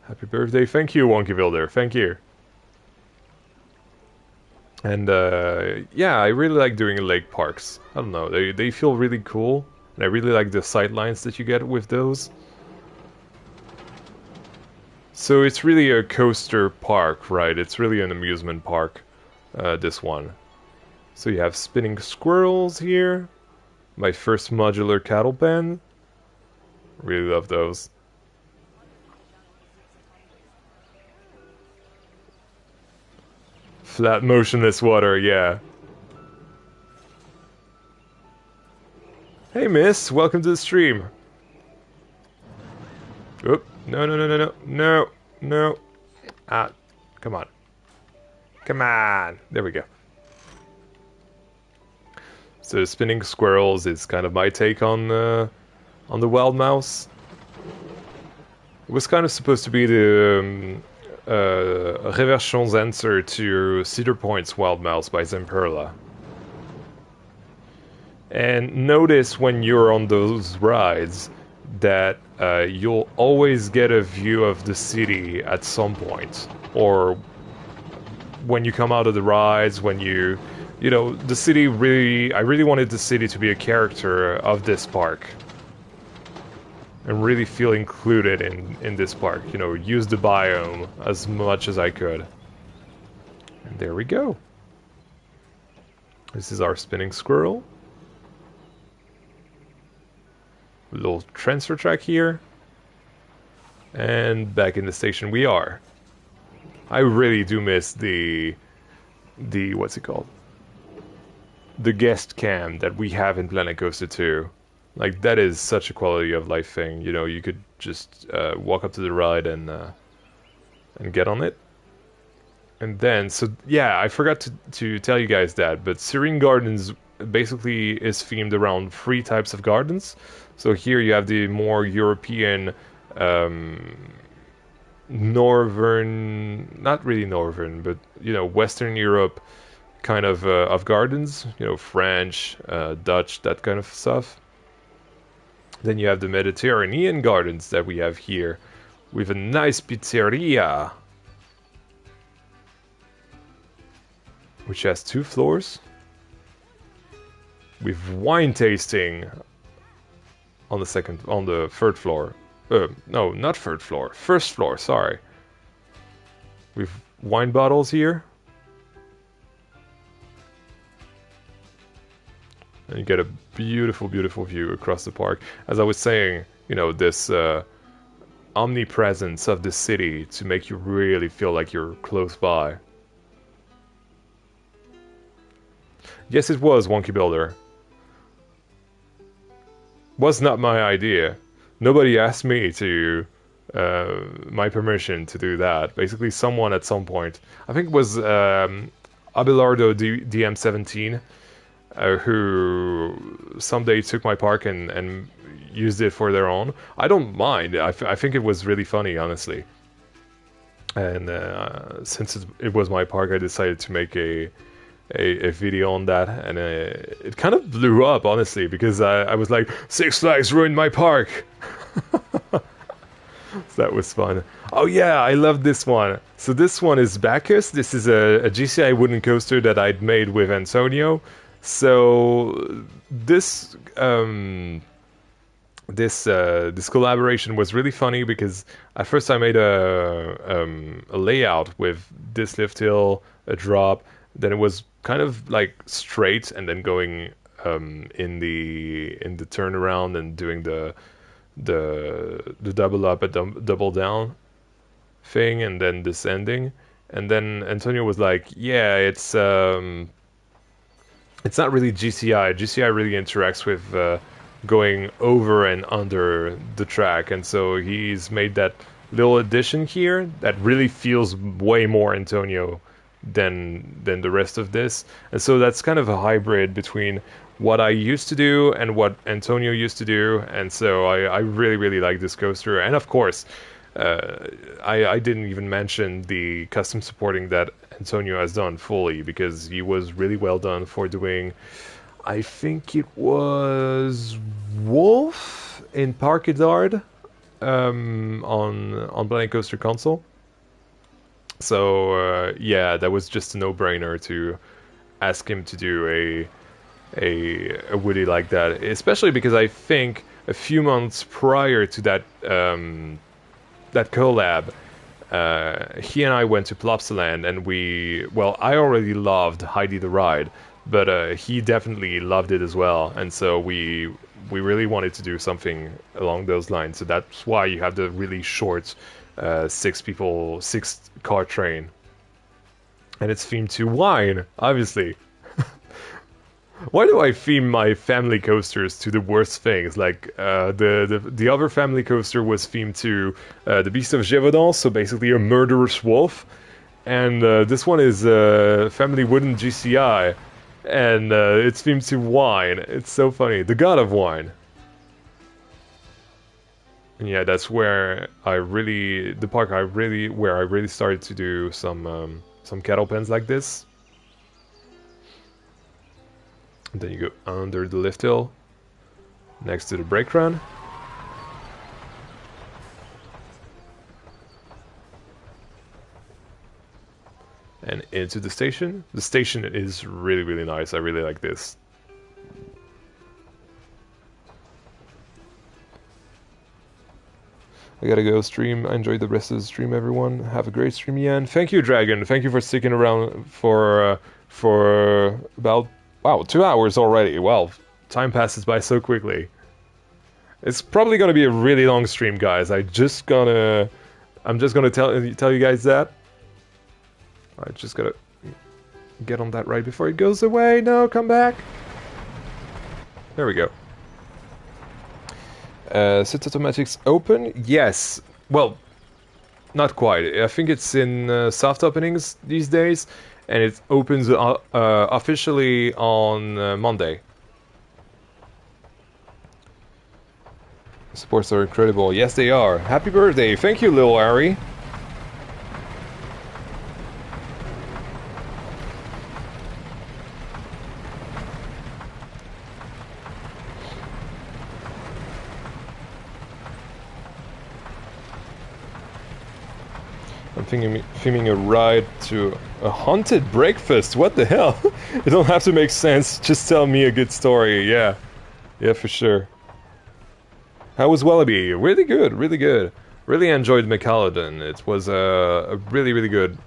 Happy birthday. Thank you, Wonky Builder. Thank you. And yeah, I really like doing lake parks. I don't know, they feel really cool. And I really like the sight lines that you get with those. So it's really a coaster park, right? It's really an amusement park, this one. So you have spinning squirrels here. My first modular cattle pen. Really love those. Flat motionless water, yeah. Hey miss, welcome to the stream. Oop, no. Ah, come on. Come on. There we go. So spinning squirrels is kind of my take on the wild mouse. It was kind of supposed to be the Reversion's answer to Cedar Point's Wild Mouse by Zamperla. And notice when you're on those rides that you'll always get a view of the city at some point. Or when you come out of the rides, when you know, the city really... I really wanted the city to be a character of this park. And really feel included in this park. You know, use the biome as much as I could. And there we go. This is our spinning squirrel. A little transfer track here. And back in the station we are. I really do miss the the what's it called? The guest cam that we have in Planet Coaster 2. Like that is such a quality of life thing. You know, you could just walk up to the ride and get on it. And then, so yeah, I forgot to tell you guys that, but Serene Gardens basically is themed around three types of gardens. So here you have the more European, northern, not really northern, but you know, Western Europe kind of gardens. You know, French, Dutch, that kind of stuff. Then you have the Mediterranean gardens that we have here, with a nice pizzeria, which has 2 floors, with wine tasting on the third floor. No, not third floor, first floor. Sorry. With wine bottles here, and you get a beautiful, beautiful view across the park. As I was saying, you know, this omnipresence of the city to make you really feel like you're close by. Yes, it was Wonky Builder. Was not my idea. Nobody asked me to, my permission to do that. Basically, someone at some point, I think it was Abelardo DM17, who someday took my park and used it for their own. I don't mind. I think it was really funny, honestly. And since it was my park, I decided to make a video on that, and it kind of blew up, honestly, because I was like, Six Flags ruined my park. So that was fun. Oh yeah, I love this one. So this one is Bacchus. This is a GCI wooden coaster that I'd made with Antonio. So this this collaboration was really funny because at first I made a layout with this lift hill, a drop, then it was kind of like straight, and then going in the turnaround and doing the double up and double down thing, and then descending. And then Antonio was like, yeah, it's not really GCI. GCI really interacts with going over and under the track, and so he's made that little addition here that really feels way more Antonio than the rest of this. And so that's kind of a hybrid between what I used to do and what Antonio used to do. And so I really, really like this coaster. And of course, I didn't even mention the custom supporting that Antonio has done fully, because he was really well done for doing, I think it was Wolf in Parc on Planet Coaster console. So yeah, that was just a no-brainer to ask him to do a Woody like that, especially because I think a few months prior to that that collab, he and I went to Plopsaland, and I already loved Heidi the Ride, but he definitely loved it as well, and so we really wanted to do something along those lines. So that's why you have the really short 6-car train, and it's themed to wine, obviously. Why do I theme my family coasters to the worst things? Like the other family coaster was themed to the Beast of Gévaudan, so basically a murderous wolf, and this one is family wooden GCI, and it's themed to wine. It's so funny, the god of wine. And yeah, that's where where I really started to do some cattle pens like this. And then you go under the lift hill, next to the brake run. And into the station. The station is really, really nice. I really like this. I gotta go stream. I enjoyed the rest of the stream, everyone. Have a great stream, Ian. Thank you, Dragon. Thank you for sticking around for about, wow, 2 hours already. Wow, time passes by so quickly. It's probably gonna be a really long stream, guys. I'm just gonna tell you guys that. I just gotta get on that ride before it goes away. No, come back. There we go. Sit automatics open? Yes. Well, not quite. I think it's in soft openings these days, and it opens officially on Monday. Supports are incredible. Yes, they are. Happy birthday. Thank you, Lil Harry. I'm filming a ride to a haunted breakfast. What the hell? It don't have to make sense. Just tell me a good story. Yeah. Yeah, for sure. How was Wallaby? Really good, really good. Really enjoyed McAllen. It was a really, really good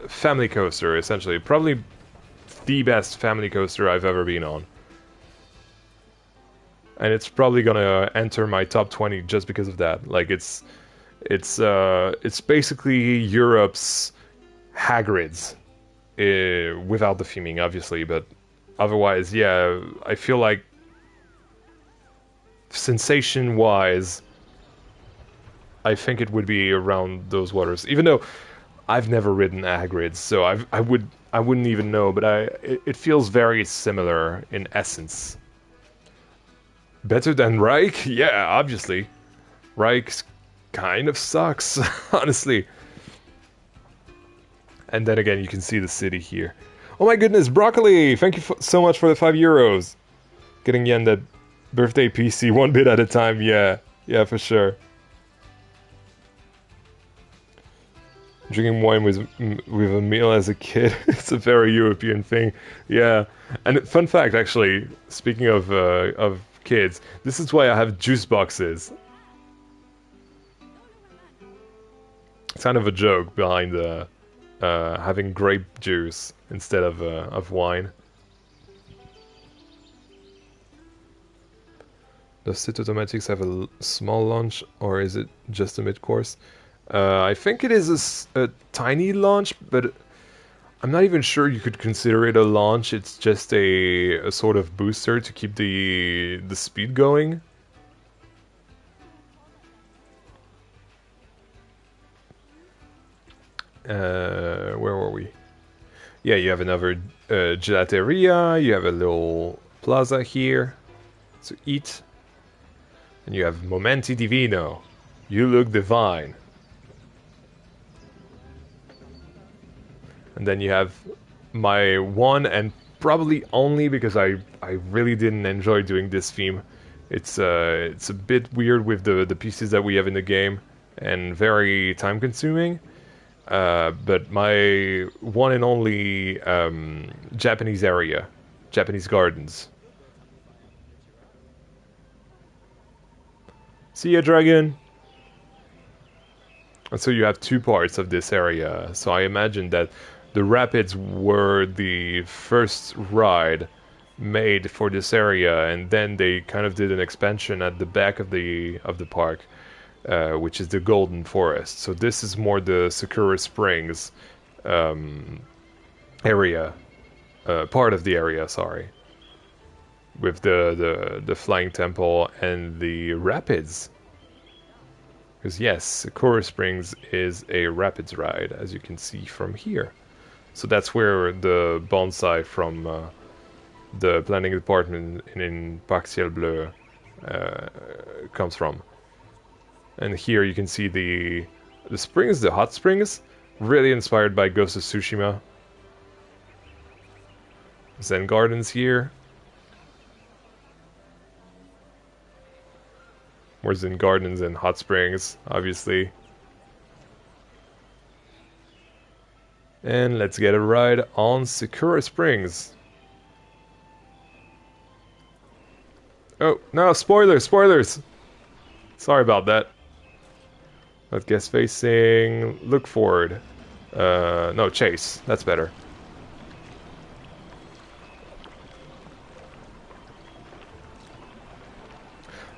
family coaster, essentially. Probably the best family coaster I've ever been on. And it's probably gonna enter my top 20 just because of that. Like it's basically Europe's Hagrid's without the theming, obviously, but otherwise, yeah, I feel like sensation-wise, I think it would be around those waters. Even though I've never ridden Hagrid's, so I wouldn't even know, but it feels very similar in essence. Better than Reich? Yeah, obviously. Reich kind of sucks, honestly. And then again, you can see the city here. Oh my goodness, Broccoli! Thank you so much for the €5. Getting Yen that birthday PC one bit at a time, yeah. Yeah, for sure. Drinking wine with a meal as a kid. It's a very European thing. Yeah. And fun fact, actually, speaking of kids, this is why I have juice boxes. It's kind of a joke behind having grape juice instead of wine. Does Sit Automatics have a small launch, or is it just a mid-course? I think it is a tiny launch, but I'm not even sure you could consider it a launch. It's just a sort of booster to keep the speed going. Where were we? Yeah, you have another gelateria. You have a little plaza here to eat. And you have Momenti Divino. You look divine. And then you have my one and probably only, because I really didn't enjoy doing this theme. It's a bit weird with the pieces that we have in the game and very time consuming. But my one and only Japanese area, Japanese gardens. See ya, dragon! And so you have two parts of this area. So I imagine that the rapids were the first ride made for this area, and then they kind of did an expansion at the back of the park, which is the Golden Forest. So this is more the Sakura Springs area, part of the area. Sorry, with the Flying Temple and the rapids. Because yes, Sakura Springs is a rapids ride, as you can see from here. So that's where the bonsai from the planning department in Parc Ciel Bleu comes from. And here you can see the springs, the hot springs, really inspired by Ghost of Tsushima. Zen Gardens here. More Zen Gardens and hot springs, obviously. And let's get a ride on Sakura Springs. Oh, no, spoilers, spoilers! Sorry about that. Let's guess facing, look forward. No, chase, that's better.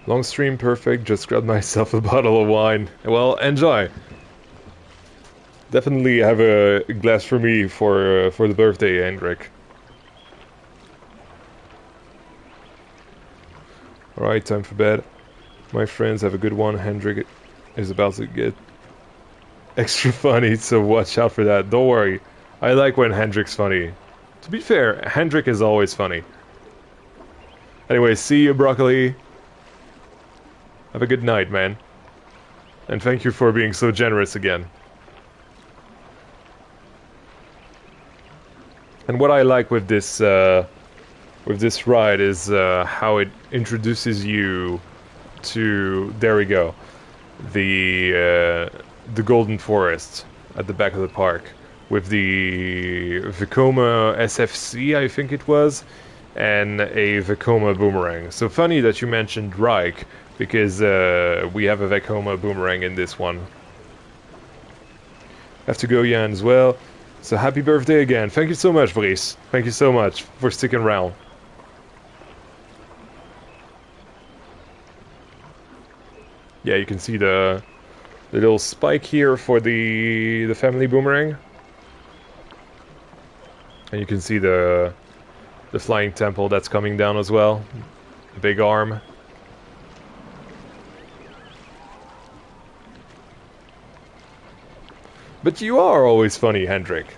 Long stream, perfect, just grabbed myself a bottle of wine. Well, enjoy. Definitely have a glass for me for the birthday, Hendrik. Alright, time for bed. My friends, have a good one. Hendrik is about to get extra funny, so watch out for that. Don't worry. I like when Hendrik's funny. To be fair, Hendrik is always funny. Anyway, see you, Broccoli. Have a good night, man. And thank you for being so generous again. And what I like with this ride is how it introduces you to, there we go, the Golden Forest at the back of the park with the Vekoma SFC, I think it was, and a Vekoma boomerang. So funny that you mentioned Reich, because we have a Vekoma boomerang in this one. Have to go, Jan, as well. So happy birthday again. Thank you so much, Brice. Thank you so much for sticking around. Yeah, you can see the little spike here for the family boomerang. And you can see the flying temple that's coming down as well. Big arm. But you are always funny, Hendrik.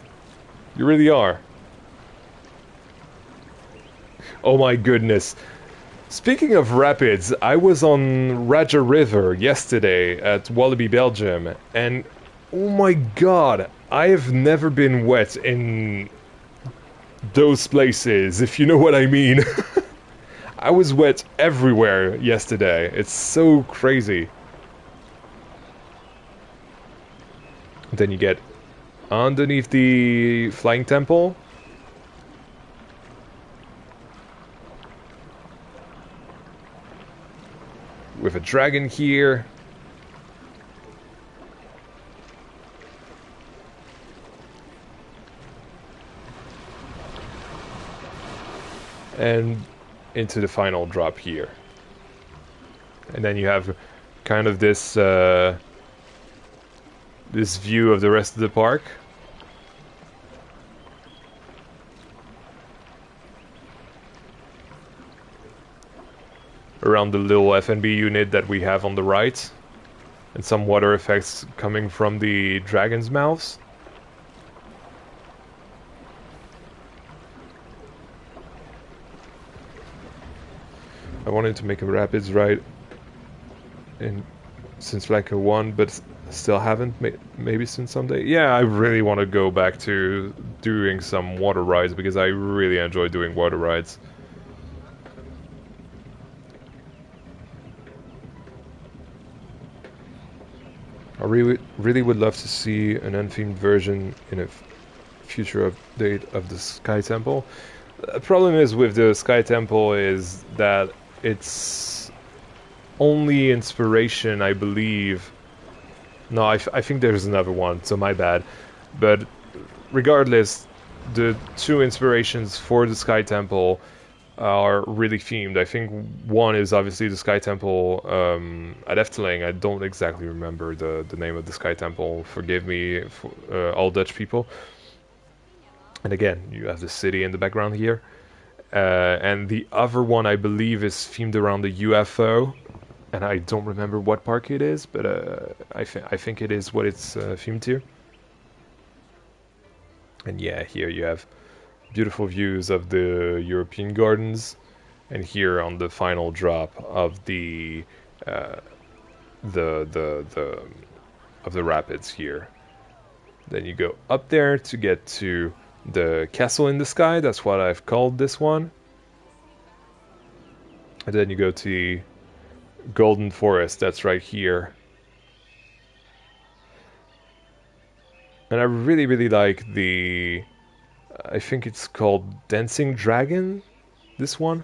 You really are. Oh my goodness. Speaking of rapids, I was on Raja River yesterday at Wallaby, Belgium, and oh my god, I have never been wet in those places, if you know what I mean. I was wet everywhere yesterday. It's so crazy. Then you get underneath the flying temple. With a dragon here. And into the final drop here. And then you have kind of this this view of the rest of the park. Around the little F&B unit that we have on the right. And some water effects coming from the dragon's mouths. I wanted to make a rapids ride since like a 1, but still haven't. Maybe since someday. Yeah, I really want to go back to doing some water rides because I really enjoy doing water rides. I really would love to see an unthemed version in a future update of the Sky Temple. The problem is with the Sky Temple is that it's only inspiration, I believe. No, I think there's another one, so my bad. But regardless, the 2 inspirations for the Sky Temple are really themed. I think one is obviously the Sky Temple at Efteling. I don't exactly remember the name of the Sky Temple. Forgive me, all Dutch people. And again, you have the city in the background here. And the other one, I believe, is themed around the UFO. And I don't remember what park it is, but I think it is what it's themed to. And yeah, here you have beautiful views of the European gardens, and here on the final drop of the rapids here. Then you go up there to get to the castle in the sky. That's what I've called this one. And then you go to the Golden Forest. That's right here. And I really like the, I think it's called Dancing Dragon, this one.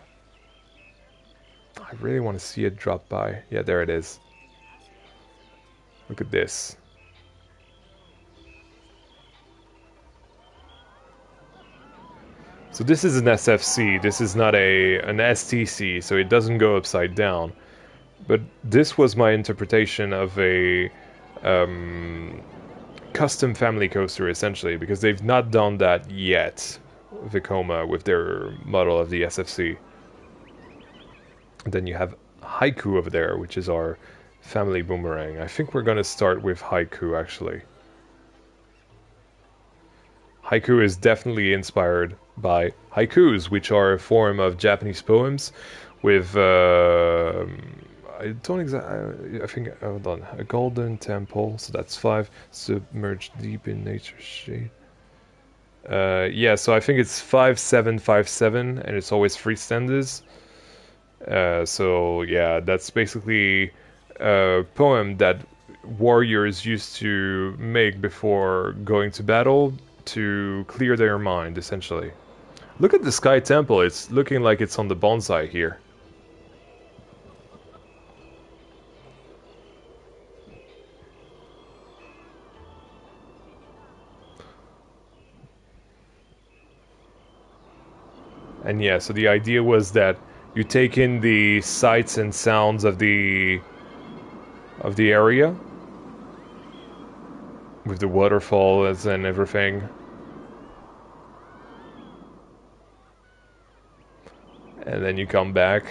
I really want to see it drop by. Yeah, there it is. Look at this. So this is an SFC, this is not an STC, so it doesn't go upside down. But this was my interpretation of a custom family coaster essentially, because they've not done that yet, Vekoma, with their model of the SFC. And then you have Haiku over there, which is our family boomerang. I think we're gonna start with Haiku actually. Haiku is definitely inspired by haikus, which are a form of Japanese poems with I don't exactly. I think hold on, a golden temple. So that's 5. Submerged deep in nature's shade. Yeah, so I think it's 5757, and it's always 3 stanzas. So yeah, that's basically a poem that warriors used to make before going to battle to clear their mind, essentially. Look at the Sky Temple. It's looking like it's on the bonsai here. And yeah, so the idea was that you take in the sights and sounds of the area with the waterfalls and everything. And then you come back.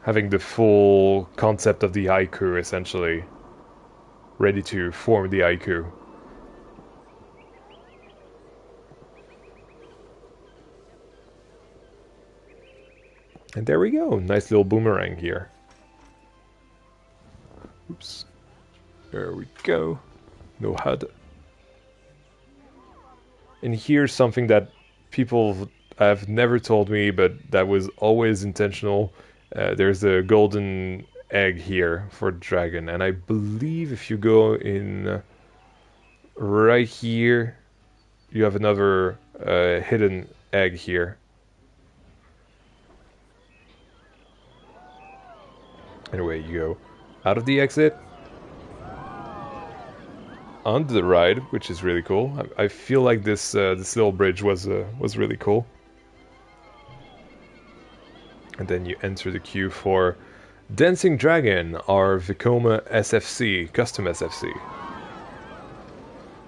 Having the full concept of the haiku, essentially. Ready to form the haiku. And there we go. Nice little boomerang here. Oops. There we go. No HUD. And here's something that people have never told me, but that was always intentional. There's a golden egg here for dragon, and I believe if you go in right here, you have another hidden egg here. Anyway, you go out of the exit, onto the ride, which is really cool. I feel like this this little bridge was really cool. And then you enter the queue for Dancing Dragon, our Vekoma SFC, custom SFC,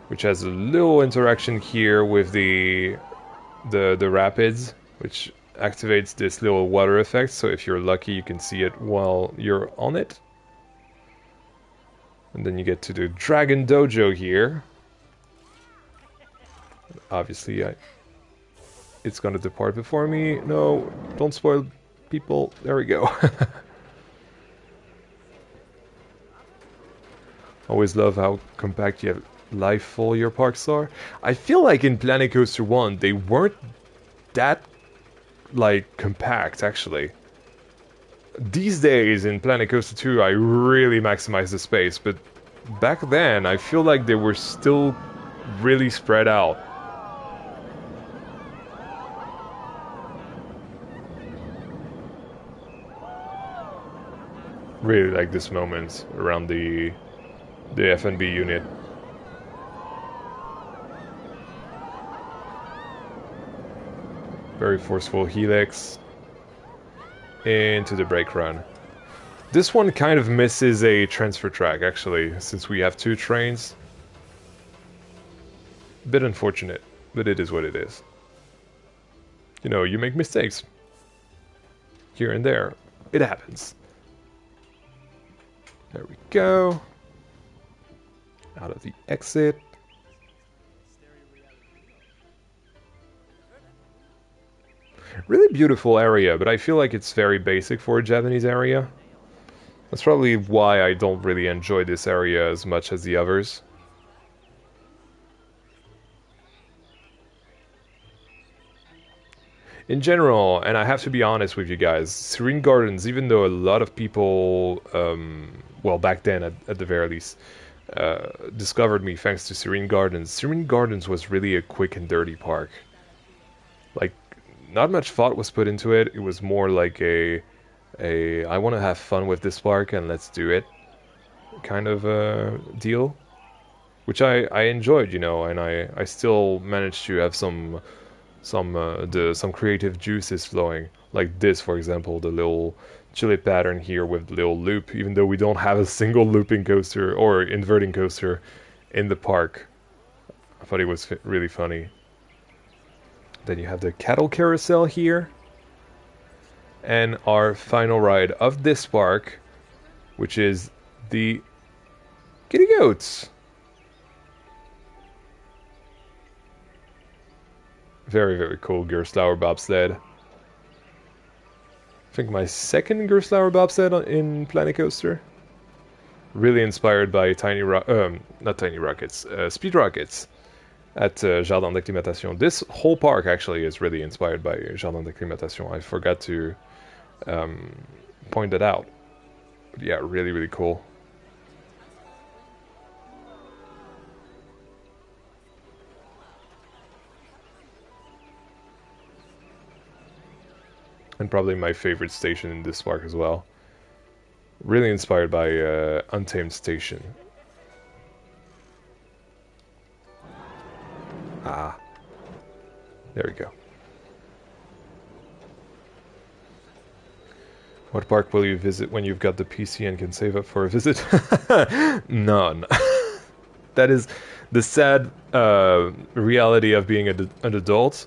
which has a little interaction here with the rapids, which activates this little water effect, so if you're lucky you can see it while you're on it. And then you get to the Dragon Dojo here. Obviously it's gonna depart before me. No, don't spoil people. There we go. Always love how compact yet life-full your parks are. I feel like in Planet Coaster 1 they weren't that like compact actually. These days in Planet Coaster 2 I really maximize the space, but back then I feel like they were still really spread out. Really like this moment around the F&B unit. Very forceful helix into the brake run. This one kind of misses a transfer track actually, since we have 2 trains. Bit unfortunate, but it is what it is. You know, you make mistakes here and there. It happens. There we go. Out of the exit. Really beautiful area, but I feel like it's very basic for a Japanese area. That's probably why I don't really enjoy this area as much as the others. In general, and I have to be honest with you guys, Serene Gardens, even though a lot of people, well, back then at the very least, discovered me thanks to Serene Gardens was really a quick and dirty park. Like, not much thought was put into it. It was more like I want to have fun with this park and let's do it kind of deal, which I enjoyed, you know, and I still managed to have some creative juices flowing, like this, for example, the little chili pattern here with little loop, even though we don't have a single looping coaster or inverting coaster in the park. I thought it was really funny. Then you have the cattle carousel here. And our final ride of this park, which is the kitty goats. Very, very cool Gerstlauer bobsled. I think my second Gerstlauer bobsled in Planet Coaster. Really inspired by not tiny rockets, speed rockets at Jardin d'Acclimatation. This whole park actually is really inspired by Jardin d'Acclimatation. I forgot to point that out. But yeah, really, really cool. And probably my favorite station in this park as well. Really inspired by Untamed Station. Ah, there we go. What park will you visit when you've got the PC and can save up for a visit? None. That is the sad reality of being an adult.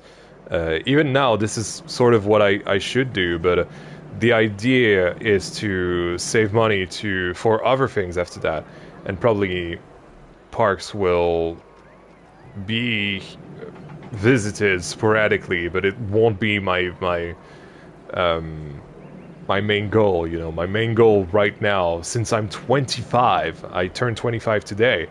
Even now, this is sort of what I should do, but the idea is to save money for other things after that, and probably parks will be visited sporadically, but it won't be my main goal. You know, my main goal right now, since I'm 25, I turned 25 today.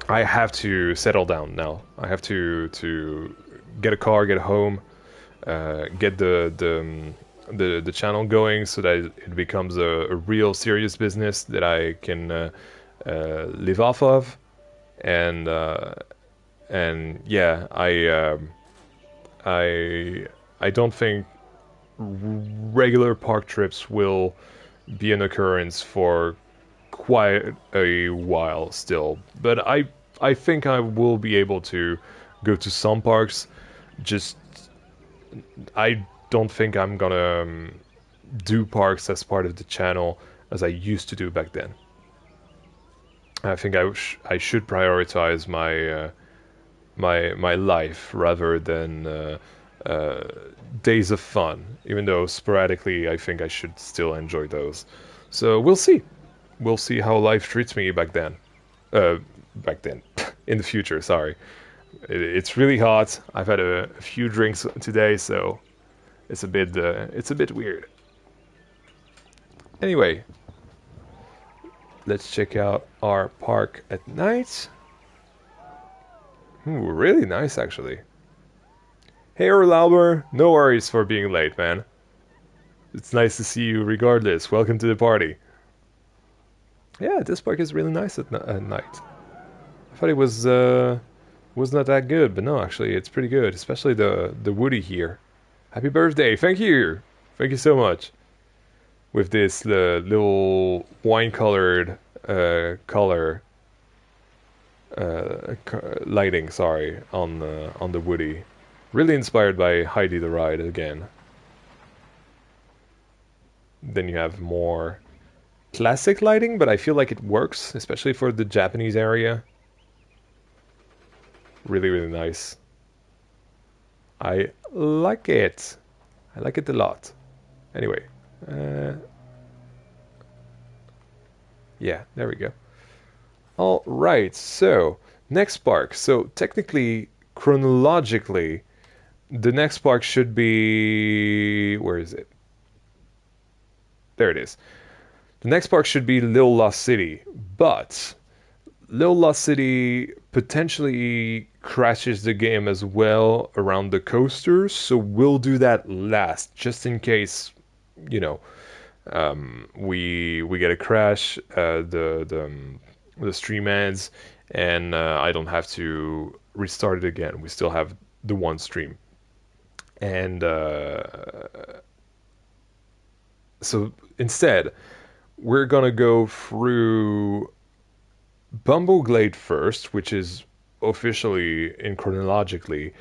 I have to settle down now. I have to get a car, get a home, get the channel going so that it becomes a real serious business that I can live off of, and yeah, I don't think regular park trips will be an occurrence for quite a while still, but I think I will be able to go to some parks. Just I don't think I'm gonna do parks as part of the channel as I used to do back then. I think I should prioritize my life rather than days of fun, even though sporadically I think I should still enjoy those. So we'll see. We'll see how life treats me back then. Back then. In the future, sorry. It's really hot. I've had a few drinks today, so it's a bit weird. Anyway, let's check out our park at night. Ooh, really nice, actually. Hey, Lauber, no worries for being late, man. It's nice to see you regardless. Welcome to the party. Yeah, this park is really nice at night. I thought it was not that good, but no, actually, it's pretty good, especially the Woody here. Happy birthday! Thank you so much. With this little wine-colored color lighting, sorry, on the Woody. Really inspired by Heidi the Ride again. Then you have more classic lighting, but I feel like it works, especially for the Japanese area. Really, really nice. I like it. I like it a lot. Anyway. Yeah, there we go. All right, so next park. So technically, chronologically, the next park should be... Where is it? There it is. The next park should be Little Lost City, but Little Lost City potentially crashes the game as well around the coasters, so we'll do that last, just in case, you know, we get a crash, the stream ends, and I don't have to restart it again. We still have the one stream, and so instead, we're gonna go through Bumble Glade first, which is officially and chronologically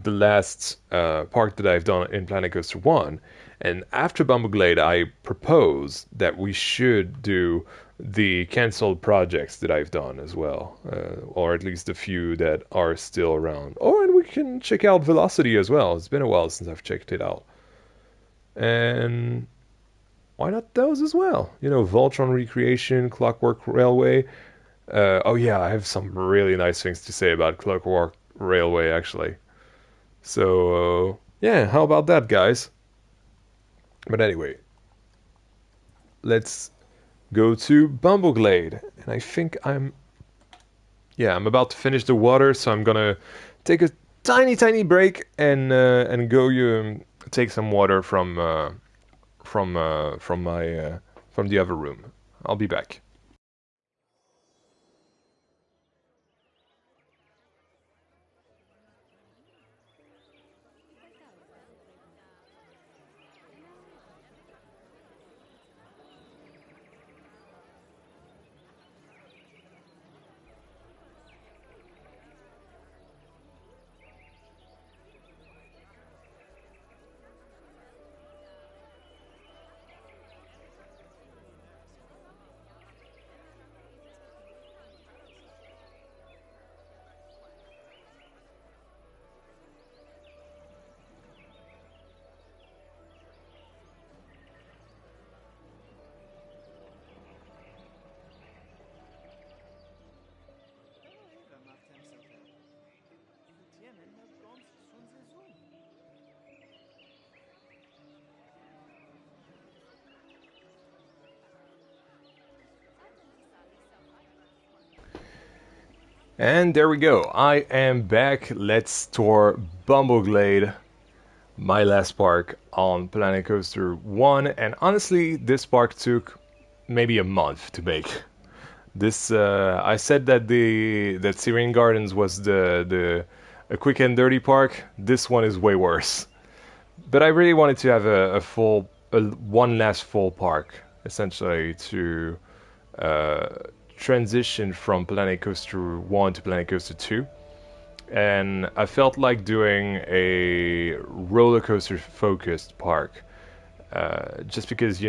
the last park that I've done in Planet Coaster 1. And after Bumble Glade, I propose that we should do the cancelled projects that I've done as well, or at least the few that are still around. Oh, and we can check out Velocity as well. It's been a while since I've checked it out. And why not those as well? You know, Voltron Recreation, Clockwork Railway. Oh yeah, I have some really nice things to say about Clockwork Railway actually. So yeah, how about that, guys? But anyway, let's go to Bumbleglade, and I think I'm about to finish the water, so I'm gonna take a tiny break and go take some water from my from the other room. I'll be back. And there we go. I am back. Let's tour Bumbleglade, my last park on Planet Coaster 1. And honestly, this park took maybe a month to make. This I said that that Serene Gardens was the a quick and dirty park. This one is way worse. But I really wanted to have one last full park, essentially to uh, transition from Planet Coaster 1 to Planet Coaster 2. And I felt like doing a roller coaster focused park, just because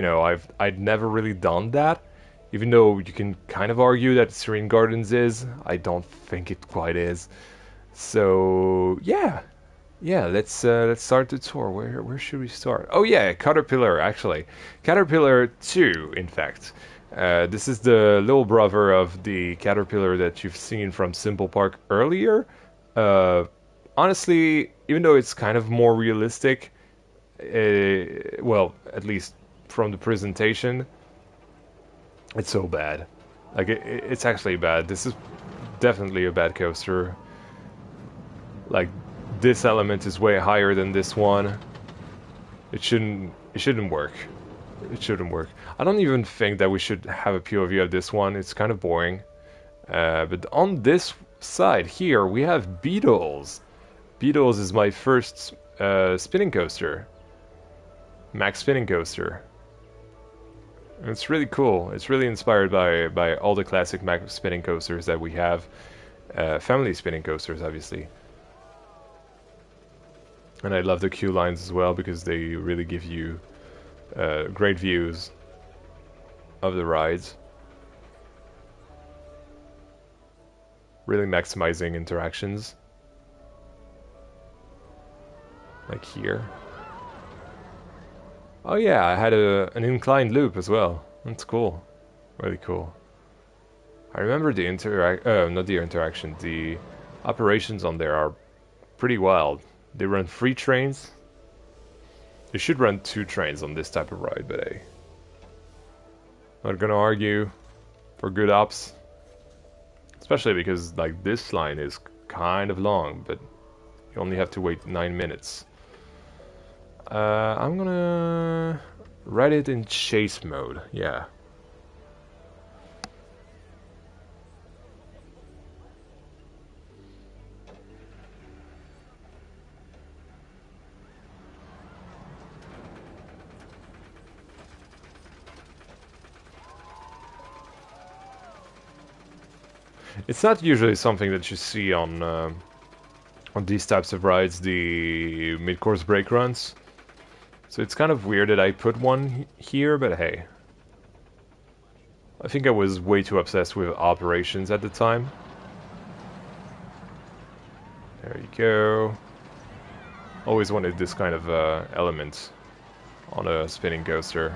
I'd never really done that. Even though you can kind of argue that Serene Gardens is, I don't think it quite is. So yeah, let's start the tour. Where should we start? Oh yeah, Caterpillar actually, Caterpillar 2, in fact. This is the little brother of the Caterpillar that you've seen from Simple Park earlier. Uh, Honestly, even though it's kind of more realistic, well, at least from the presentation, it's so bad. Like it's actually bad. This is definitely a bad coaster. Like this element is way higher than this one. It shouldn't work. It shouldn't work. I don't even think that we should have a POV of this one. It's kind of boring. But on this side here, we have Beatles. Beatles is my first spinning coaster. Max spinning coaster. And it's really cool. It's really inspired by all the classic Max spinning coasters that we have. Family spinning coasters, obviously. And I love the queue lines as well because they really give you great views of the rides. Really maximizing interactions. Like here. Oh yeah, I had an inclined loop as well. That's cool. Really cool. I remember not the interaction, the operations on there are pretty wild. They run 3 trains. They should run 2 trains on this type of ride, but hey. Not gonna argue for good ops. Especially because like this line is kind of long, but you only have to wait 9 minutes. I'm gonna write it in chase mode, yeah. It's not usually something that you see on on these types of rides, the mid-course brake runs. So it's kind of weird that I put one here, but hey. I think I was way too obsessed with operations at the time. There you go. Always wanted this kind of element on a spinning coaster.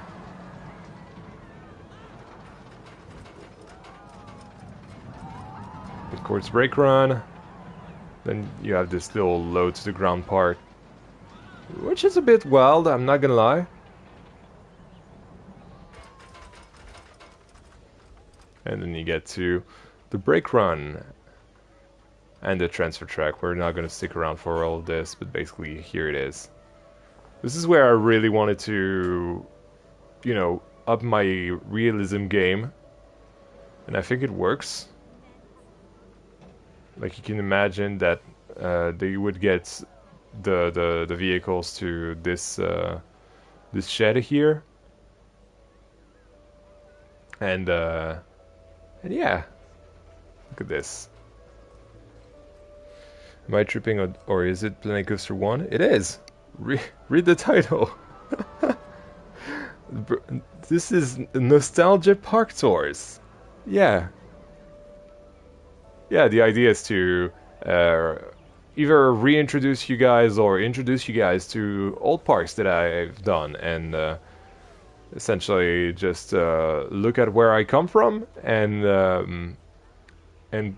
Mid-course brake run. Then you have this little low to the ground part, which is a bit wild, I'm not gonna lie. And then you get to the brake run and the transfer track. We're not gonna stick around for all of this, but basically here it is. This is where I really wanted to, you know, up my realism game, and I think it works. Like you can imagine that they would get the vehicles to this this shed here, and yeah, look at this. Am I tripping, or is it Planet Coaster 1? It is. Read the title. This is Nostalgia Park Tours. Yeah. Yeah, the idea is to either reintroduce you guys or introduce you guys to old parks that I've done, and essentially just look at where I come from and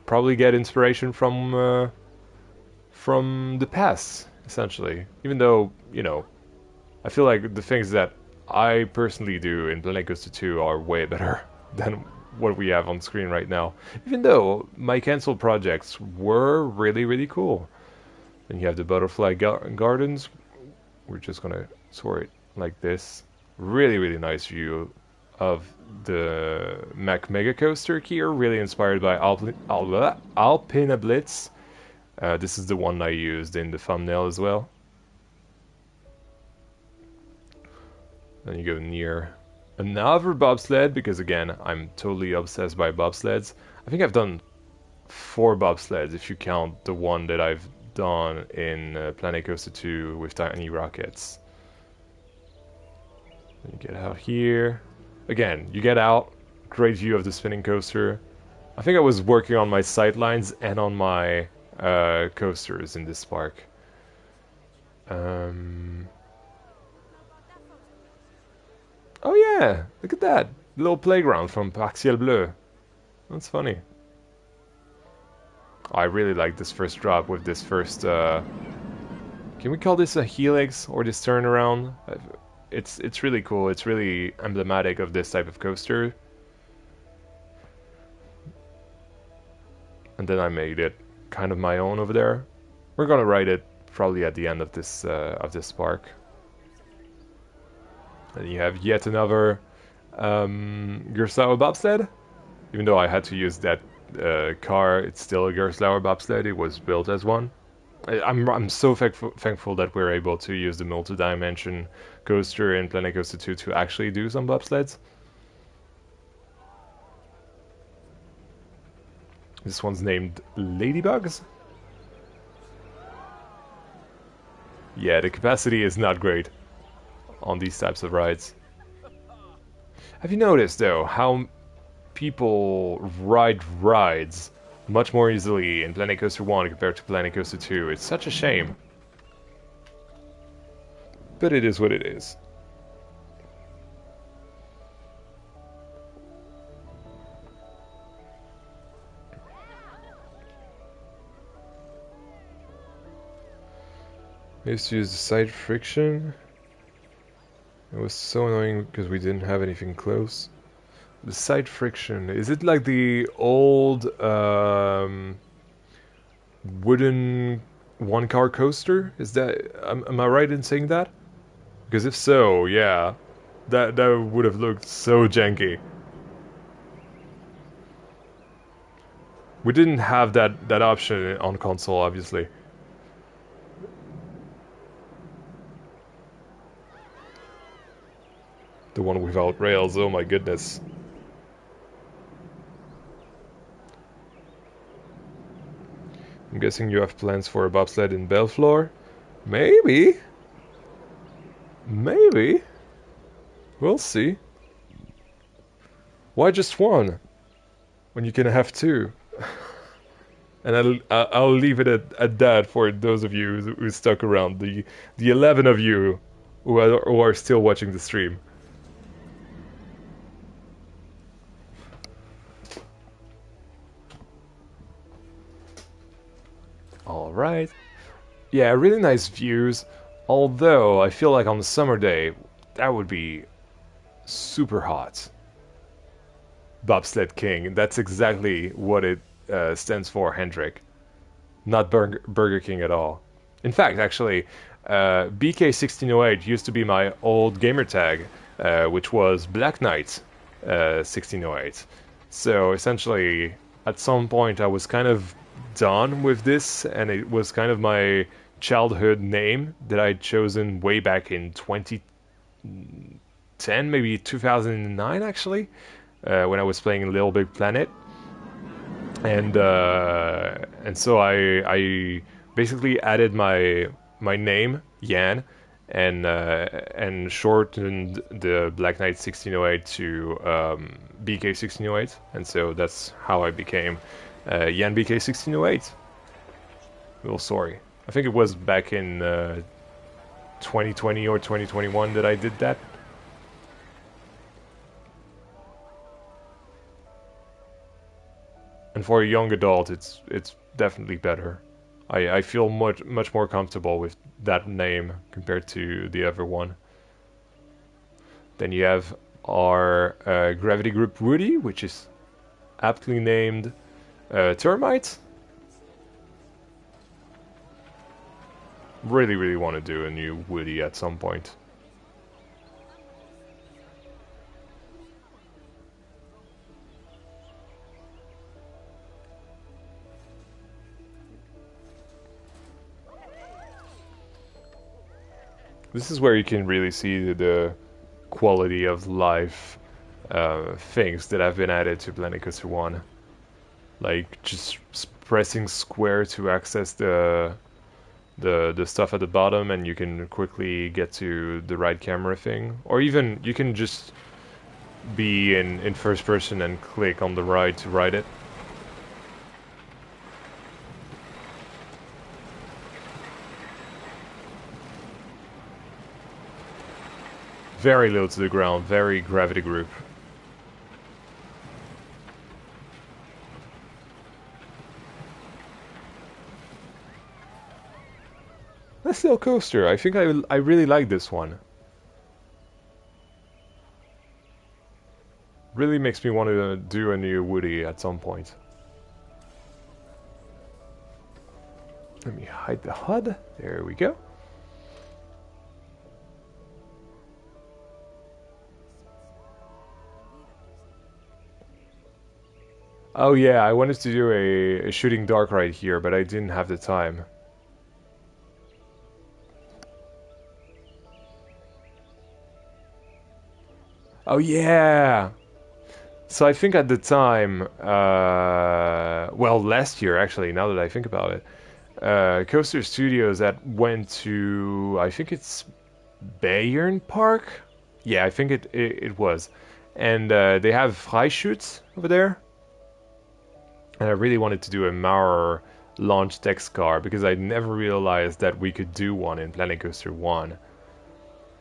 probably get inspiration from the past, essentially. Even though, you know, I feel like the things that I personally do in Planet Coaster 2 are way better than what we have on screen right now. Even though my cancelled projects were really, really cool. Then you have the butterfly gardens. We're just gonna sort it like this. Really, really nice view of the Mac Mega Coaster here. Really inspired by Alpina Blitz. This is the one I used in the thumbnail as well. Then you go near another bobsled, because again, I'm totally obsessed by bobsleds. I think I've done 4 bobsleds if you count the one that I've done in Planet Coaster 2 with tiny rockets. Then you get out here. Again, you get out, great view of the spinning coaster. I think I was working on my sightlines and on my coasters in this park. Oh yeah, look at that little playground from Parc, Ciel, Bleu. That's funny. I really like this first drop with this first. Can we call this a helix or this turnaround? It's really cool. It's really emblematic of this type of coaster. And then I made it kind of my own over there. We're gonna ride it probably at the end of this park. And you have yet another Gerstlauer bobsled. Even though I had to use that car, it's still a Gerstlauer bobsled. It was built as one. I'm so thankful that we're able to use the multi-dimension coaster in Planet Coaster 2 to actually do some bobsleds. This one's named Ladybugs. Yeah, the capacity is not great on these types of rides. Have you noticed though how people ride rides much more easily in Planet Coaster 1 compared to Planet Coaster 2? It's such a shame. But it is what it is. I used to use the side friction. It was so annoying because we didn't have anything close. The side friction, is it like the old wooden one-car coaster? Is that, am I right in saying that? Because if so, yeah, that would have looked so janky. We didn't have that option on console, obviously. The one without rails, oh my goodness. I'm guessing you have plans for a bobsled in Belflor? Maybe. Maybe. We'll see. Why just one? When you can have two? And I'll leave it at that for those of you who stuck around. The 11 of you who are still watching the stream. All right. Yeah, really nice views. Although I feel like on a summer day that would be super hot. Bobsled King. That's exactly what it stands for, Hendrik. Not Burger King at all. In fact, actually, BK1608 used to be my old gamer tag, which was Black Knight 1608. So essentially, at some point, I was kind of done with this, and it was kind of my childhood name that I'd chosen way back in 2010, maybe 2009, actually, when I was playing Little Big Planet. And so I basically added my name Yan and shortened the Black Knight 1608 to BK 1608, and so that's how I became Yan BK 1608. Well, sorry, I think it was back in 2020 or 2021 that I did that. And for a young adult, it's definitely better. I feel much more comfortable with that name compared to the other one. Then you have our Gravity Group Woody, which is aptly named Termite. Really want to do a new Woody at some point. This is where you can really see the quality of life things that have been added to Planet Coaster 1. Like just pressing square to access the stuff at the bottom, and you can quickly get to the right camera thing. Or even you can just be in first person and click on the ride to ride it. Very low to the ground, very gravity group. That's still coaster. I think I really like this one. Really makes me want to do a new Woody at some point. Let me hide the HUD. There we go. Oh yeah, I wanted to do a shooting dark right here, but I didn't have the time. Oh yeah! So I think at the time, well, last year actually, now that I think about it, Coaster Studios that went to, I think it's Bayern Park? Yeah, I think it was. And they have Freischütz over there. And I really wanted to do a Maurer launch text car because I never realized that we could do one in Planet Coaster 1.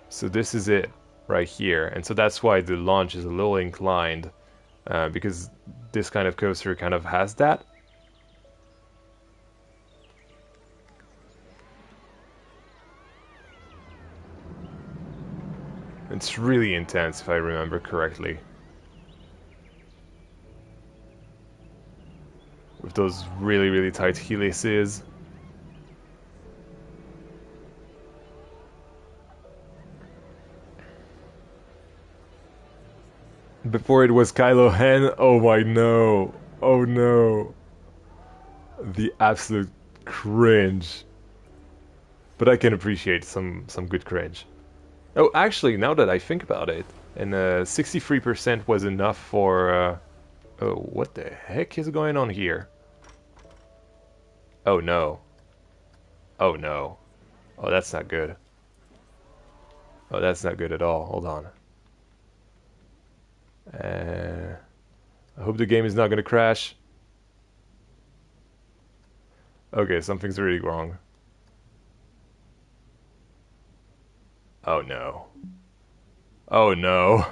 So this is it right here. And so that's why the launch is a little inclined, because this kind of coaster kind of has that. It's really intense if I remember correctly. With those really tight helices. Before it was Kylo Hen, oh my no. Oh no. The absolute cringe. But I can appreciate some good cringe. Oh, actually, now that I think about it, and 63% was enough for... oh, what the heck is going on here? Oh no. Oh no. Oh, that's not good. Oh, that's not good at all. Hold on. Uh, I hope the game is not gonna crash. Okay, something's really wrong. Oh no. Oh no.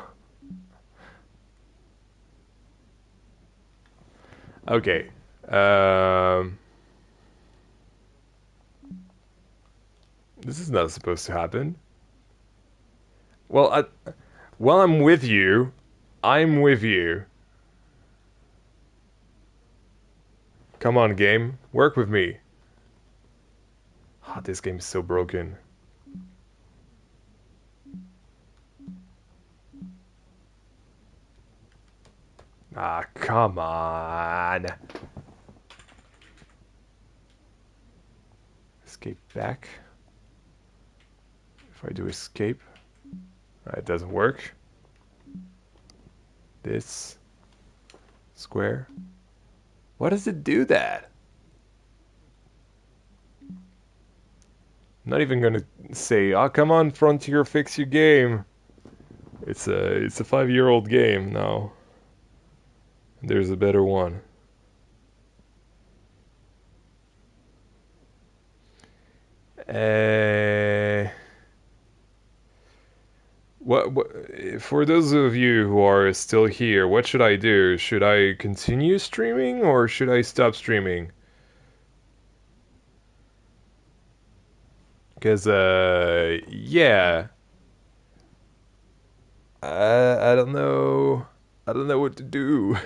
Okay. Um, this is not supposed to happen. Well, while I'm with you, I'm with you. Come on, game. Work with me. Ah, this game is so broken. Ah, come on. Escape back. If I do escape, it doesn't work. This square. Why does it do that? I'm not even gonna say, "Oh, come on, Frontier, fix your game." It's a 5-year-old game now. There's a better one. Uh, what for those of you who are still here, what should I do? Should I continue streaming or should I stop streaming? Because yeah, I don't know. I don't know what to do.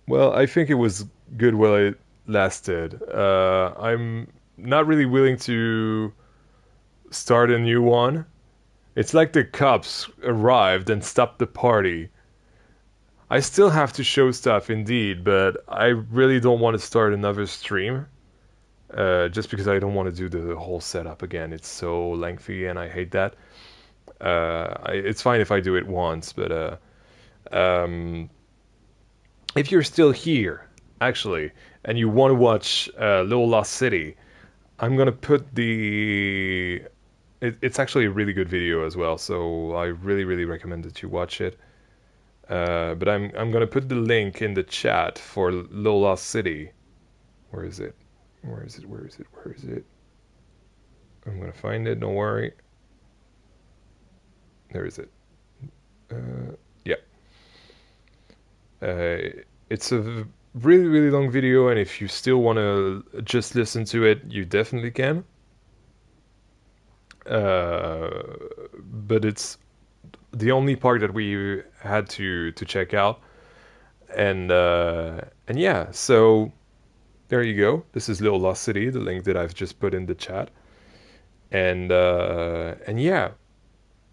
Well, I think it was good while it lasted. I'm not really willing to start a new one. It's like the cops arrived and stopped the party. I still have to show stuff indeed, but I really don't want to start another stream. Just because I don't want to do the whole setup again. It's so lengthy and I hate that. It's fine if I do it once, but um, if you're still here, actually, and you want to watch Little Lost City, I'm gonna put it's actually a really good video as well, so I really, really recommend that you watch it. But I'm gonna put the link in the chat for Little Lost City. Where is it? Where is it? Where is it? Where is it? I'm gonna find it. Don't worry. There is it. Yeah. It's a really, really long video, and if you still want to just listen to it, you definitely can. Uh, but it's the only part that we had to check out, and yeah. So there you go. This is Little Lost City, the link that I've just put in the chat, and yeah.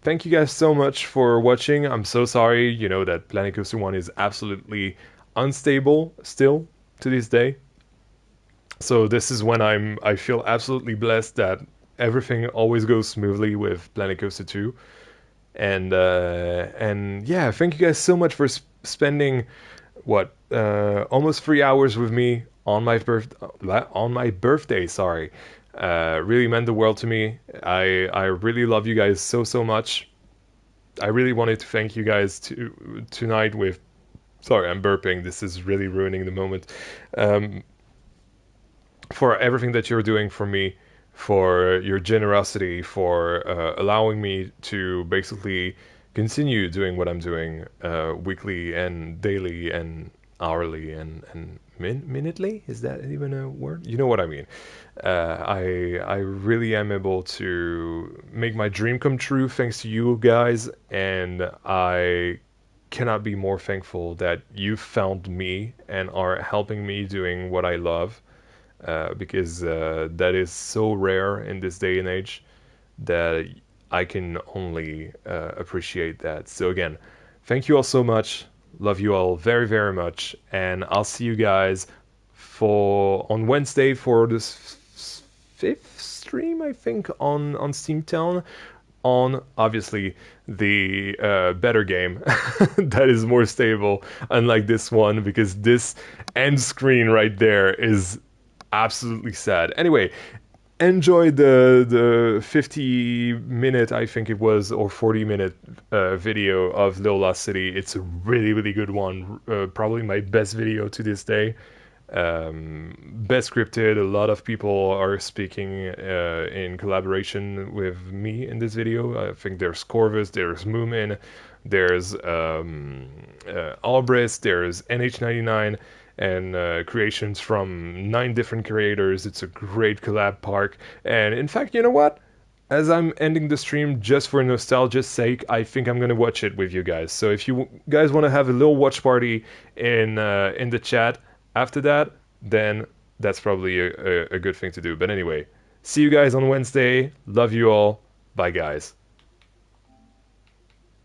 Thank you guys so much for watching. I'm so sorry, that Planet Coaster 1 is absolutely unstable still to this day. So this is when I feel absolutely blessed that everything always goes smoothly with Planet Coaster 2. And yeah, thank you guys so much for spending almost 3 hours with me on my birthday. Sorry, really meant the world to me. I really love you guys so much. I really wanted to thank you guys tonight with. Sorry, I'm burping. This is really ruining the moment. Um, for everything that you're doing for me, for your generosity, for allowing me to basically continue doing what I'm doing weekly and daily and hourly and minutely. Is that even a word? You know what I mean. I really am able to make my dream come true thanks to you guys, and I cannot be more thankful that you found me and are helping me doing what I love, because that is so rare in this day and age that I can only appreciate that. So again, thank you all so much. Love you all very, very much, and I'll see you guys on Wednesday for this fifth stream, I think, on Steamtown. on obviously the better game that is more stable, unlike this one, because this end screen right there is absolutely sad. Anyway, enjoy the 50-minute, I think it was, or 40-minute video of Little Lost City. It's a really, really good one. Probably my best video to this day. Best scripted. A lot of people are speaking in collaboration with me in this video. I think there's Corvus, there's Moomin, there's Albris, there's NH99, and creations from 9 different creators. It's a great collab park. And in fact, you know what? As I'm ending the stream, just for nostalgia's sake, I think I'm gonna watch it with you guys. So if you guys want to have a little watch party in the chat after that, then that's probably a good thing to do. But anyway, see you guys on Wednesday. Love you all. Bye, guys.